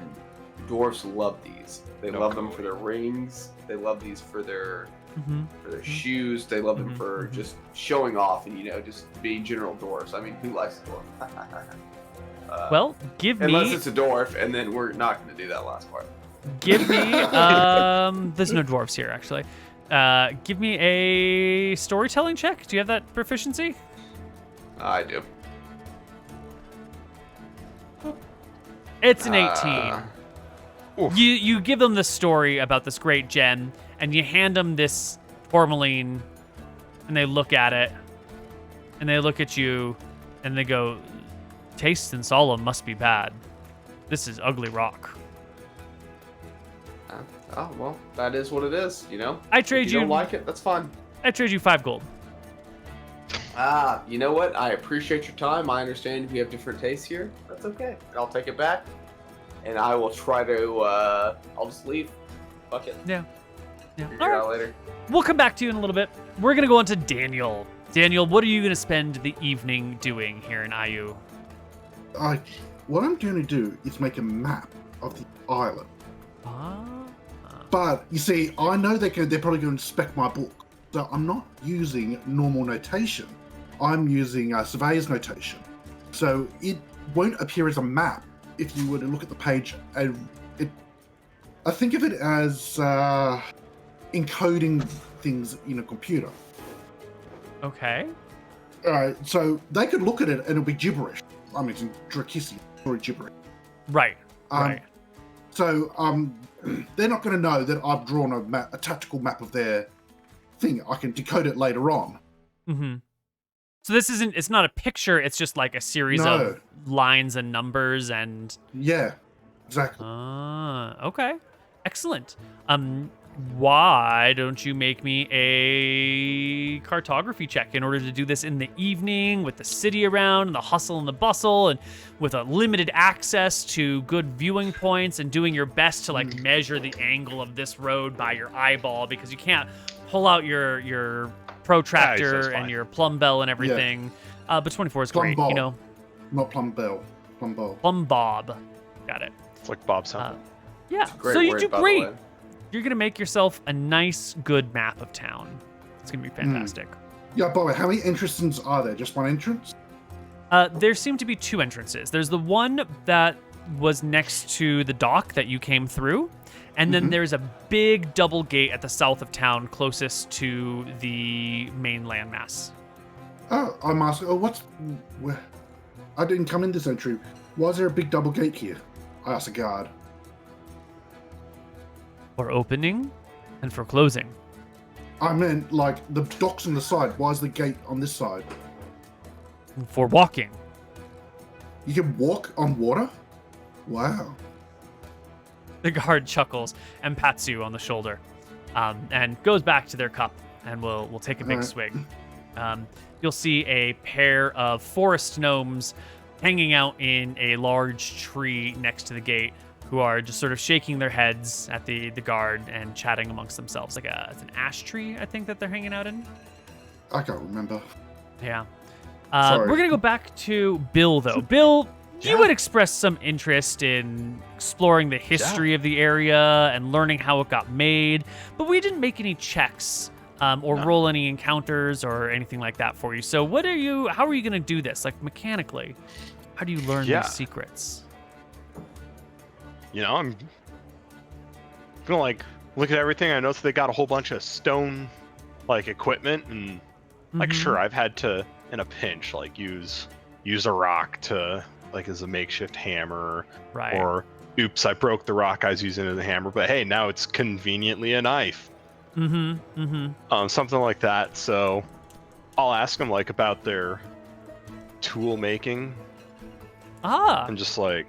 dwarves love these. They love them for their rings. They love these for their shoes. They love them for just showing off and, just being general dwarves. I mean, who likes a dwarf? Well, give me... Unless it's a dwarf, and then we're not going to do that last part. Give me... there's no dwarves here, actually. Give me a storytelling check. Do you have that proficiency? I do. It's an 18. You give them the story about this great gem, and you hand them this tourmaline, and they look at it, and they look at you, and they go... Taste in Solemn must be bad. This is ugly rock. Well, that is what it is, I trade if you don't like it, that's fine. I trade you 5 gold. You know what? I appreciate your time. I understand we have different tastes here. That's okay. And I'll take it back. And I will try to, I'll just leave. Fuck it. Yeah. Figure it out later. We'll come back to you in a little bit. We're going to go on to Daniel. Daniel, what are you going to spend the evening doing here in Ayu? What I'm going to do is make a map of the island. But you see, I know they're probably going to inspect my book, so I'm not using normal notation. I'm using surveyor's notation, so it won't appear as a map if you were to look at the page. And I think of it as encoding things in a computer. Okay. So they could look at it and it'll be gibberish. I mean, it's in Drekis or gibberish. Right. Right. So they're not going to know that I've drawn a tactical map of their thing. I can decode it later on. Mm-hmm. So it's not a picture, it's just like a series of lines and numbers and... Yeah, exactly. Okay. Excellent. Why don't you make me a cartography check in order to do this in the evening with the city around and the hustle and the bustle and with a limited access to good viewing points and doing your best to like measure the angle of this road by your eyeball because you can't pull out your protractor and your plumb bell and everything. Yeah. But 24 is plumb great, ball. Not plumb bell. Plumb ball. Plumb bob. Got it. It's like Bob's something. Yeah. So you do great. You're going to make yourself a nice, good map of town. It's going to be fantastic. Yeah, by the way, how many entrances are there? Just one entrance? There seem to be 2 entrances. There's the one that was next to the dock that you came through, and then there's a big double gate at the south of town closest to the main landmass. Oh, I'm asking, I didn't come in this entry. Why is there a big double gate here? I asked a guard. For opening and for closing. I meant, like, the dock's on the side. Why is the gate on this side? For walking. You can walk on water? Wow. The guard chuckles and pats you on the shoulder and goes back to their cup and will take a big swig. You'll see a pair of forest gnomes hanging out in a large tree next to the gate, who are just sort of shaking their heads at the guard and chatting amongst themselves. Like it's an ash tree, I think, that they're hanging out in. I can't remember. Yeah. Sorry. We're going to go back to Bill, though. Bill, you had expressed some interest in exploring the history of the area and learning how it got made, but we didn't make any checks or roll any encounters or anything like that for you. So how are you going to do this? Like, mechanically, how do you learn these secrets? I'm gonna like look at everything. I noticed they got a whole bunch of stone like equipment, and like sure, I've had to in a pinch like use a rock to like as a makeshift hammer, right? Or oops, I broke the rock I was using as a hammer, but hey, now it's conveniently a knife. Something like that. So I'll ask them like about their tool making. And just like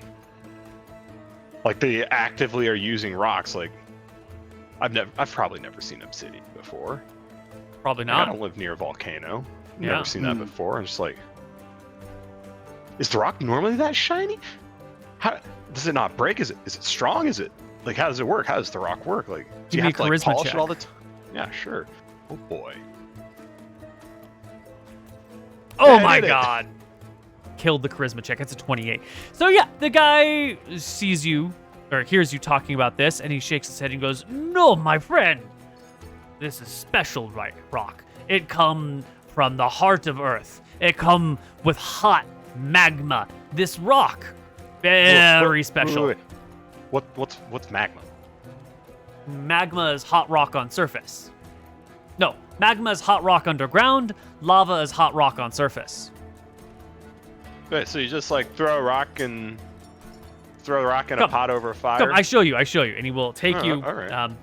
they actively are using rocks. Like I've probably never seen obsidian before. Probably not. Like, I don't live near a volcano. Never seen that before. I'm just like, is the rock normally that shiny? How does it not break? Is it strong? Is it like, how does it work? How does the rock work? Like, do you have to like polish it all the time? Yeah, sure. Oh boy. Oh my god. Killed the charisma check. It's a 28. So yeah, the guy sees you or hears you talking about this, and he shakes his head and goes, "No, my friend. This is special rock. It come from the heart of Earth. It come with hot magma. This rock, very special." Wait. What's magma? Magma is hot rock on surface. No, magma is hot rock underground. Lava is hot rock on surface. Okay, so you just like throw a rock in a pot over a fire? Come, I show you. And he will take you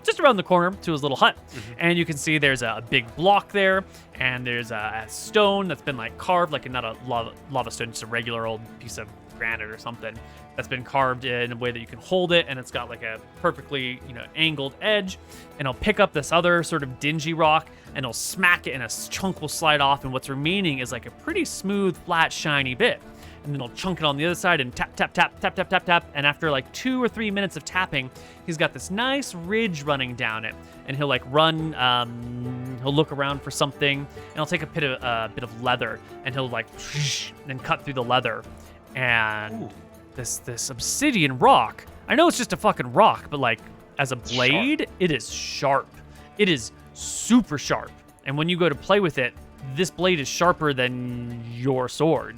just around the corner to his little hut. And you can see there's a big block there, and there's a stone that's been like carved, like not a lava stone, just a regular old piece of granite or something that's been carved in a way that you can hold it, and it's got like a perfectly angled edge. And he'll pick up this other sort of dingy rock, and he'll smack it, and a chunk will slide off, and what's remaining is like a pretty smooth, flat, shiny bit. And then he'll chunk it on the other side and tap, tap, tap, tap, tap, tap, tap. And after like 2 or 3 minutes of tapping, he's got this nice ridge running down it. And he'll like run, he'll look around for something, and he'll take a bit of leather, and he'll like and cut through the leather. And this obsidian rock, I know it's just a fucking rock, but like as a blade, it is sharp. It is super sharp. And when you go to play with it, this blade is sharper than your sword.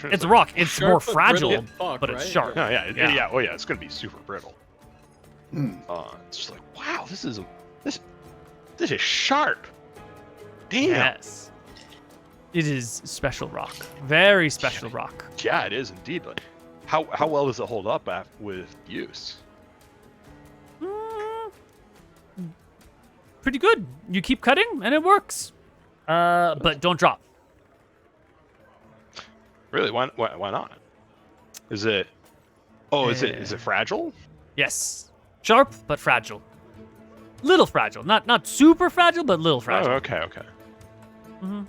It's a rock. It's more fragile, but it's sharp. No, yeah. Oh, yeah. It's gonna be super brittle. It's just like, wow, this is sharp. Damn. Yes. It is special rock. Very special rock. Yeah, it is indeed. But how well does it hold up with use? Pretty good. You keep cutting, and it works. But don't drop. Really? Why not? Is it? Oh, is it fragile? Yes. Sharp but fragile. Little fragile. Not super fragile, but little fragile. Oh, okay.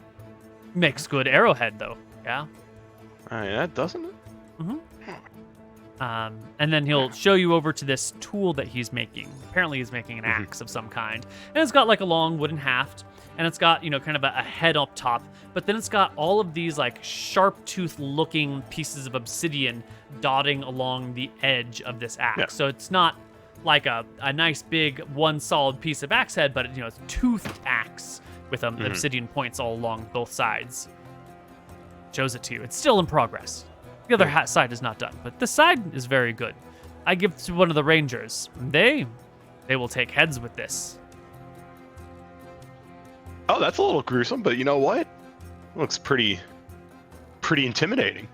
Makes good arrowhead though. Yeah. Yeah, doesn't it? And then he'll show you over to this tool that he's making. Apparently he's making an axe of some kind. And it's got like a long wooden haft, and it's got, kind of a head up top, but then it's got all of these like sharp tooth looking pieces of obsidian dotting along the edge of this axe. Yeah. So it's not like a nice big one solid piece of axe head, but it's a toothed axe with obsidian points all along both sides. Shows it to you. It's still in progress. The other side is not done, but this side is very good. I give it to one of the rangers. They will take heads with this. Oh, that's a little gruesome, but you know what? It looks pretty intimidating.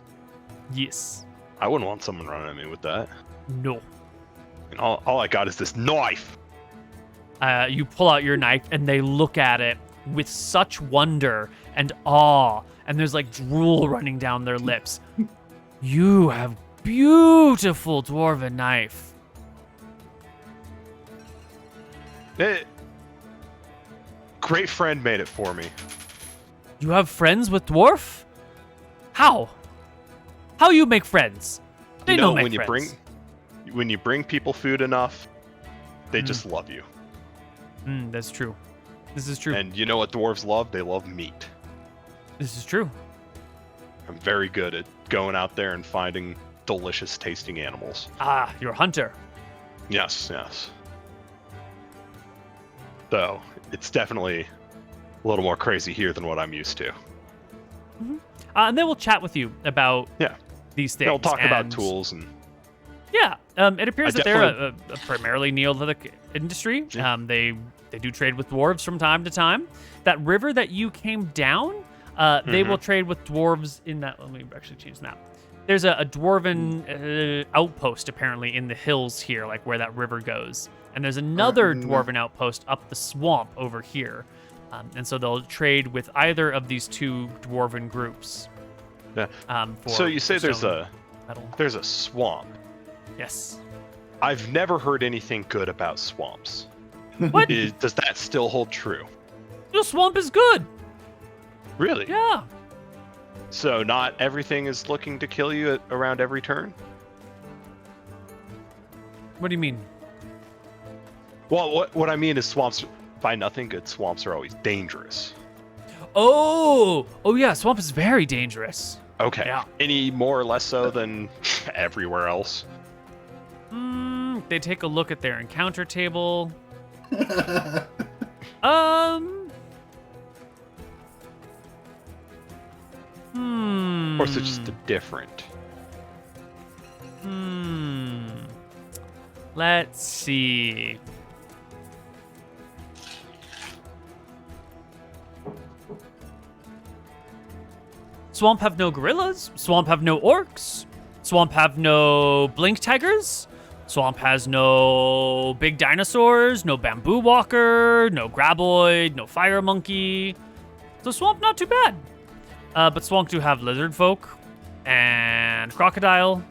Yes. I wouldn't want someone running at me with that. No. And all I got is this knife. You pull out your knife, and they look at it with such wonder and awe, and there's like drool running down their lips. You have beautiful dwarven knife. Great friend made it for me. You have friends with dwarf? How you make friends? They you know know my when friends. you bring people food enough, they just love you. That's true. This is true. And you know what dwarves love? They love meat. This is true. I'm very good at going out there and finding delicious tasting animals. Ah, you're a hunter. Yes. So it's definitely a little more crazy here than what I'm used to. And then we'll chat with you about these things. They'll talk about tools and. Yeah, it appears that they're a primarily Neolithic industry. Yeah. They do trade with dwarves from time to time. That river that you came down, they will trade with dwarves in that. Let me actually change the map. There's a dwarven outpost apparently in the hills here, like where that river goes. And there's another dwarven outpost up the swamp over here. And so they'll trade with either of these two dwarven groups. Yeah. So you say there's a metal. swamp. Yes. I've never heard anything good about swamps. What? Does that still hold true? The swamp is good. Really? Yeah. So not everything is looking to kill you around every turn? What do you mean? Well, what I mean is swamps, by nothing good, swamps are always dangerous. Oh yeah, swamp is very dangerous. Okay. Yeah. Any more or less so than everywhere else? They take a look at their encounter table. Or is it just different? Let's see. Swamp have no gorillas. Swamp have no orcs. Swamp have no blink tigers. Swamp has no big dinosaurs, no bamboo walker, no graboid, no fire monkey. So swamp not too bad. But swamp do have lizard folk and crocodile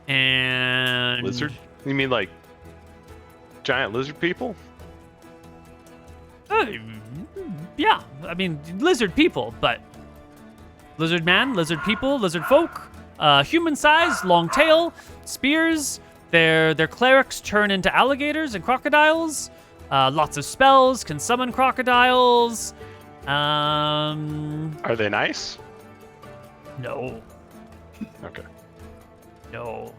and Lizard? You mean like giant lizard people? Yeah, I mean lizard people, but lizard man, lizard people, lizard folk, human size, long tail, spears. Their clerics turn into alligators and crocodiles. Lots of spells, can summon crocodiles. Are they nice? No. Okay. No.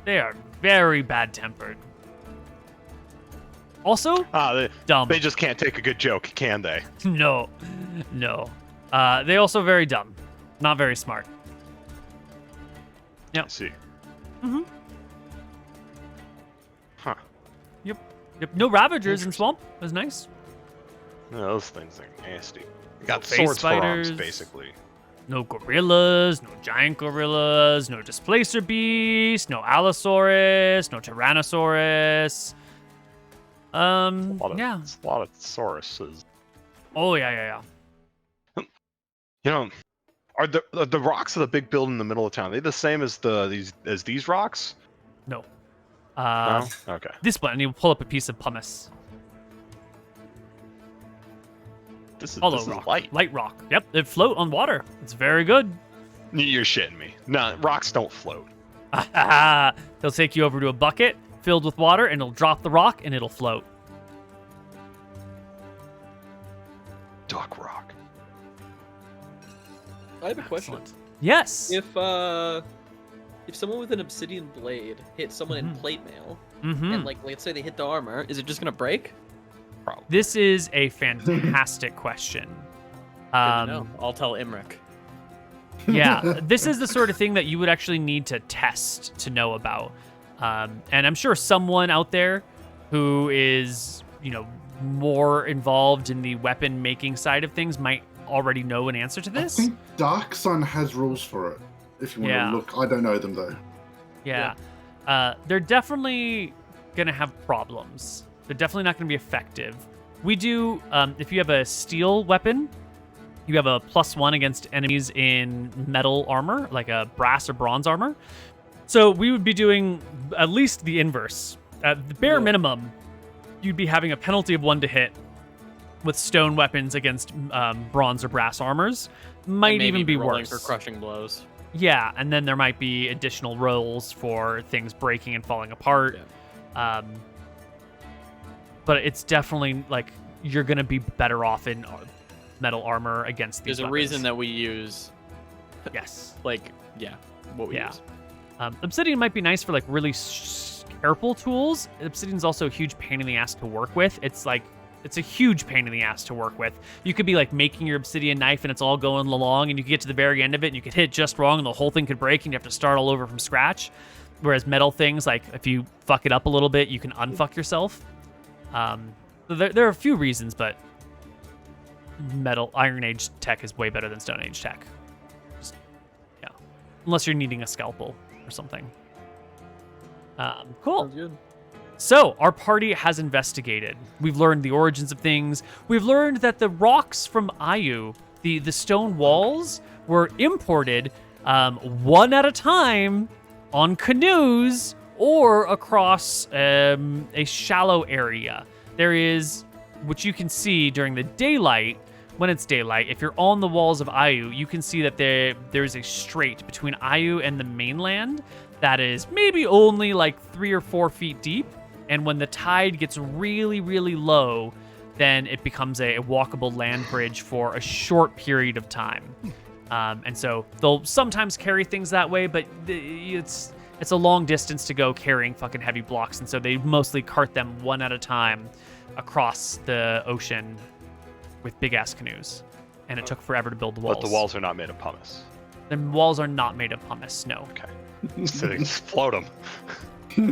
They are very bad-tempered. Also, dumb. They just can't take a good joke, can they? No. They also very dumb. Not very smart. Yep. I see. Huh. Yep. No Ravagers in Swamp. That's nice. No, those things are nasty. You got face swords for arms, spiders. basically. No gorillas, no giant gorillas, no displacer beast, no Allosaurus, no Tyrannosaurus. Yeah. It's a lot of sauruses. Oh, yeah. You know, are the rocks of the big building in the middle of town, are they the same as these rocks? No. No? Okay. This one, and you pull up a piece of pumice. This Hollow is rock. light. Light rock. Yep, they float on water. It's very good. You're shitting me. No, rocks don't float. They'll take you over to a bucket filled with water, and it'll drop the rock, and it'll float. Duck rock. I have a question. Excellent. Yes. If someone with an obsidian blade hits someone in plate mail, and like let's say they hit the armor, is it just gonna break? Probably. This is a fantastic question. Good to know. I'll tell Imric. Yeah, this is the sort of thing that you would actually need to test to know about. And I'm sure someone out there who is, more involved in the weapon making side of things might already know an answer to this. I think Dark Sun has rules for it. If you want to look, I don't know them though. Yeah. They're definitely gonna have problems. They're definitely not gonna be effective. We do, if you have a steel weapon, you have a +1 against enemies in metal armor, like a brass or bronze armor. So we would be doing at least the inverse. At the bare minimum, you'd be having a penalty of 1 to hit with stone weapons against bronze or brass armors. Might Maybe even be rolling worse. for crushing blows. Yeah, and then there might be additional rolls for things breaking and falling apart. Yeah. But it's definitely like you're gonna be better off in metal armor against these. There's a reason that we use. Yes. Like, yeah, what we use. Obsidian might be nice for like really careful tools. Obsidian's also a huge pain in the ass to work with. It's a huge pain in the ass to work with. You could be like making your obsidian knife and it's all going along and you could get to the very end of it and you could hit just wrong and the whole thing could break and you have to start all over from scratch. Whereas metal things, like if you fuck it up a little bit, you can unfuck yourself. So there are a few reasons, but Iron Age tech is way better than Stone Age tech. Yeah. Unless you're needing a scalpel or something. Cool. Sounds good. So, our party has investigated. We've learned the origins of things. We've learned that the rocks from Ayu, the stone walls, were imported one at a time on canoes or across a shallow area. There is, which you can see during the daylight, when it's daylight, if you're on the walls of Ayu, you can see that there's a strait between Ayu and the mainland that is maybe only like 3 or 4 feet deep. And when the tide gets really, really low, then it becomes a walkable land bridge for a short period of time. And so they'll sometimes carry things that way, but it's a long distance to go carrying fucking heavy blocks. And so they mostly cart them one at a time across the ocean with big-ass canoes. And it took forever to build the walls. But the walls are not made of pumice. The walls are not made of pumice, no. Okay. So they just float them.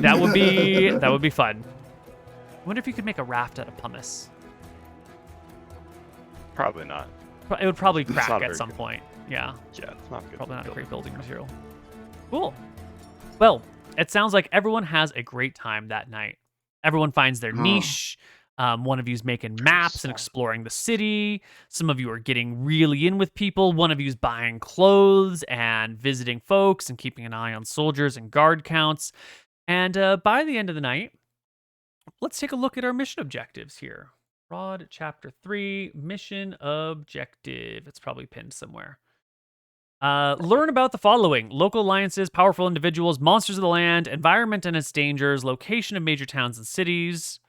That would be fun. I wonder if you could make a raft out of pumice. Probably not. It would probably It's crack not at very some good. point. Yeah. Yeah, it's not good. Probably not a great building material. Cool. Well, it sounds like everyone has a great time that night. Everyone finds their niche. One of you's making maps and exploring the city. Some of you are getting really in with people. One of you's buying clothes and visiting folks and keeping an eye on soldiers and guard counts. And by the end of the night, let's take a look at our mission objectives here. Rod Chapter 3, Mission Objective. It's probably pinned somewhere. Learn about the following: local alliances, powerful individuals, monsters of the land, environment and its dangers, location of major towns and cities.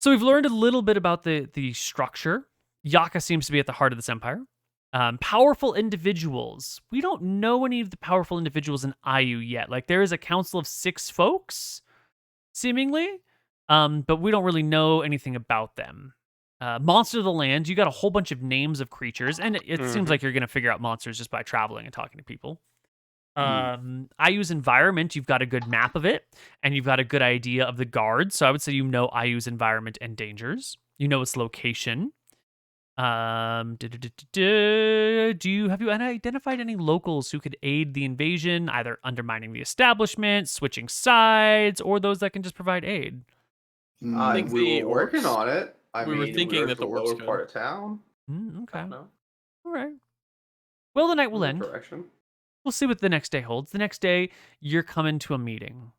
So we've learned a little bit about the structure. Yaka seems to be at the heart of this empire. Powerful individuals. We don't know any of the powerful individuals in Ayu yet. Like, there is a council of 6 folks, seemingly, but we don't really know anything about them. Monsters of the land. You got a whole bunch of names of creatures, and it seems like you're going to figure out monsters just by traveling and talking to people. Ayu's environment, you've got a good map of it, and you've got a good idea of the guards. So I would say you know Ayu's environment and dangers. You know its location. Have you identified any locals who could aid the invasion, either undermining the establishment, switching sides, or those that can just provide aid? I think we the were working orcs- on it. we were thinking that the orcs lower could. part of town. Okay. No. All right. Well, the night will end. Direction. We'll see what the next day holds. The next day, you're coming to a meeting.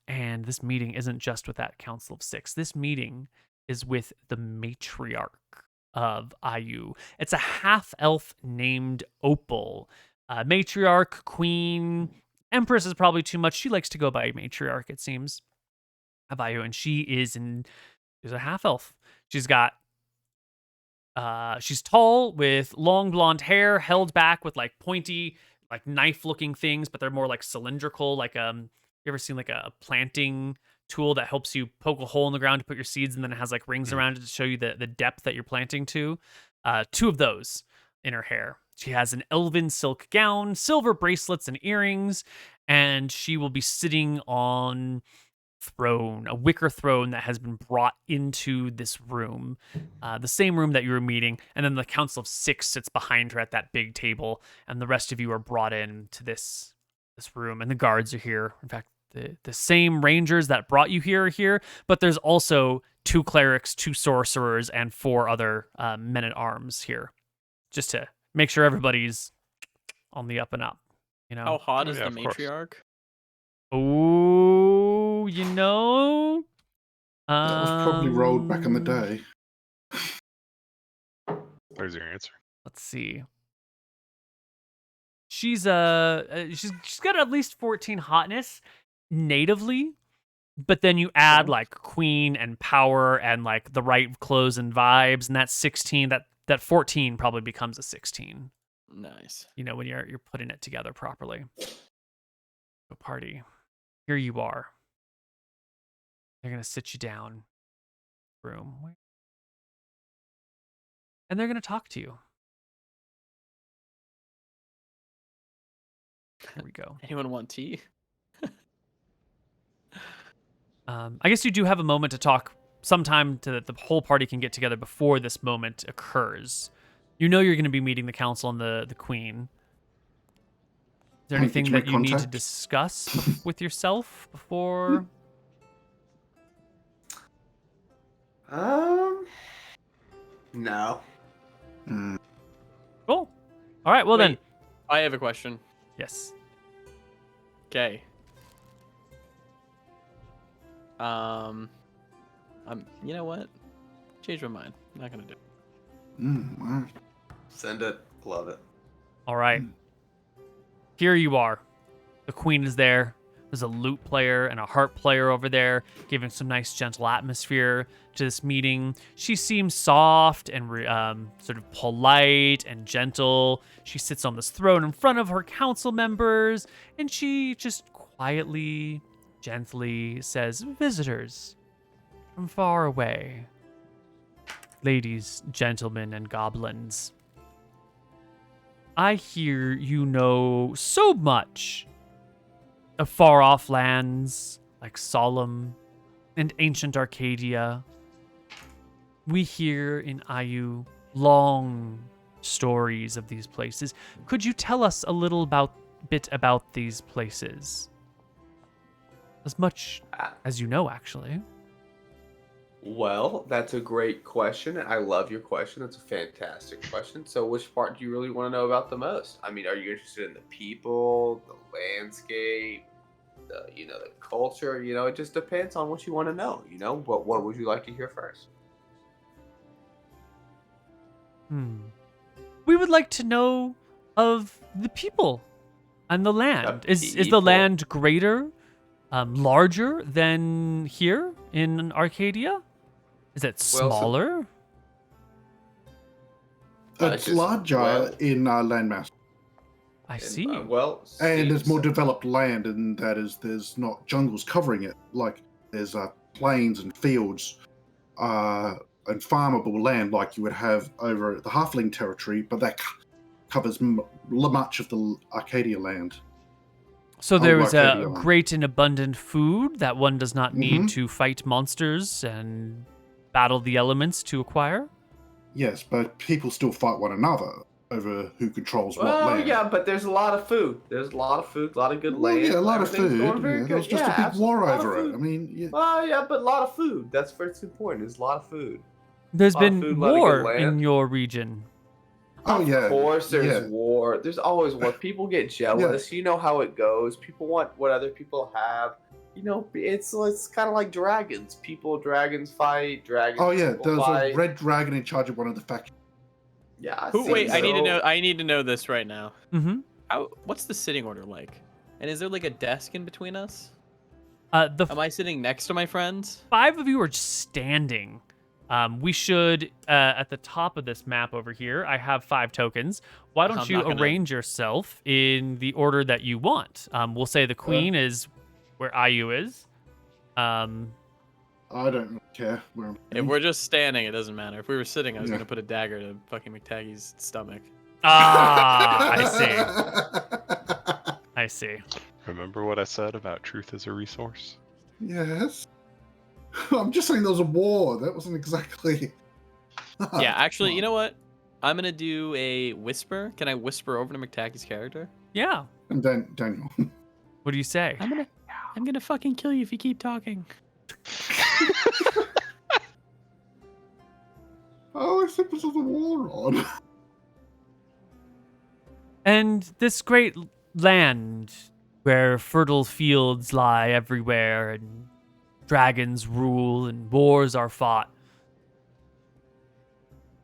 And this meeting isn't just with that Council of 6. This meeting is with the Matriarch of Ayu. It's a half-elf named Opal. Matriarch, Queen, Empress is probably too much. She likes to go by Matriarch, it seems, of Ayu. And she's a half-elf. She's tall with long blonde hair held back with like pointy, like knife-looking things, but they're more like cylindrical. Like you ever seen like a planting tool that helps you poke a hole in the ground to put your seeds, and then it has like rings around it to show you the depth that you're planting to? 2 of those in her hair. She has an elven silk gown, silver bracelets and earrings, and she will be sitting on a wicker throne that has been brought into this room, the same room that you were meeting, and then the Council of 6 sits behind her at that big table, and the rest of you are brought in to this room, and the guards are here. In fact, the same rangers that brought you here are here, but there's also 2 clerics, 2 sorcerers, and 4 other men-at-arms here, just to make sure everybody's on the up and up. You know, How hot is the of course. matriarch? Oh, you know, That was probably rolled back in the day. There's your answer. Let's see. She's she's got at least 14 hotness natively, but then you add like queen and power and like the right clothes and vibes, and that's 16. That 14 probably becomes a 16. Nice. You know, when you're putting it together properly. A party. Here you are. They're gonna sit you down. Room. And they're gonna talk to you. Here we go. Anyone want tea? I guess you do have a moment to talk sometime so that the whole party can get together before this moment occurs. You know you're going to be meeting the council and the queen. Is there anything that you need to discuss with yourself before? No. Cool. All right, well then. Wait, I have a question. Yes. Okay. You know what? Change my mind. I'm not gonna do it. Wow. Send it. Love it. All right. Here you are. The queen is there. There's a lute player and a harp player over there, giving some nice gentle atmosphere to this meeting. She seems soft and sort of polite and gentle. She sits on this throne in front of her council members, and she just quietly, gently says, "Visitors from far away, ladies, gentlemen, and goblins. I hear you know so much of far-off lands like Solemn and ancient Arcadia. We hear in Ayu long stories of these places. Could you tell us a little bit about these places? As much as you know, actually." Well, that's a great question. I love your question. That's a fantastic question. So which part do you really want to know about the most? I mean, are you interested in the people, the landscape, the culture? It just depends on what you want to know. What would you like to hear first? We would like to know of the people and the land. Is the people. land greater, larger than here in Arcadia? Is it smaller? It's larger in landmass. I see. And there's more developed land, and there's not jungles covering it. Like there's plains and fields and farmable land like you would have over the Halfling territory, but that covers much of the Arcadia land. So there is a great and abundant food that one does not need to fight monsters and battle the elements to acquire? Yes, but people still fight one another over who controls what land. Yeah, but there's a lot of food. There's a lot of food, a lot of good land. Yeah, a lot of food. There was just a big war over it. I mean, yeah. But a lot of food. That's first important. There's a lot of food. There's been war in your region. Oh, yeah. Of course there's war. There's always war. People get jealous. You know how it goes. People want what other people have. It's kind of like dragons. Dragons fight. Dragons. Oh yeah, there's a red dragon in charge of one of the factions. Yeah. Wait, I need to know this right now. Mm-hmm. What's the sitting order like? And is there like a desk in between us? Am I sitting next to my friends? 5 of you are standing. We should, at the top of this map over here, I have 5 tokens. Why don't you arrange yourself in the order that you want? We'll say the queen is where Ayu is. I don't really care where I'm If we're just standing, it doesn't matter. If we were sitting, I was going to put a dagger to fucking McTacky's stomach. I see. I see. Remember what I said about truth as a resource? Yes. I'm just saying there was a war. That wasn't exactly... Yeah, actually, you know what? I'm going to do a whisper. Can I whisper over to McTacky's character? Yeah. And then Daniel. What do you say? I'm gonna fucking kill you if you keep talking. Oh, I said this was a war on. And this great land where fertile fields lie everywhere and dragons rule and wars are fought.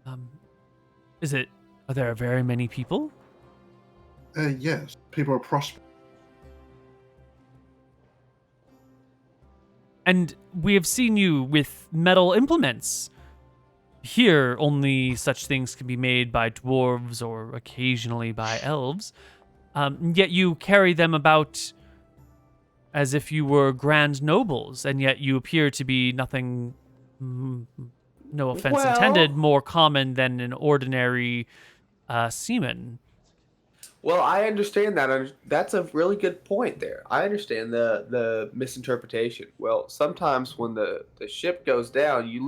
Are there very many people? Yes, people are prosperous. And we have seen you with metal implements. Here, only such things can be made by dwarves or occasionally by elves. Yet you carry them about as if you were grand nobles, and yet you appear to be nothing, no offense intended, more common than an ordinary seaman. Well, I understand that. That's a really good point there. I understand the misinterpretation. Well, sometimes when the ship goes down, you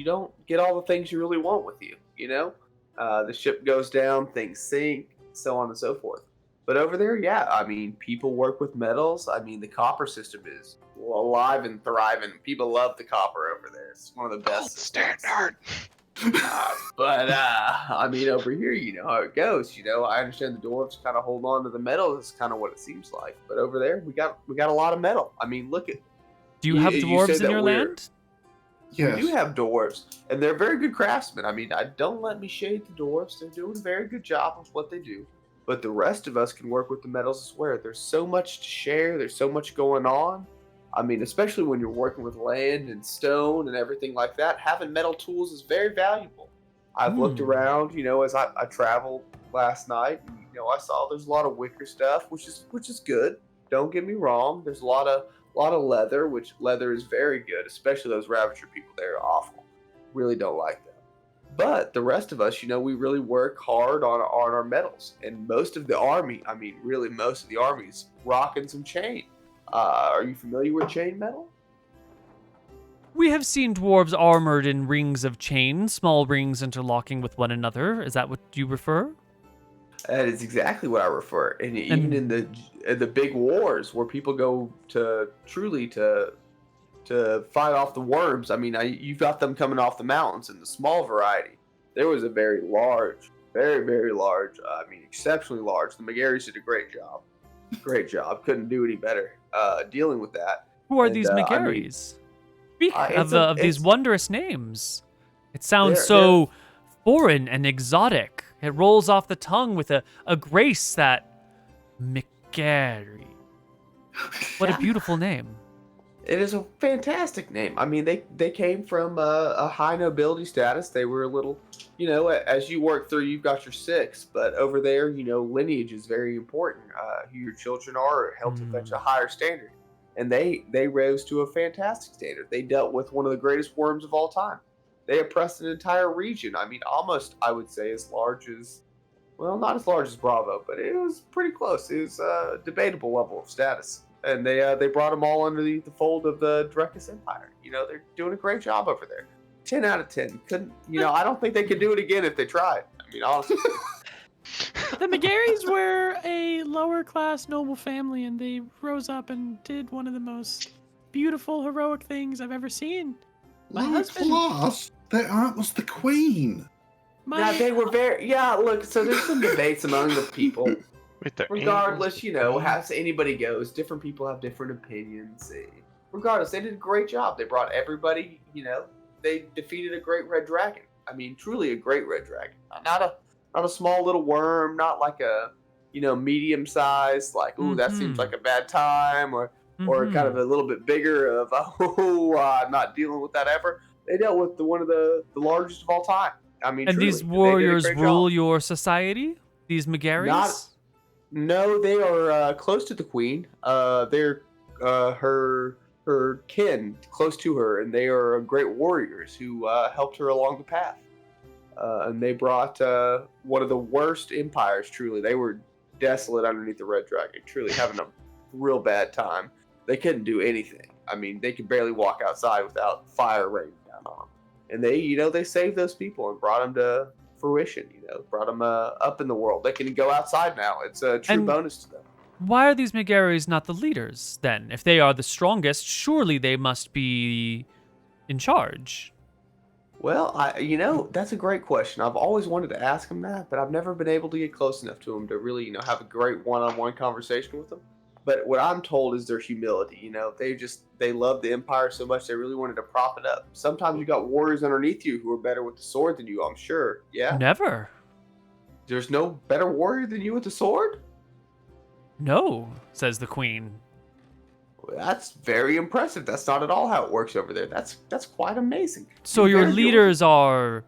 don't get all the things you really want with you. You know, the ship goes down, things sink, so on and so forth. But over there, yeah, I mean, people work with metals. I mean, the copper system is alive and thriving. People love the copper over there. It's one of the best Standard. I mean, over here, you know how it goes. You know, I understand the dwarves kind of hold on to the metal. That's kind of what it seems like. But over there, we got a lot of metal. I mean, look at. Do you have dwarves in your land? Yes. We do have dwarves, and they're very good craftsmen. I mean, don't let me shade the dwarves. They're doing a very good job with what they do. But the rest of us can work with the metals as well. There's so much to share. There's so much going on. I mean, especially when you're working with land and stone and everything like that, having metal tools is very valuable. I've looked around, you know, as I traveled last night, and, you know, I saw there's a lot of wicker stuff, which is good. Don't get me wrong. There's a lot of leather, which leather is very good, especially those Ravager people. They're awful. Really don't like them. But the rest of us, you know, we really work hard on our metals. And most of the army, I mean, really most of the army is rocking some chain. Are you familiar with chain metal? We have seen dwarves armored in rings of chain, small rings interlocking with one another. Is that what you refer? That is exactly what I refer. And even in the big wars where people go to truly to fight off the worms, I mean, you've got them coming off the mountains in the small variety. There was a very large, very, very large, I mean, exceptionally large. The McGarrys did a great job. Great job. Couldn't do any better dealing with that. Who are these McGarrys? Speak of these wondrous names. It sounds so foreign and exotic. It rolls off the tongue with a grace that McGarry. What a beautiful name. It is a fantastic name. I mean, they came from a high nobility status. They were a little, you know, as you work through, you've got your six. But over there, you know, lineage is very important. Who your children are helped to fetch a higher standard. And they rose to a fantastic standard. They dealt with one of the greatest worms of all time. They oppressed an entire region. I mean, almost, I would say, as large as, well, not as large as Bravo, but it was pretty close. It was a debatable level of status. And they brought them all under the fold of the Drekis Empire. You know, they're doing a great job over there. 10 out of 10. Couldn't, you know, I don't think they could do it again if they tried. I mean, honestly. The McGarrys were a lower class noble family, and they rose up and did one of the most beautiful, heroic things I've ever seen. My husband. Class? Their aunt was the queen. Yeah, they were very. Yeah, look. So there's some debates among the people. Regardless, you know, as anybody goes, different people have different opinions. Regardless, they did a great job. They brought everybody. You know, they defeated a great red dragon. I mean, truly a great red dragon. Not a small little worm. Not like a, you know, medium size. Like, ooh, that seems like a bad time, or kind of a little bit bigger of, I'm not dealing with that ever. They dealt with one of the largest of all time. I mean, and truly, these warriors rule your society? These McGarrys? No, they are close to the queen. They're her kin, close to her, and they are great warriors who helped her along the path. And they brought one of the worst empires, truly. They were desolate underneath the Red Dragon, truly having a real bad time. They couldn't do anything. I mean, they could barely walk outside without fire raining down on them. And they, you know, they saved those people and brought them to fruition, you know, brought them up in the world. They can go outside now. It's a true bonus to them. Why are these McGarrys not the leaders, then? If they are the strongest, surely they must be in charge. Well, you know, that's a great question. I've always wanted to ask them that, but I've never been able to get close enough to them to really, you know, have a great one-on-one conversation with them. But what I'm told is their humility. You know, they love the Empire so much they really wanted to prop it up. Sometimes you got warriors underneath you who are better with the sword than you, I'm sure. Yeah. Never. There's no better warrior than you with the sword? No, says the queen. That's very impressive. That's not at all how it works over there. That's quite amazing. So You're your very leaders are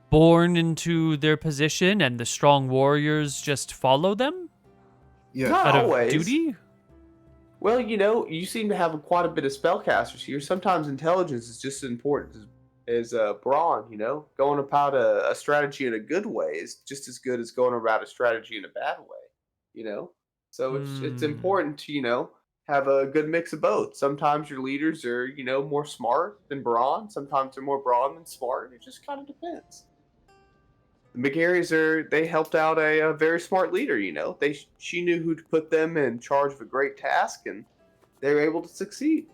born into their position and the strong warriors just follow them? Yeah. Not Out of always. duty? Well, you seem to have quite a bit of spellcasters here. Sometimes intelligence is just as important as brawn, Going about a strategy in a good way is just as good as going about a strategy in a bad way, So it's important to, have a good mix of both. Sometimes your leaders are, more smart than brawn. Sometimes they're more brawn than smart. It just kind of depends. The McGarrys they helped out a very smart leader, she knew who to put them in charge of a great task, and they were able to succeed.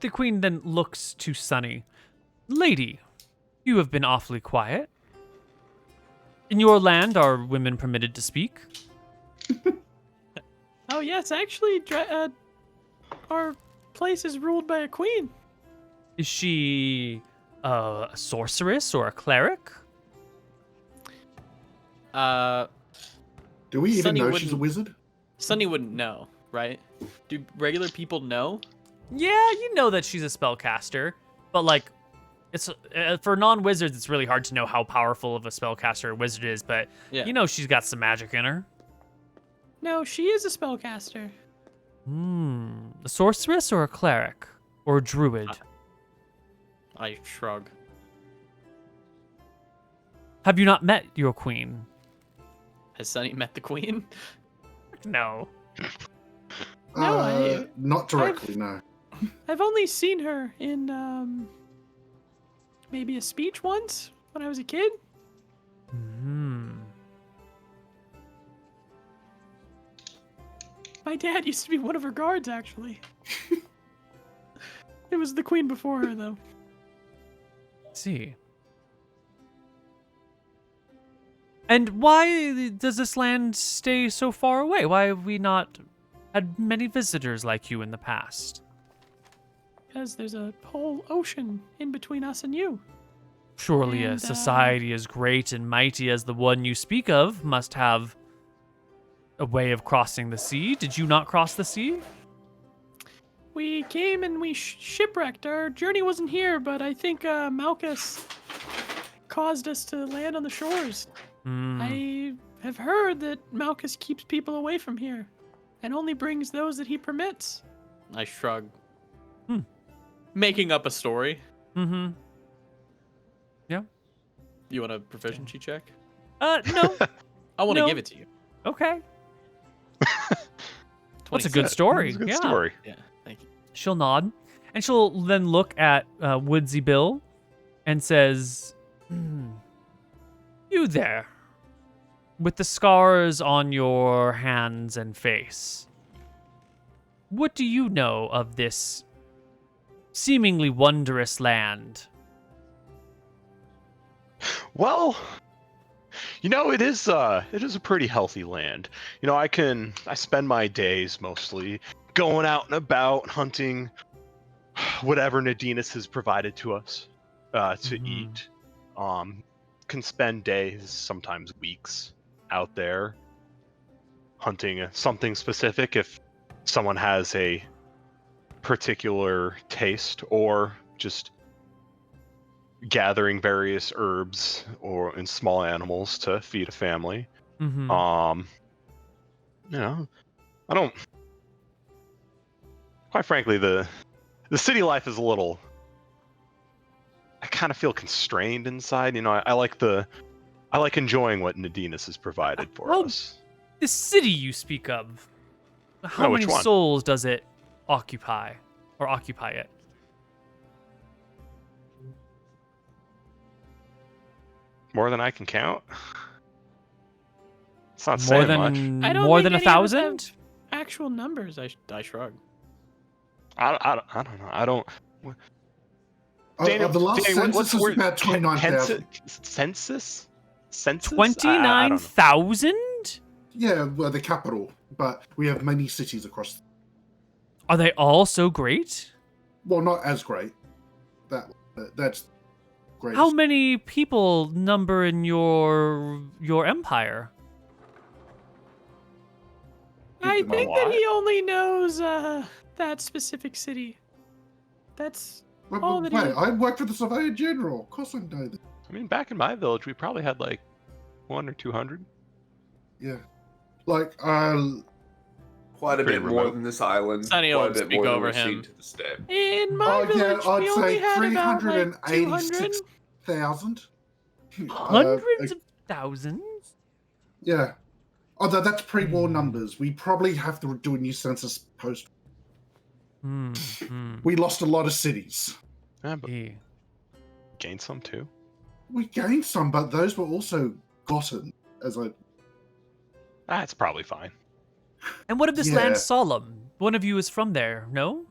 The queen then looks to Sunny. Lady, you have been awfully quiet. In your land, are women permitted to speak? Oh yes, actually, our place is ruled by a queen. Is she a sorceress or a cleric? Do we even Sunny know she's a wouldn't- wizard? Sunny wouldn't know, right? Do regular people know? Yeah, you know that she's a spellcaster, but like, it's for non-wizards, it's really hard to know how powerful of a spellcaster a wizard is. But Yeah. you know she's got some magic in her. No, she is a spellcaster. A sorceress or a cleric or a druid? I shrug. Have you not met your queen? Has Sunny met the queen? No. No, Not directly, no. I've only seen her in maybe a speech once when I was a kid. My dad used to be one of her guards, actually. It was the queen before her, though. See. And why does this land stay so far away? Why have we not had many visitors like you in the past? Because there's a whole ocean in between us and you. Surely a And, society as great and mighty as the one you speak of must have a way of crossing the sea. Did you not cross the sea? We came and we shipwrecked. Our journey wasn't here, but I think Malchus caused us to land on the shores. I have heard that Malchus keeps people away from here and only brings those that he permits. I shrug. Making up a story. Yeah. You want a proficiency check? No. I want to No. give it to you. Okay. That's a 26. good story. It's a good Yeah. story. Yeah, thank you. She'll nod, and she'll then look at Woodsy Bill and says, You there, with the scars on your hands and face. What do you know of this seemingly wondrous land? Well, it is a pretty healthy land. I spend my days mostly going out and about hunting whatever Nadinus has provided to us to eat. Can spend days, sometimes weeks, out there hunting something specific if someone has a particular taste, or just gathering various herbs and small animals to feed a family. I don't. Quite frankly, the city life is a little. I kind of feel constrained inside. I like enjoying what Nadinus has provided for us. The city you speak of, how which many one? souls does it occupy it? More than I can count. It's not More saying much. I don't more think than any of us 1,000? have actual numbers. I shrug. I don't know. I don't. The last Daniel, census was about 29,000. Census? I don't know. 29,000? Yeah, well, the capital, but we have many cities across. Are they all so great? Well, not as great. That's great. How many people number in your empire? I them a think lot. that he only knows that specific city. That's all that he. Wait, I work for the Surveyor General. Of course I know that. I mean, back in my village, we probably had like 100 or 200. Yeah. Like, Quite a Pretty bit more remote. than this island. Sonny Quite will a bit speak more than over we've seen him. to this day. In my village, I'd we say only had about like 200. 386,000. Hundreds of thousands? Yeah. Although that's pre-war numbers. We probably have to do a new census post. We lost a lot of cities. Yeah, but gained some too. We gained some, but those were also gotten, as I... That's probably fine. And what of this Yeah. land solemn? One of you is from there, no?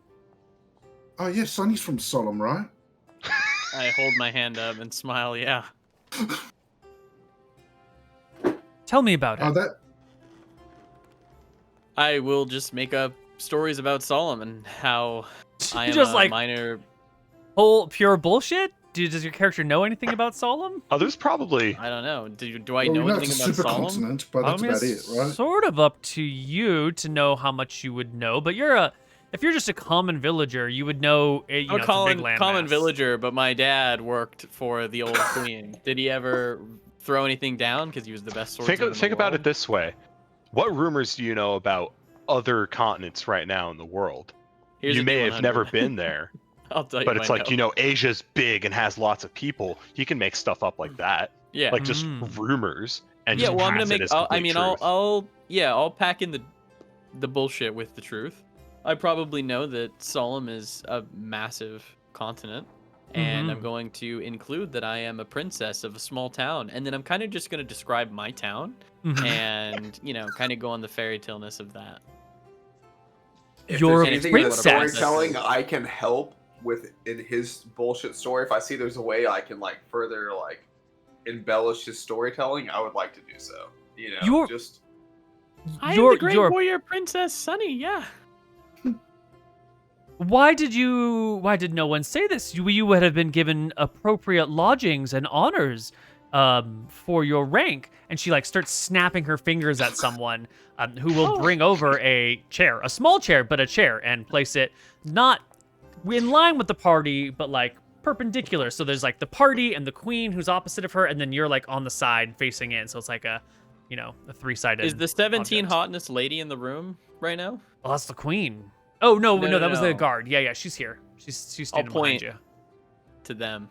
Oh, yeah, Sonny's from Solemn, right? I hold my hand up and smile. Yeah. Tell me about Oh, it. that... I will just make up stories about Solemn and how I am Just a like- minor. Whole pure bullshit? Does your character know anything about Solemn? Oh, there's probably. I don't know. Do I Well, know we know anything it's a about Solemn? supercontinent, but that's about it, it's right? sort of up to you to know how much you would know, but if you're just a common villager, you would know, you know, I'm it's a big land common mass. villager, but my dad worked for the old queen. Did he ever throw anything down? Because he was the best swordsman. Think about it this way. What rumors do you know about other continents right now in the world? Here's you a may have D100. never been there, I'll tell you. but it's my like, note. you know, Asia's big and has lots of people. You can make stuff up like that. Yeah. Like just rumors. And Yeah. just Well, I'm gonna pass it make. as I complete mean, truth. I'll pack in the bullshit with the truth. I probably know that Solemn is a massive continent, and I'm going to include that I am a princess of a small town, and then I'm kind of just going to describe my town, and you know, kind of go on the fairy tale-ness of that. If You're there's a anything in the princess. storytelling I can help with in his bullshit story, if I see there's a way I can like further like embellish his storytelling, I would like to do so. You know, You're- just I am the great warrior princess Sunny. Yeah. Why did no one say this? You would have been given appropriate lodgings and honors for your rank. And she like starts snapping her fingers at someone who will bring over a chair, a small chair, but a chair, and place it not in line with the party, but like perpendicular. So there's like the party and the queen who's opposite of her, and then you're like on the side facing in. So it's like a, you know, a three-sided. Is the 17 object. hotness lady in the room right now? Well, that's the queen. Oh no, No, that was no. the guard. Yeah, she's here. She's standing behind point. you. To them.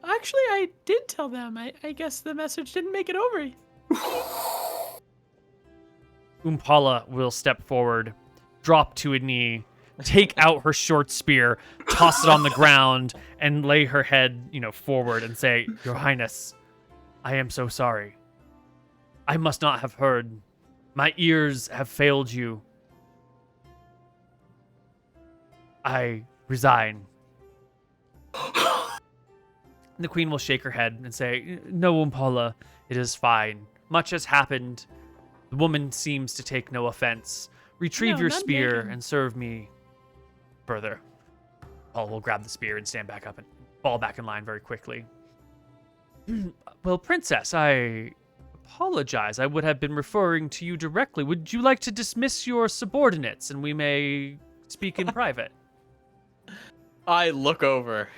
Actually, I did tell them. I guess the message didn't make it over. Umpala will step forward, drop to a knee, take out her short spear, toss it on the ground, and lay her head, you know, forward and say, "Your Highness, I am so sorry. I must not have heard. My ears have failed you. I resign." The queen will shake her head and say, "No, Umpala, it is fine. Much has happened. The woman seems to take no offense. Retrieve No, your none spear taken. and serve me further." Paul will grab the spear and stand back up and fall back in line very quickly. "Well, Princess, I apologize. I would have been referring to you directly. Would you like to dismiss your subordinates and we may speak in private?" I look over.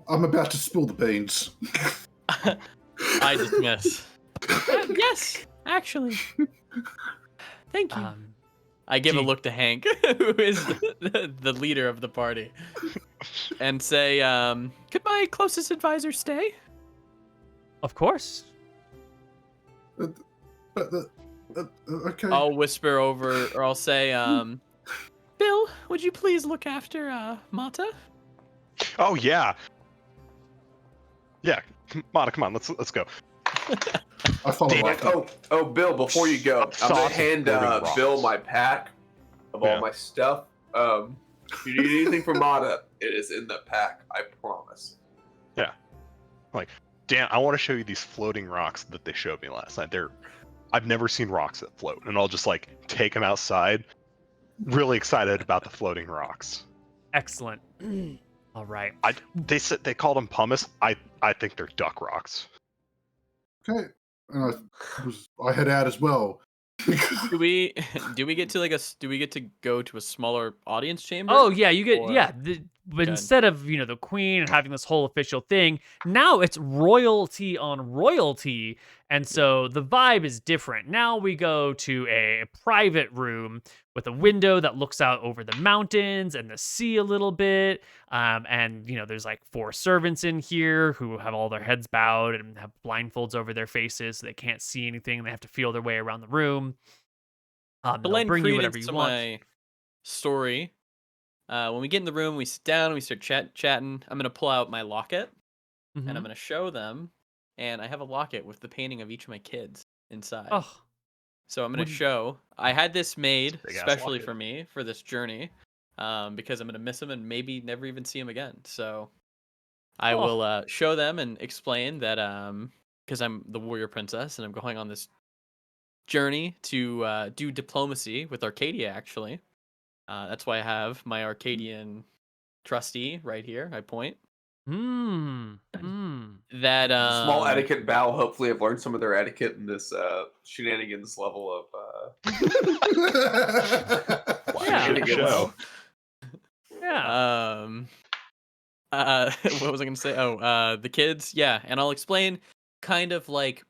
I'm about to spill the beans. I dismiss. Yes, actually. Thank you. I give a Gee. look to Hank, who is the leader of the party, and say, Could my closest advisor stay? Of course. Okay. I'll whisper over, or I'll say, Bill, would you please look after Mata? Oh yeah. Yeah, Mata, come on, let's go. I follow Damn. right oh, Bill, before you go, I'm Sauce gonna of hand floating rocks. Bill my pack of Yeah. all my stuff. If you need anything from Mata, it is in the pack. I promise. Dan, I want to show you these floating rocks that they showed me last night. I've never seen rocks that float, and I'll just like take them outside. Really excited about the floating rocks. Excellent. All right. They said they called them pumice. I think they're duck rocks. Okay. And I head out as well. Do we get to do we get to go to a smaller audience chamber? Oh yeah, you get Or- but instead of the queen and having this whole official thing, now it's royalty on royalty, and so the vibe is different. Now we go to a private room with a window that looks out over the mountains and the sea a little bit, and there's like 4 servants in here who have all their heads bowed and have blindfolds over their faces so they can't see anything. And they have to feel their way around the room. To They'll lend bring you whatever credence you to want. my story, when we get in the room, we sit down, we start chatting. I'm gonna pull out my locket, and I'm Mhm. gonna show them. And I have a locket with the painting of each of my kids inside. Oh, So I'm gonna Would you- show. I had this made Big-ass especially locket. for me for this journey, because I'm gonna miss them and maybe never even see them again. So I Oh. will show them and explain that because I'm the warrior princess and I'm going on this journey to do diplomacy with Arcadia. Actually, that's why I have my Arcadian trustee right here. I point that Small etiquette bow. Hopefully, I've learned some of their etiquette in this shenanigans level of Yeah. Show. Yeah. What was I gonna say? Oh, the kids. Yeah, and I'll explain kind of like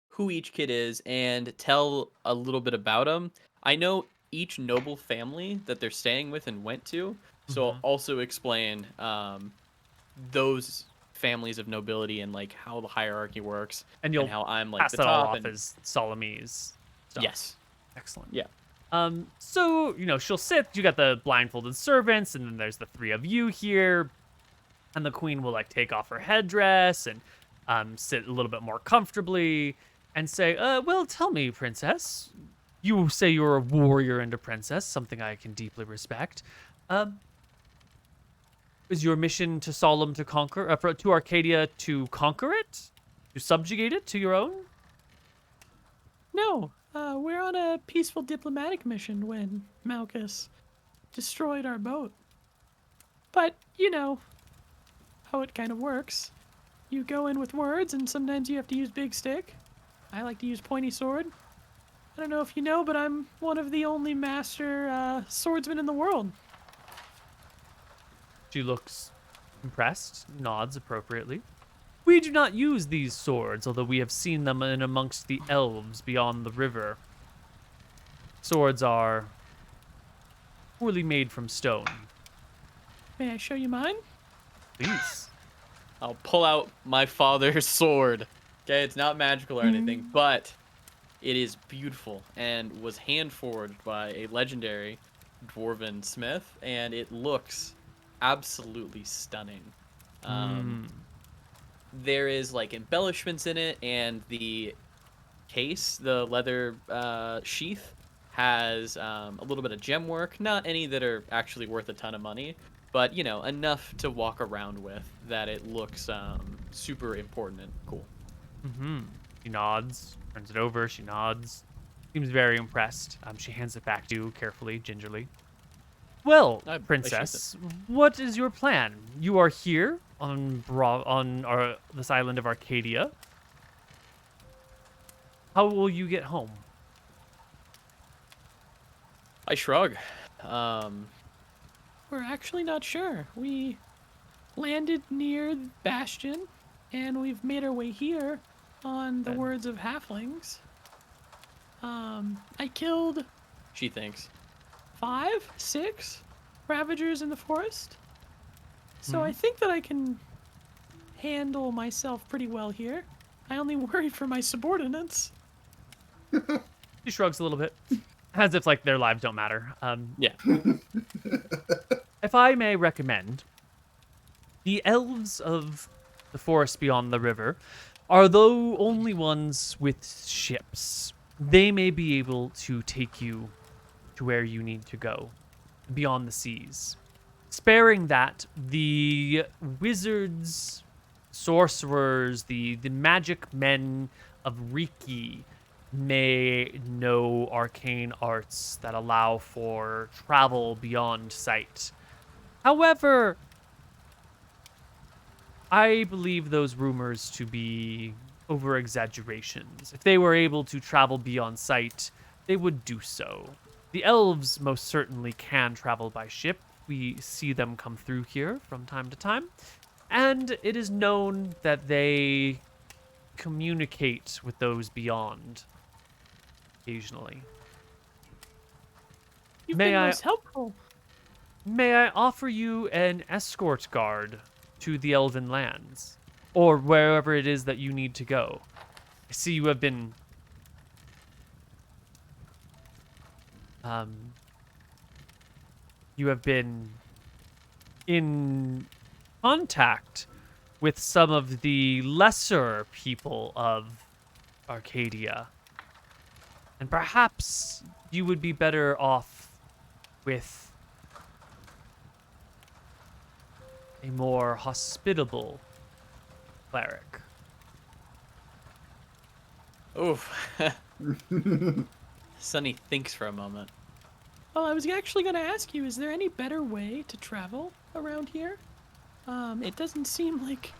who each kid is and tell a little bit about them. I know each noble family that they're staying with and went to, so I'll also explain those families of nobility and like how the hierarchy works And you'll how I'm like pass the that all top. off And as Solome's stuff. yes, Excellent. Yeah. So, she'll sit, you got the blindfolded servants, and then there's the 3 of you here. And the queen will like take off her headdress and sit a little bit more comfortably and say, well, tell me, princess. You say you're a warrior and a princess, something I can deeply respect. Is your mission to Solemn to conquer, to Arcadia to conquer it? To subjugate it to your own? No, we're on a peaceful diplomatic mission when Malchus destroyed our boat. But, you know how it kind of works. You go in with words, and sometimes you have to use big stick. I like to use pointy sword. I don't know if you know, but I'm one of the only master swordsmen in the world. She looks impressed, nods appropriately. We do not use these swords, although we have seen them in amongst the elves beyond the river. Swords are poorly made from stone. May I show you mine? Please. I'll pull out my father's sword. Okay, it's not magical or anything, but it is beautiful and was hand forged by a legendary dwarven smith, and it looks absolutely stunning. There is like embellishments in it, and the case, the leather sheath, has a little bit of gem work. Not any that are actually worth a ton of money, but enough to walk around with that it looks super important and cool. She nods, turns it over, she nods. Seems very impressed. She hands it back to you carefully, gingerly. Well, I appreciate princess, what is your plan? You are here on this island of Arcadia. How will you get home? I shrug. We're actually not sure. We landed near Bastion, and we've made our way here on the words of halflings. I killed She thinks. 5, 6 ravagers in the forest. So I think that I can handle myself pretty well here. I only worry for my subordinates. She shrugs a little bit, as if like their lives don't matter. Yeah. If I may recommend, the elves of the forest beyond the river are the only ones with ships. They may be able to take you to where you need to go, beyond the seas. Sparing that, the wizards, sorcerers, the magic men of Riki may know arcane arts that allow for travel beyond sight. However, I believe those rumors to be over-exaggerations. If they were able to travel beyond sight, they would do so. The elves most certainly can travel by ship. We see them come through here from time to time. And it is known that they communicate with those beyond occasionally. You've May been I- most helpful. May I offer you an escort guard to the Elven lands? Or wherever it is that you need to go? I see you have been... you have been in contact with some of the lesser people of Arcadia. And perhaps you would be better off with a more hospitable cleric. Oof. Sunny thinks for a moment. Well, I was actually going to ask you, is there any better way to travel around here? It doesn't seem like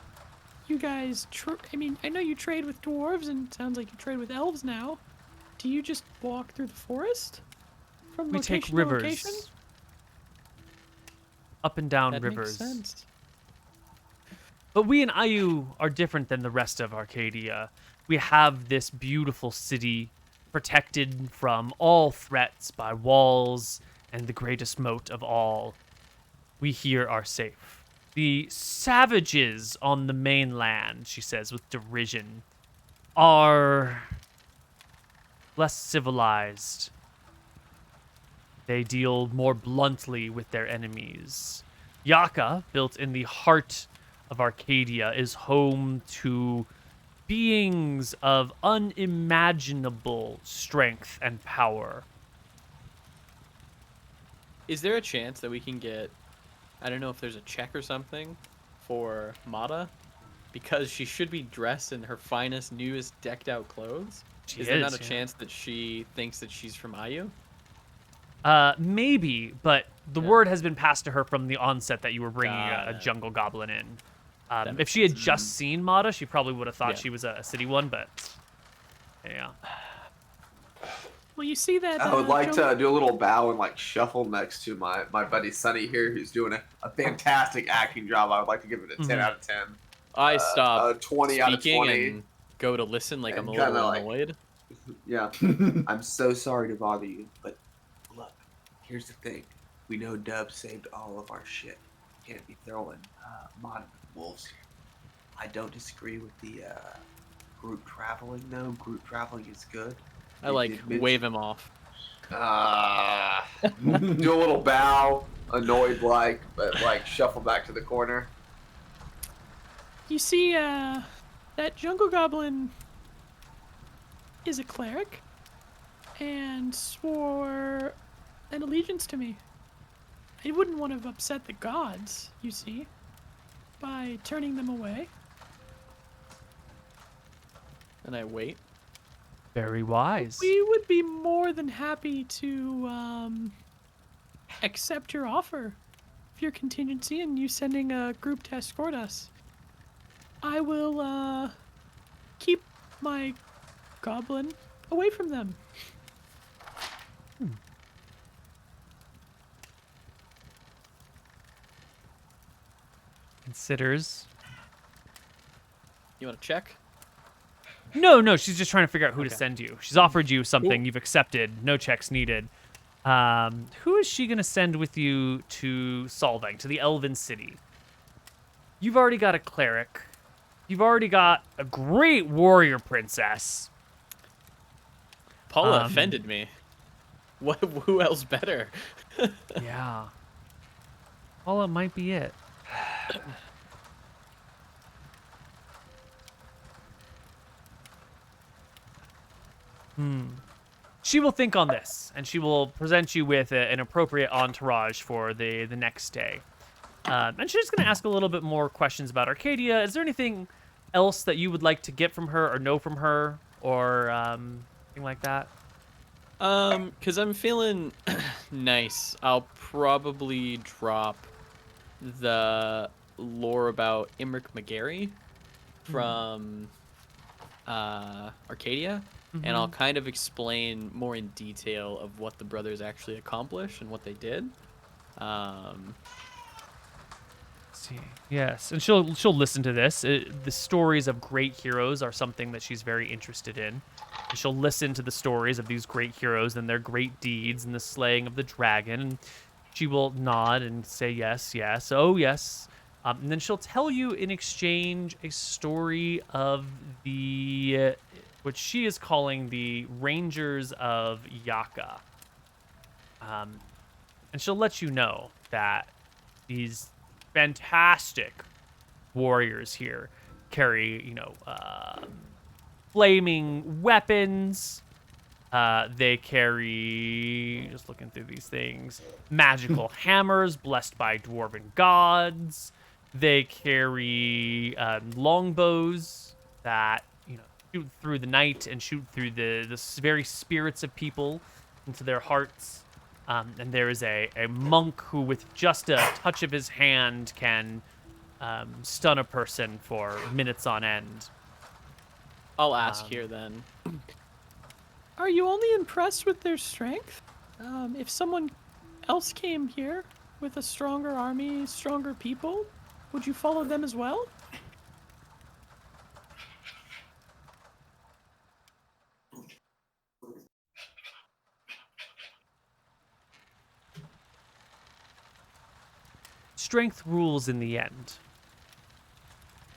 you guys... I mean, I know you trade with dwarves, and it sounds like you trade with elves now. Do you just walk through the forest? From We location take to rivers. location? Up and down That rivers. makes sense. But we in Ayu are different than the rest of Arcadia. We have this beautiful city protected from all threats by walls and the greatest moat of all. We here are safe. The savages on the mainland, she says with derision, are less civilized. They deal more bluntly with their enemies. Yaka, built in the heart of Arcadia, is home to beings of unimaginable strength and power. Is there a chance that we can get, I don't know if there's a check or something for Mata? Because she should be dressed in her finest, newest, decked out clothes. Is there not a chance that she thinks that she's from Ayu? Maybe, but the word has been passed to her from the onset that you were bringing a jungle goblin in. If she had just seen Mata, she probably would have thought she was a city one, but yeah. Well, you see that... I would like to do a little bow and like shuffle next to my buddy Sunny here, who's doing a fantastic acting job. I would like to give it a 10 out of 10. I stop 20 out of speaking 20. and go to listen like And I'm a little kinda annoyed. Yeah. I'm so sorry to bother you, but look, here's the thing. We know Dub saved all of our shit. Can't be throwing modern wolves here. I don't disagree with the group traveling, though. Group traveling is good. I like wave him off. Do a little bow, annoyed like, but like shuffle back to the corner. You see, that jungle goblin is a cleric and swore an allegiance to me. I wouldn't want to have upset the gods, you see, by turning them away. And I wait. Very wise. We would be more than happy to accept your offer of your contingency and you sending a group to escort us. I will keep my goblin away from them. Considers. You want to check? No, she's just trying to figure out who to send you. She's offered you something, you've accepted, no checks needed. Who is she going to send with you to Solvang, to the Elven City? You've already got a cleric. You've already got a great warrior princess. Paula offended me. What? Who else better? Yeah. Paula might be it. She will think on this, and she will present you with an appropriate entourage for the next day. And she's just going to ask a little bit more questions about Arcadia. Is there anything else that you would like to get from her or know from her or anything like that? Because I'm feeling nice. I'll probably drop the lore about Imric McGarry from Arcadia. and I'll kind of explain more in detail of what the brothers actually accomplished and what they did. See, yes, and she'll listen to this. The stories of great heroes are something that she's very interested in. And she'll listen to the stories of these great heroes and their great deeds and the slaying of the dragon. And she will nod and say yes, yes, oh yes. And then she'll tell you in exchange a story of the what she is calling the Rangers of Yaka. And she'll let you know that these fantastic warriors here carry, flaming weapons. They carry, just looking through these things, magical hammers blessed by dwarven gods. They carry longbows that, shoot through the night and shoot through the very spirits of people into their hearts. And there is a monk who, with just a touch of his hand, can stun a person for minutes on end. I'll ask here then. Are you only impressed with their strength? If someone else came here with a stronger army, stronger people, would you follow them as well? Strength rules in the end.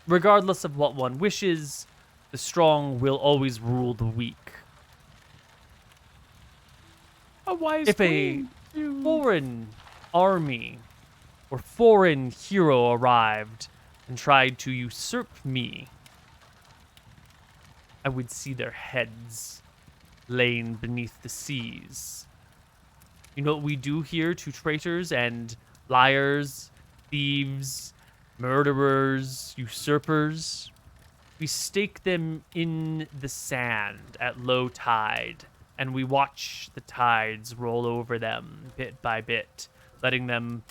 Regardless of what one wishes, the strong will always rule the weak. A wise If a queen to- foreign army or foreign hero arrived and tried to usurp me, I would see their heads laying beneath the seas. You know what we do here to traitors and liars, thieves, murderers, usurpers? We stake them in the sand at low tide, and we watch the tides roll over them bit by bit, letting them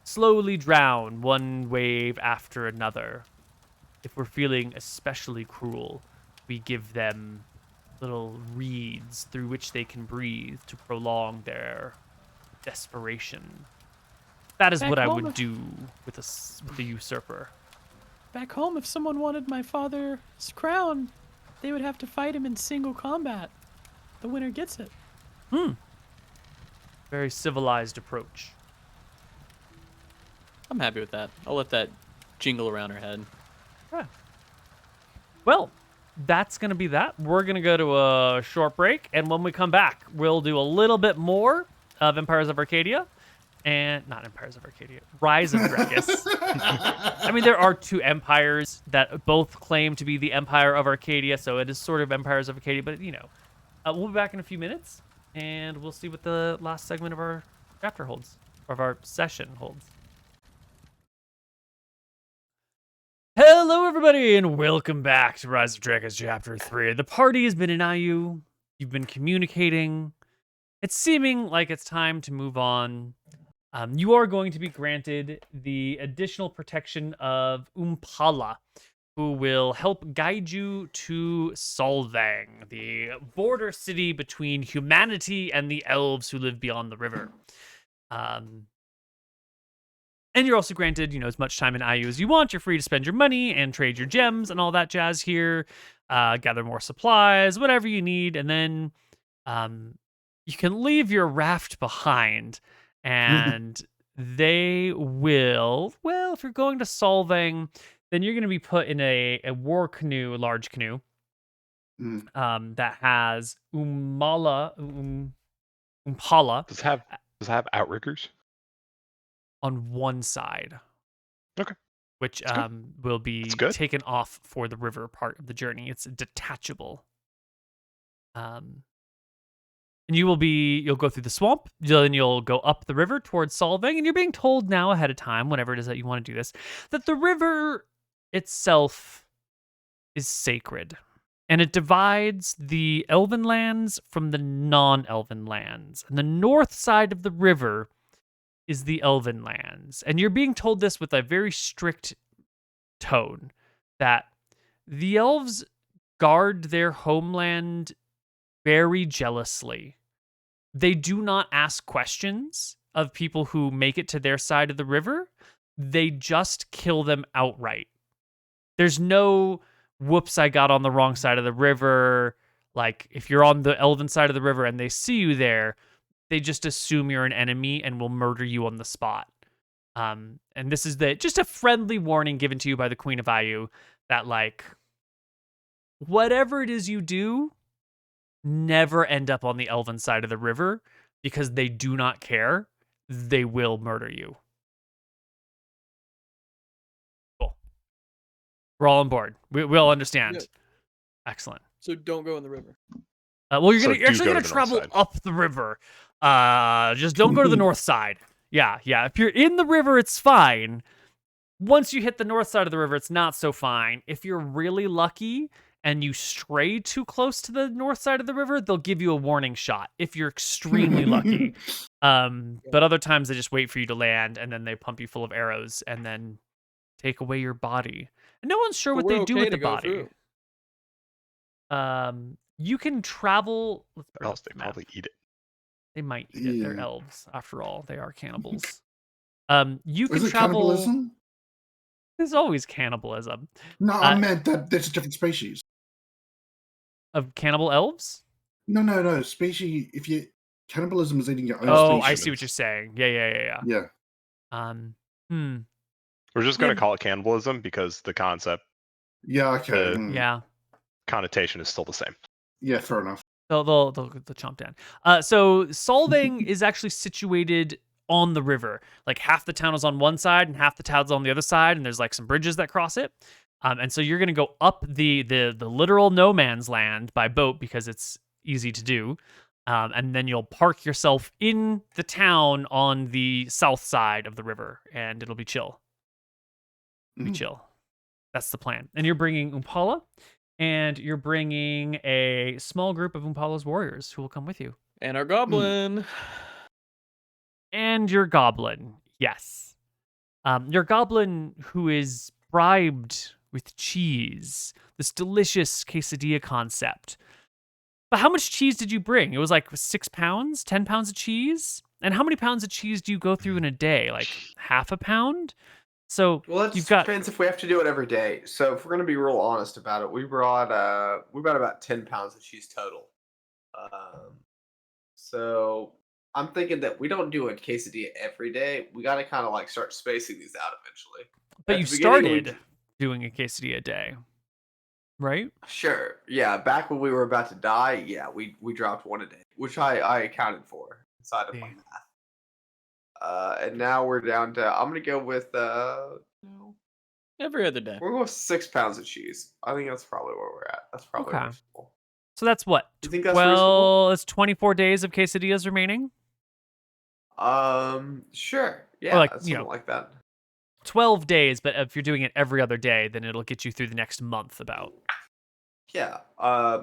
slowly drown one wave after another. If we're feeling especially cruel, we give them little reeds through which they can breathe to prolong their desperation. That is Back what I home would if- do with a usurper. Back home, if someone wanted my father's crown, they would have to fight him in single combat. The winner gets it. Very civilized approach. I'm happy with that. I'll let that jingle around her head. Yeah. Well, that's going to be that. We're going to go to a short break, and when we come back, we'll do a little bit more of Empires of Arcadia. And not Empires of Arcadia, Rise of Drekis. I mean, there are two empires that both claim to be the Empire of Arcadia, so it is sort of Empires of Arcadia, but we'll be back in a few minutes, and we'll see what the last segment of our chapter holds, or of our session holds. Hello, everybody, and welcome back to Rise of Drekis Chapter 3. The party has been in IU. You've been communicating. It's seeming like it's time to move on. You are going to be granted the additional protection of Umpala, who will help guide you to Solvang, the border city between humanity and the elves who live beyond the river. And you're also granted, as much time in IU as you want. You're free to spend your money and trade your gems and all that jazz here, gather more supplies, whatever you need, and then you can leave your raft behind. And they will, if you're going to Solvang, then you're going to be put in a war canoe, a large canoe, that has Umpala. Does it have outriggers? On one side. Okay. Which will be taken off for the river part of the journey. It's detachable. And you'll go through the swamp, then you'll go up the river towards Solvang, and you're being told now ahead of time, whenever it is that you want to do this, that the river itself is sacred. And it divides the elven lands from the non-elven lands. And the north side of the river is the elven lands. And you're being told this with a very strict tone, that the elves guard their homeland very jealously. They do not ask questions of people who make it to their side of the river. They just kill them outright. There's no, whoops, I got on the wrong side of the river. Like, if you're on the elven side of the river and they see you there, they just assume you're an enemy and will murder you on the spot. And this is just a friendly warning given to you by the Queen of Ayu that, like, whatever it is you do, never end up on the elven side of the river because they do not care. They will murder you. Cool. We're all on board. We all understand. Yeah. Excellent. So don't go in the river. Well, you're So you're actually do go gonna to the travel north side. up the river. Just don't go to the north side. Yeah. If you're in the river, it's fine. Once you hit the north side of the river, it's not so fine. If you're really lucky and you stray too close to the north side of the river, they'll give you a warning shot if you're extremely lucky. But other times they just wait for you to land and then they pump you full of arrows and then take away your body. And no one's sure But what they we're do okay with to the go body. through. You can travel. Let's bring Else up they the map. probably eat it. They might eat it. They're Yeah. elves, after all. They are cannibals. You Is can it travel. cannibalism? There's always cannibalism No, I meant that there's a different species. of cannibal elves. No. Species. If you cannibalism is eating your own Oh, species. I see what you're saying. Yeah. Yeah. We're just going to Yeah. call it cannibalism because the concept, Yeah. Okay. Yeah. connotation is still the same. Yeah. Fair enough. They'll chomp down. So Solvang is actually situated on the river. Like half the town is on one side and half the town's on the other side, and there's like some bridges that cross it. And so you're gonna go up the literal no man's land by boat because it's easy to do. And then you'll park yourself in the town on the south side of the river, and it'll be chill. It'll be chill. That's the plan. And you're bringing Umpala, and you're bringing a small group of Umpala's warriors who will come with you. And our goblin. And your goblin, yes. Your goblin who is bribed with cheese, this delicious quesadilla concept. But how much cheese did you bring? It was like 6 pounds, 10 pounds of cheese? And how many pounds of cheese do you go through in a day? Like half a pound? So Well, you've got depends if we have to do it every day. So if we're gonna be real honest about it, we brought about 10 pounds of cheese total. So I'm thinking that we don't do a quesadilla every day. We got to kind of like start spacing these out eventually. But At you the beginning, we started doing a quesadilla a day, right? Sure. Yeah. Back when we were about to die, yeah, we dropped one a day, which I accounted for inside of my math. And now we're down to, I'm gonna go with Every other day. we're going with 6 pounds of cheese. I think that's probably where we're at. That's probably Okay. reasonable. So that's what? You think that's reasonable? Well, it's 24 days of quesadillas remaining. Sure. Yeah, like, something like that. 12 days, but if you're doing it every other day, then it'll get you through the next month about. Yeah,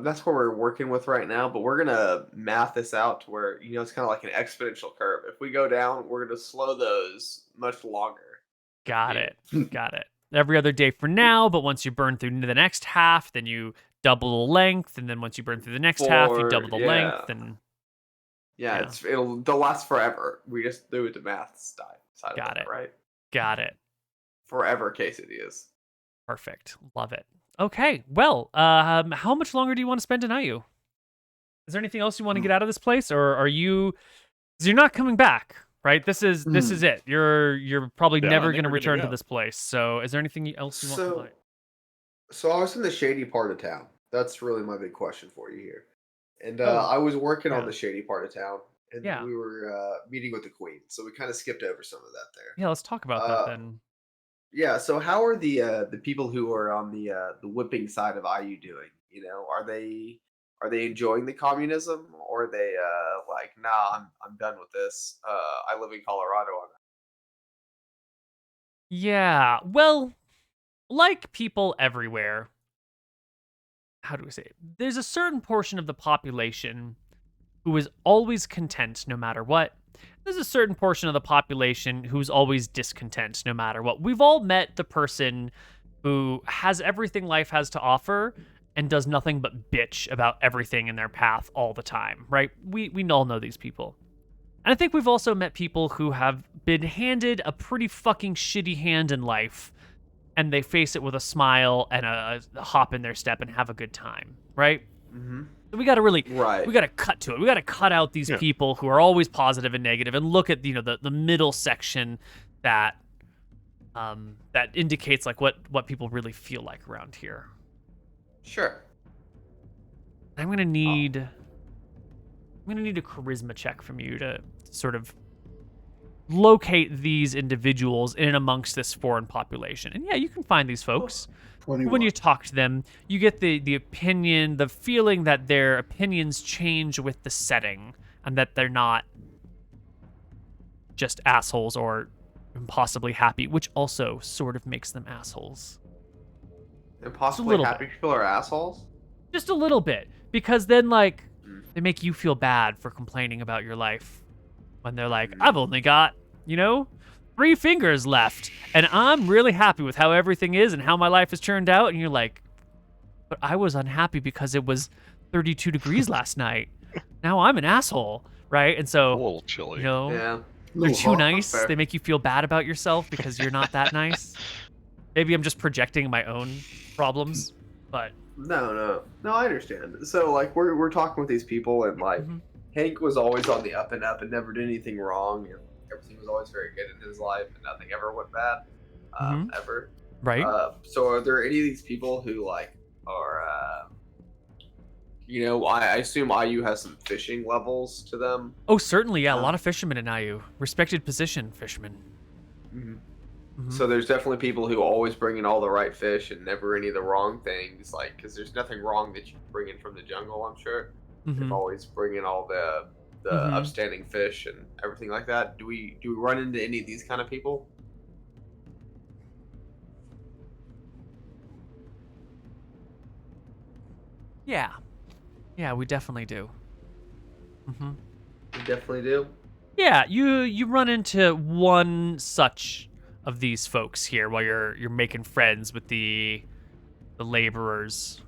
that's what we're working with right now, but we're gonna math this out to where, it's kind of like an exponential curve. If we go down, we're gonna slow those much longer. Got it. Every other day for now, but once you burn through the next half, then you double the length, and then once you burn through the next half, you double the length, and yeah, they'll last forever. We just do it the math side Got of it. right? got it. Forever quesadillas. Perfect. Love it. Okay. Well, how much longer do you want to spend in Ayu? Is there anything else you want to get out of this place, or are you? Because you're not coming back, right? This is it. You're probably never going to return to this place. So, is there anything else you want to play? So I was in the shady part of town. That's really my big question for you here. And I was working on the shady part of town, and we were meeting with the queen. So we kind of skipped over some of that there. Yeah, let's talk about that then. Yeah. So how are the people who are on the whipping side of IU doing? Are they enjoying the communism, or are they like, nah, I'm done with this. I live in Colorado. Yeah. Well, like people everywhere, how do we say it? There's a certain portion of the population who is always content no matter what. There's a certain portion of the population who's always discontent no matter what. We've all met the person who has everything life has to offer and does nothing but bitch about everything in their path all the time, right? We all know these people. And I think we've also met people who have been handed a pretty fucking shitty hand in life, and they face it with a smile and a hop in their step and have a good time, right? Mm-hmm. So we got to really, Right. we got to cut to it. We got to cut out these people who are always positive and negative and look at, the middle section that indicates like what people really feel like around here. Sure. I'm gonna need a charisma check from you to sort of locate these individuals in and amongst this foreign population. And yeah, you can find these folks. 21. When you talk to them, you get the opinion, the feeling that their opinions change with the setting, and that they're not just assholes or impossibly happy, which also sort of makes them assholes. Impossibly happy people are assholes? Just a little bit. Because then, like, they make you feel bad for complaining about your life. When they're like, I've only got, 3 fingers left, and I'm really happy with how everything is and how my life has turned out. And you're like, but I was unhappy because it was 32 degrees last night. Now I'm an asshole, right? And so, A little chilly. Yeah. they're too hot. nice. Fair. They make you feel bad about yourself because you're not that nice. Maybe I'm just projecting my own problems, but No, I understand. So, like, we're talking with these people, and, like, Hank was always on the up and up and never did anything wrong, and everything was always very good in his life, and nothing ever went bad, ever. right? So are there any of these people who, like, are, I assume IU has some fishing levels to them? Oh, certainly, yeah. A lot of fishermen in IU. Respected position fishermen. So there's definitely people who always bring in all the right fish and never any of the wrong things, like, because there's nothing wrong that you bring in from the jungle, I'm sure. They always bring in all the upstanding fish and everything like that. Do we run into any of these kind of people? Yeah. Yeah, we definitely do. We definitely do. Yeah, you run into one such of these folks here while you're making friends with the laborers.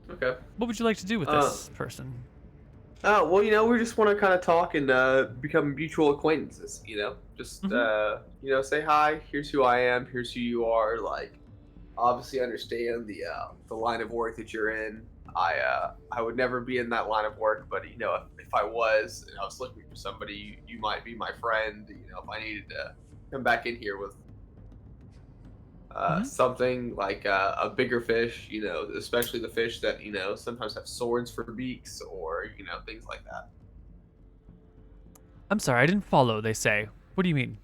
Okay. What would you like to do with this person? Well, we just want to kind of talk and become mutual acquaintances, Just, say hi, here's who I am, here's who you are, like, obviously understand the line of work that you're in. I would never be in that line of work, but, if I was, and I was looking for somebody, you might be my friend, if I needed to come back in here with something like a bigger fish, especially the fish that, sometimes have swords for beaks or, things like that. I'm sorry, I didn't follow, they say. What do you mean?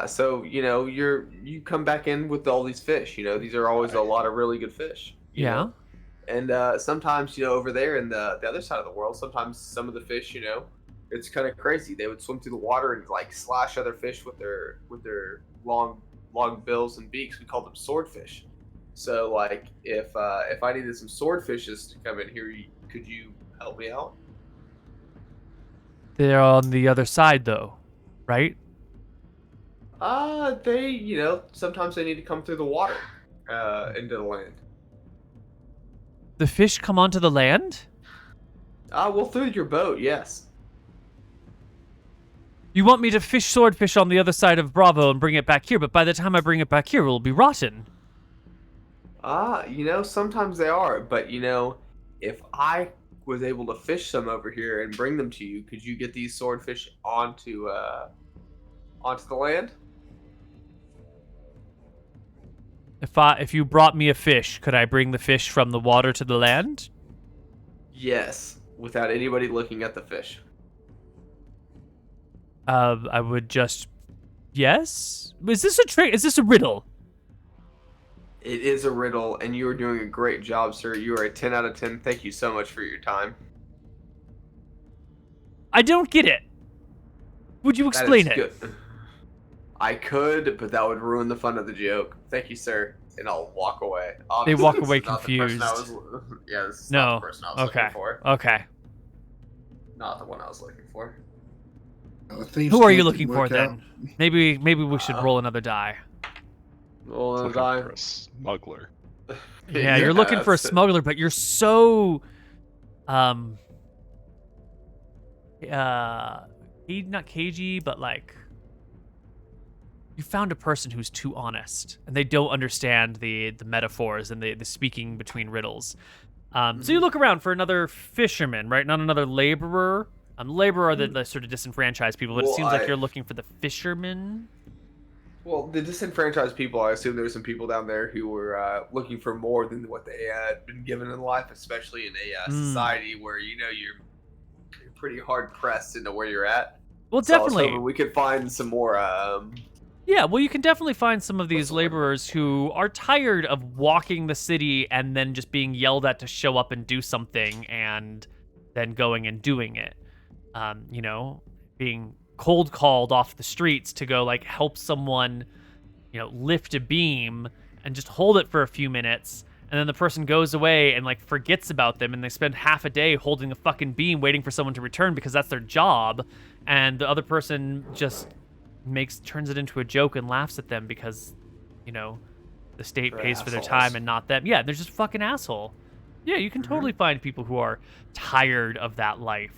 So, you come back in with all these fish, these are always a lot of really good fish. you Yeah. know? And sometimes, over there in the other side of the world, sometimes some of the fish, it's kind of crazy. They would swim through the water and like slash other fish with their long bills and beaks. We called them swordfish. So like if I needed some swordfishes to come in here, could you help me out? They're on the other side though, right? They, sometimes they need to come through the water into the land. The fish come onto the land? Well, through your boat, yes. You want me to fish swordfish on the other side of Bravo and bring it back here, but by the time I bring it back here, it will be rotten. Sometimes they are, but if I was able to fish some over here and bring them to you, could you get these swordfish onto the land? If you brought me a fish, could I bring the fish from the water to the land? Yes, without anybody looking at the fish. I would just... Yes? Is this a trick? Is this a riddle? It is a riddle, and you are doing a great job, sir. You are a 10 out of 10. Thank you so much for your time. I don't get it. Would you explain it? Good. I could, but that would ruin the fun of the joke. Thank you, sir. And I'll walk away. They Obviously, walk this away is not the person confused. this is No. not the person I was Okay. looking for. Okay. Not the one I was looking for. Who are you looking for then? Maybe we should roll another die. Well, Looking for a smuggler. Yeah, you're looking for a smuggler, but you're so not cagey, but like you found a person who's too honest, and they don't understand the metaphors and the speaking between riddles. So you look around for another fisherman, right? Not another laborer. Laborer are the sort of disenfranchised people, but it seems like you're looking for the fisherman. Well, the disenfranchised people, I assume there's some people down there who were looking for more than what they had been given in life, especially in a society where, you're pretty hard pressed into where you're at. Well, so definitely. I was hoping we could find some more. Yeah, well, you can definitely find some of these laborers who are tired of walking the city and then just being yelled at to show up and do something and then going and doing it. Being cold called off the streets to go like help someone, lift a beam and just hold it for a few minutes. And then the person goes away and like forgets about them, and they spend half a day holding a fucking beam waiting for someone to return because that's their job. And the other person just turns it into a joke and laughs at them because, the state pays for their time and not them. Yeah, they're just fucking asshole. Yeah, you can totally find people who are tired of that life.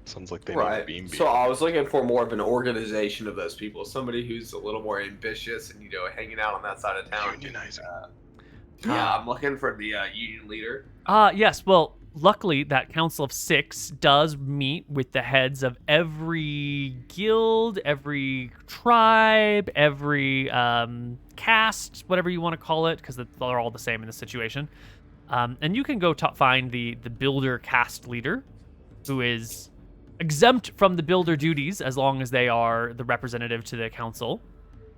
Sounds like they need a beam. So I was looking for more of an organization of those people, somebody who's a little more ambitious and hanging out on that side of town. Unionizing. I'm looking for the union leader. Yes. Well, luckily that Council of Six does meet with the heads of every guild, every tribe, every caste, whatever you want to call it, because they're all the same in this situation. And you can go find the builder caste leader, who is exempt from the builder duties as long as they are the representative to the council.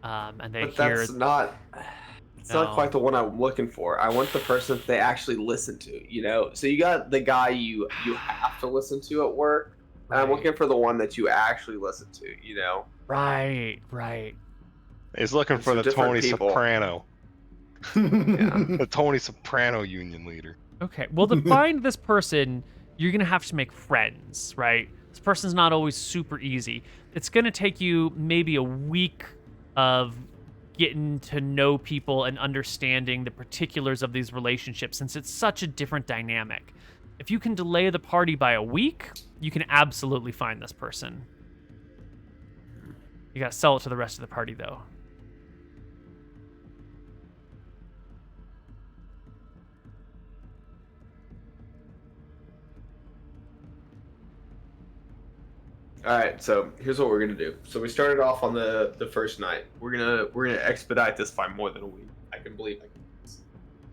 And they but that's not quite the one I'm looking for. I want the person that they actually listen to, So you got the guy you have to listen to at work, and I'm looking for the one that you actually listen to, Right. He's looking for the Tony Soprano. Yeah. The Tony Soprano union leader. Okay, well, to find this person, you're going to have to make friends, right? This person's not always super easy. It's going to take you maybe a week of getting to know people and understanding the particulars of these relationships, since it's such a different dynamic. If you can delay the party by a week, you can absolutely find this person. You got to sell it to the rest of the party, though. All right, so here's what we're gonna do. So we started off on the first night. We're gonna expedite this by more than a week. I can believe I can do this.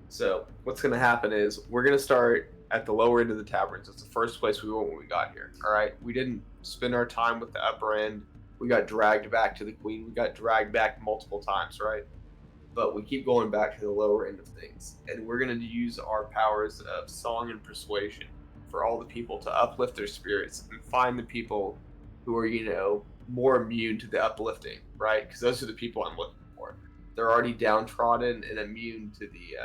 So what's gonna happen is we're gonna start at the lower end of the taverns. It's the first place we went when we got here. All right, we didn't spend our time with the upper end. We got dragged back to the queen. We got dragged back multiple times, right? But we keep going back to the lower end of things, and we're gonna use our powers of song and persuasion for all the people to uplift their spirits and find the people who are, more immune to the uplifting, right? Because those are the people I'm looking for. They're already downtrodden and immune to the,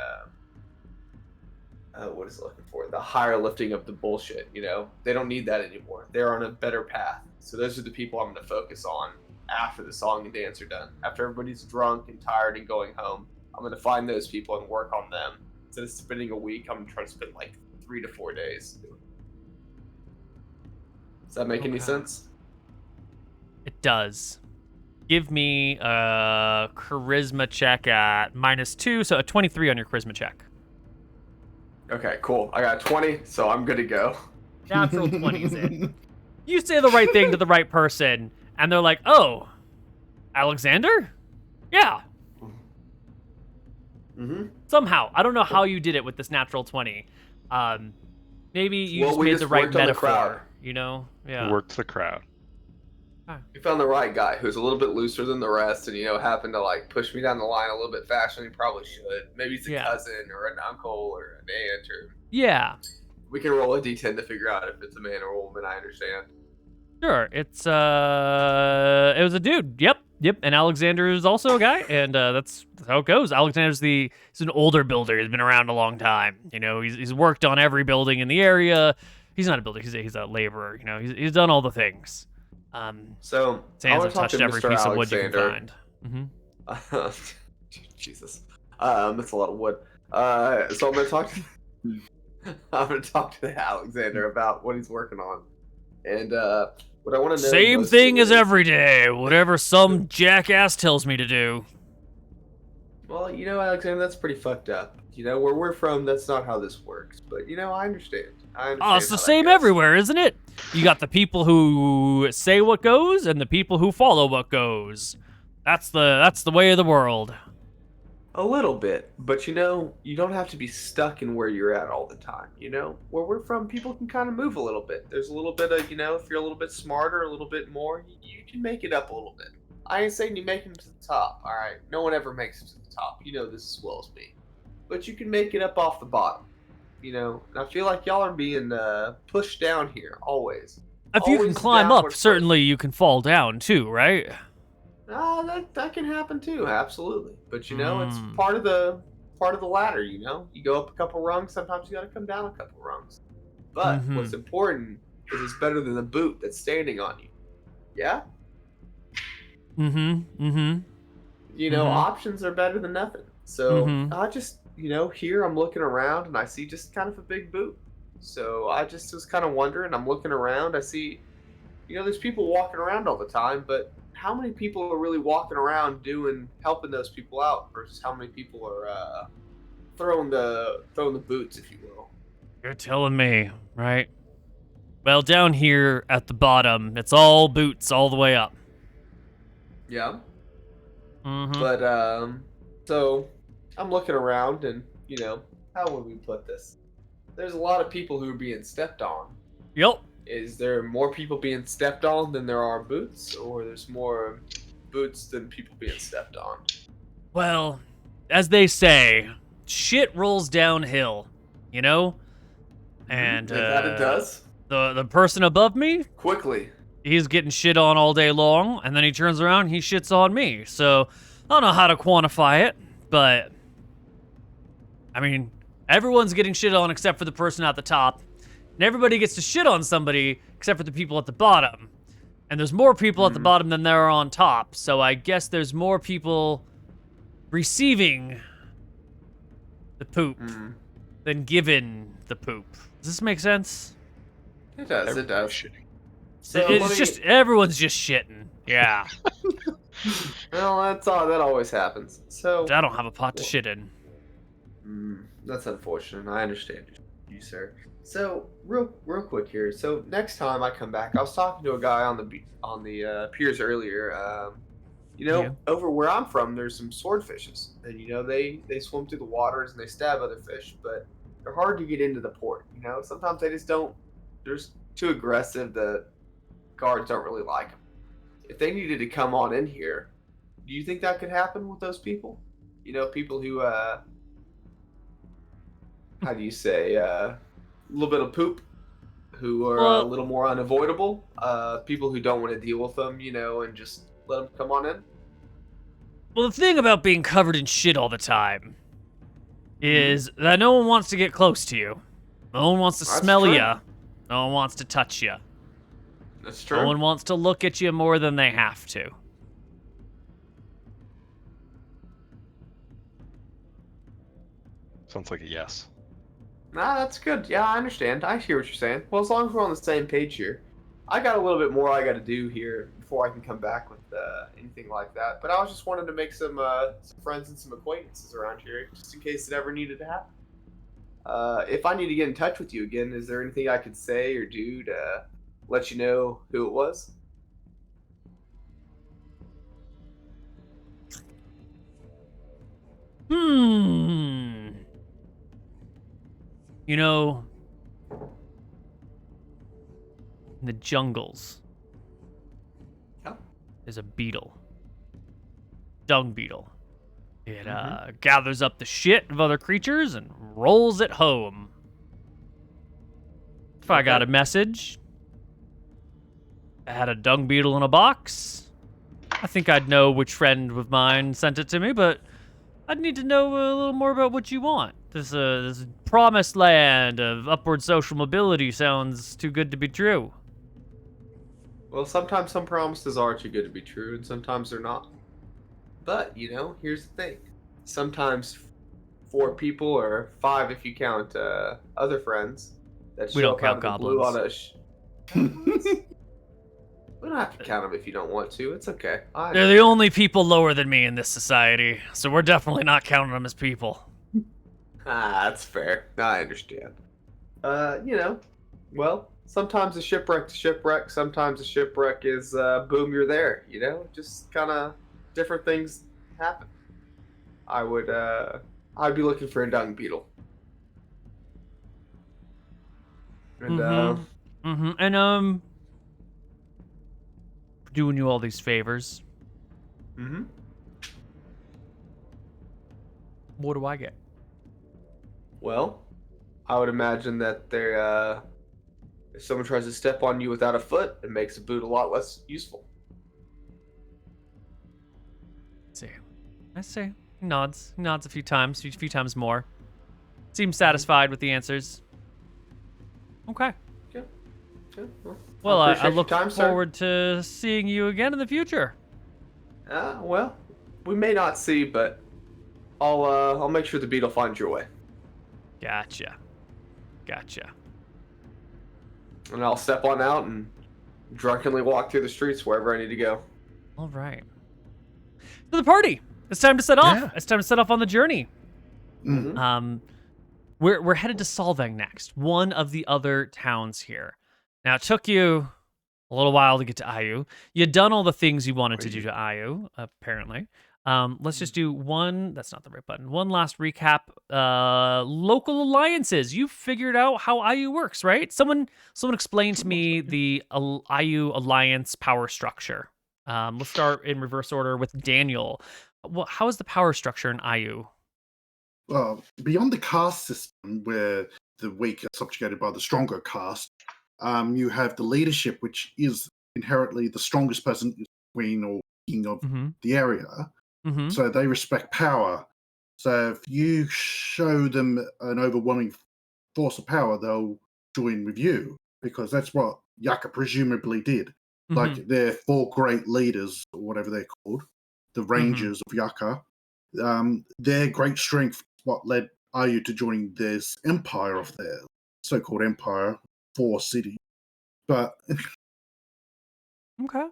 what is it looking for? The higher lifting of the bullshit, They don't need that anymore. They're on a better path. So those are the people I'm going to focus on after the song and dance are done. After everybody's drunk and tired and going home, I'm going to find those people and work on them. Instead of spending a week, I'm going to try to spend like 3 to 4 days. Does that make any sense? It does. Give me a charisma check at -2, so a 23 on your charisma check. Okay, cool. I got 20, so I'm good to go. Natural 20's in. You say the right thing to the right person, and they're like, "Oh, Alexander? Yeah." Mm-hmm. Somehow, I don't know how you did it with this natural 20. Maybe you just made the right metaphor. Yeah. Worked the crowd. You found the right guy who's a little bit looser than the rest, and happened to like push me down the line a little bit faster than he probably should. Maybe it's a cousin or an uncle or an aunt or. Yeah. We can roll a d10 to figure out if it's a man or a woman. I understand. Sure. It was a dude. Yep. And Alexander is also a guy, and that's how it goes. He's an older builder. He's been around a long time. He's worked on every building in the area. He's not a builder. He's a laborer. He's done all the things. So Sands have touched every piece of wood you can find. Mm-hmm. Jesus. That's a lot of wood. So I'm gonna talk to Alexander about what he's working on, and what I want to know. Same thing as every day. Whatever some jackass tells me to do. Well, Alexander, that's pretty fucked up. Where we're from, that's not how this works. But I understand. Oh, it's the same everywhere, isn't it? You got the people who say what goes and the people who follow what goes. That's the way of the world. A little bit, but you don't have to be stuck in where you're at all the time. Where we're from, people can kind of move a little bit. There's a little bit of, if you're a little bit smarter, a little bit more, you can make it up a little bit. I ain't saying you make it to the top, all right? No one ever makes it to the top. You know this as well as me. But you can make it up off the bottom. And I feel like y'all are being pushed down here, always. If you can climb up, certainly you can fall down too, right? That can happen too, absolutely. But it's part of the ladder. You go up a couple rungs. Sometimes you got to come down a couple rungs. But what's important is it's better than the boot that's standing on you. Yeah. Options are better than nothing. So I just here I'm looking around and I see just kind of a big boot. So I just was kind of wondering. I'm looking around. I see, there's people walking around all the time, but how many people are really walking around helping those people out versus how many people are throwing the boots, if you will? You're telling me, right? Well, down here at the bottom, it's all boots all the way up. Yeah. But so I'm looking around and how would we put this? There's a lot of people who are being stepped on. Yep. Is there more people being stepped on than there are boots, or there's more boots than people being stepped on? Well, as they say, shit rolls downhill, And that it does. The person above me, quickly, he's getting shit on all day long, and then he turns around and he shits on me. So I don't know how to quantify it, but I mean, everyone's getting shit on except for the person at the top. And everybody gets to shit on somebody except for the people at the bottom. And there's more people at the bottom than there are on top. So I guess there's more people receiving the poop than given the poop. Does this make sense? It does. It does. So it's just everyone's just shitting. Yeah. Well, that always happens. So I don't have a pot to shit in. That's unfortunate. I understand you, sir. So real quick here. So next time I come back, I was talking to a guy on the piers earlier. Over where I'm from, there's some swordfishes, and they swim through the waters and they stab other fish, but they're hard to get into the port. Sometimes they just don't. They're just too aggressive. The guards don't really like them. If they needed to come on in here, do you think that could happen with those people? People who how do you say a little bit of poop, who are a little more unavoidable, people who don't want to deal with them, and just let them come on in. Well, the thing about being covered in shit all the time is that no one wants to get close to you. No one wants to smell you. No one wants to touch you. That's true. No one wants to look at you more than they have to. Sounds like a yes. Nah, that's good. Yeah, I understand. I hear what you're saying. Well, as long as we're on the same page here. I got a little bit more I got to do here before I can come back with anything like that. But I was just wanting to make some friends and some acquaintances around here, just in case it ever needed to happen. If I need to get in touch with you again, is there anything I could say or do to let you know who it was? In the jungles, Yeah. there's a beetle. Dung beetle. It gathers up the shit of other creatures and rolls it home. If I got a message, I had a dung beetle in a box, I think I'd know which friend of mine sent it to me, but I'd need to know a little more about what you want. This promised land of upward social mobility sounds too good to be true. Well, sometimes some promises are too good to be true, and sometimes they're not. But, here's the thing. sometimes 4 people, or 5 if you count other friends that We show don't up out count of the blue goblins. on we don't have to count them if you don't want to. It's okay. They're the only people lower than me in this society, so we're definitely not counting them as people. That's fair. I understand. Well, sometimes a shipwreck to shipwreck. Sometimes a shipwreck is boom, you're there. Just kind of different things happen. I'd be looking for a dung beetle. And And doing you all these favors. What do I get? Well, I would imagine that if someone tries to step on you without a foot, it makes a boot a lot less useful. I see. He nods a few times more. Seems satisfied with the answers. Okay. Well, I look forward to seeing you again in the future. Well, we may not see, but I'll make sure the beetle finds your way. Gotcha. And I'll step on out and drunkenly walk through the streets wherever I need to go. All right. To the party. It's time to set off. Yeah. It's time to set off on the journey. Mm. We're headed to Solvang next, one of the other towns here. Now, it took you a little while to get to Ayu. You'd done all the things you wanted to do to Ayu, apparently. Let's just do one. That's not the right button. One last recap. Local alliances. You figured out how Ayu works, right? Someone explain to me the Ayu alliance power structure. Let's start in reverse order with Daniel. How is the power structure in Ayu? Well, beyond the caste system, where the weak are subjugated by the stronger caste, you have the leadership, which is inherently the strongest person, queen or king of the area. So they respect power. So if you show them an overwhelming force of power, they'll join with you, because that's what Yucca presumably did. Like, they're 4 great leaders, or whatever they're called, the Rangers of Yucca. Their great strength is what led Ayu to joining this empire of theirs, so-called empire, 4 cities. But okay.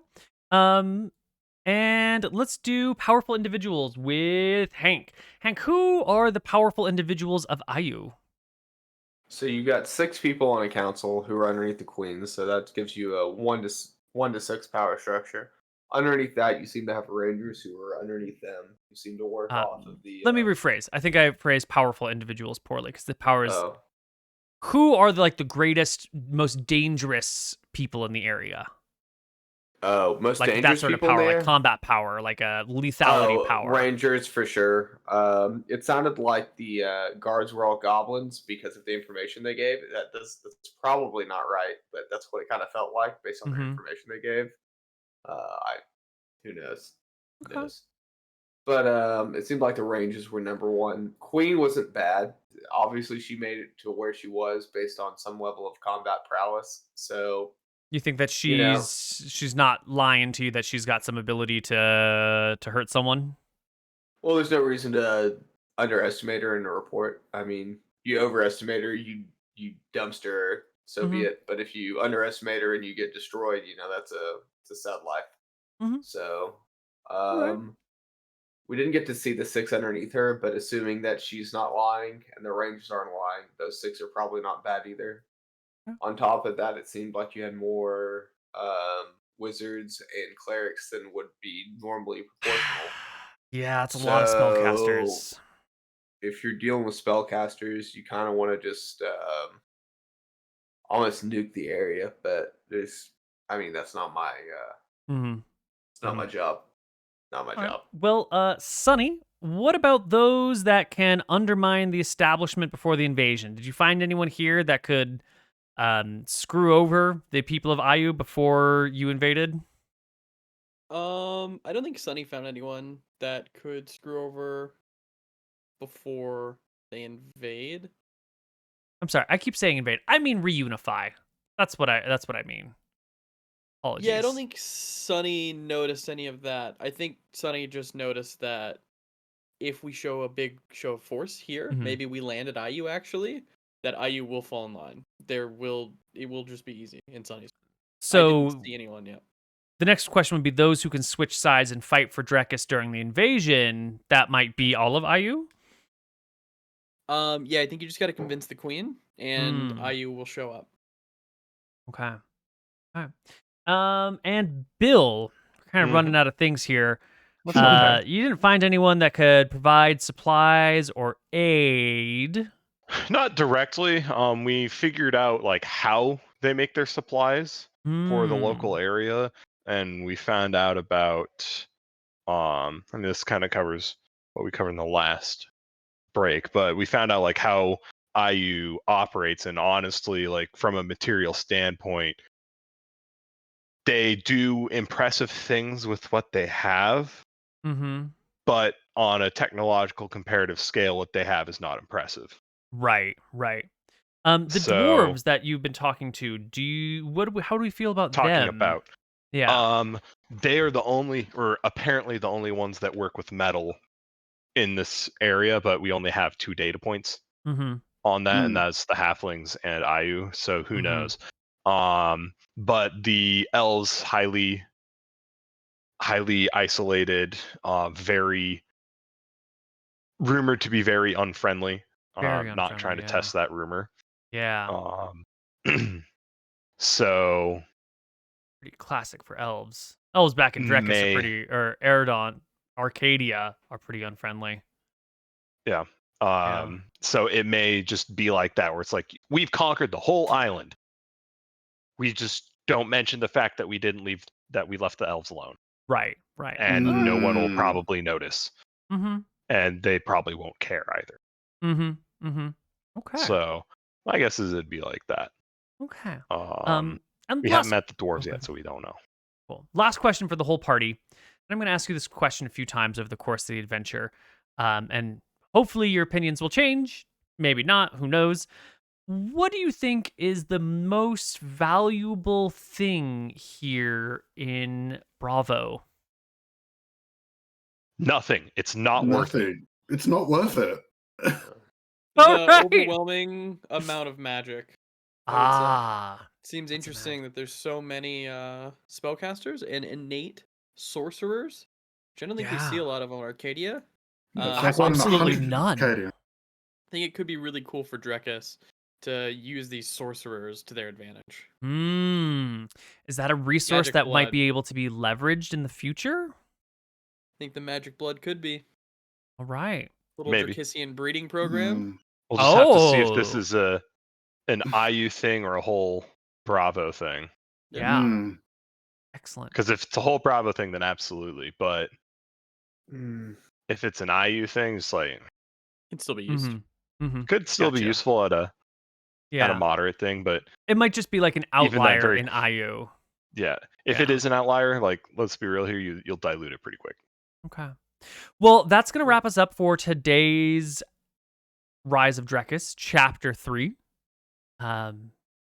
And let's do powerful individuals with Hank. Hank, who are the powerful individuals of Ayu? So you got 6 people on a council who are underneath the queen, so that gives you a 1 to 6 power structure. Underneath that, you seem to have rangers who are underneath them, who seem to work off of the... Let me rephrase. I think I phrased powerful individuals poorly, because the power is... Who are the greatest, most dangerous people in the area? Oh, most dangerous that sort of people power, there? like combat power, like a lethality power. Rangers for sure. It sounded like the guards were all goblins because of the information they gave. That's probably not right, but that's what it kind of felt like based on the information they gave. Who knows? Okay. Who knows? But it seemed like the Rangers were number 1. Queen wasn't bad. Obviously, she made it to where she was based on some level of combat prowess. So you think that she's not lying to you, that she's got some ability to hurt someone? Well, there's no reason to underestimate her in a report. I mean, you overestimate her, you dumpster her, so be it. But if you underestimate her and you get destroyed, it's a sad life. So, we didn't get to see the 6 underneath her, but assuming that she's not lying and the Rangers aren't lying, those 6 are probably not bad either. On top of that, it seemed like you had more wizards and clerics than would be normally proportional. Yeah, it's a lot of spellcasters. If you're dealing with spellcasters, you kind of want to just almost nuke the area, but that's not my it's not my job. Not my job. Well, Sonny, what about those that can undermine the establishment before the invasion? Did you find anyone here that could screw over the people of Ayu before you invaded? I don't think Sonny found anyone that could screw over before they invade. I'm sorry, I keep saying invade. I mean reunify. That's what I mean. Apologies. Yeah, I don't think Sonny noticed any of that. I think Sonny just noticed that if we show a big show of force here, maybe we land at IU actually, that IU will fall in line. It will just be easy in Sunny's. So I didn't see anyone yet. the next question would be those who can switch sides and fight for Drekis during the invasion. That might be all of IU? Yeah, I think you just got to convince the queen, and IU will show up. Okay. All right. And Bill, we're kind of running out of things here. That's okay. You didn't find anyone that could provide supplies or aid. Not directly. We figured out like how they make their supplies for the local area, and we found out about and this kind of covers what we covered in the last break, but we found out like how IU operates, and honestly, like from a material standpoint, they do impressive things with what they have. But on a technological comparative scale, what they have is not impressive. Right. The dwarves that you've been talking to, how do we feel about them? Yeah. They are the only, or apparently the only ones that work with metal in this area, but we only have 2 data points on that, and that's the halflings and IU. So who knows? But the elves, highly isolated, very rumored to be very unfriendly. Not trying to test that rumor. Yeah. So pretty classic for elves. Elves back in Drekis are pretty, or Eridon, Arcadia are pretty unfriendly. Yeah. So it may just be like that, where it's like, we've conquered the whole island. We just don't mention the fact that we left the elves alone. Right. And no one will probably notice. And they probably won't care either. Okay. So my guess is it'd be like that. Okay. We haven't met the dwarves yet, so we don't know. Cool. Last question for the whole party. I'm going to ask you this question a few times over the course of the adventure. And hopefully your opinions will change. Maybe not. Who knows? What do you think is the most valuable thing here in Bravo? Nothing. It's not worth it. It's not worth it. The overwhelming amount of magic. Seems interesting that there's so many spellcasters and innate sorcerers. Generally, we see a lot of them on Arcadia. Absolutely none. Arcadia. I think it could be really cool for Drekis to use these sorcerers to their advantage. Is that a resource Magic that blood. might be able to be leveraged in the future? I think the magic blood could be. All right. Little Maybe. Drekisian breeding program. We'll just have to see if this is an IU thing or a whole Bravo thing. Yeah. Excellent. Because if it's a whole Bravo thing, then absolutely. But if it's an IU thing, it's like, Can still be used. could still be useful at a moderate thing, but it might just be like an outlier in IU. Yeah. If it is an outlier, like, let's be real here, you'll dilute it pretty quick. Okay. Well, that's going to wrap us up for today's Rise of Drekis, Chapter 3,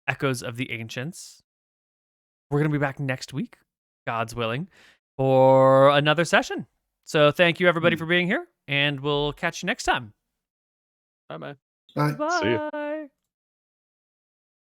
Echoes of the Ancients. We're going to be back next week, God's willing, for another session. So thank you, everybody, for being here, and we'll catch you next time. Bye-bye. Bye. Bye. See ya.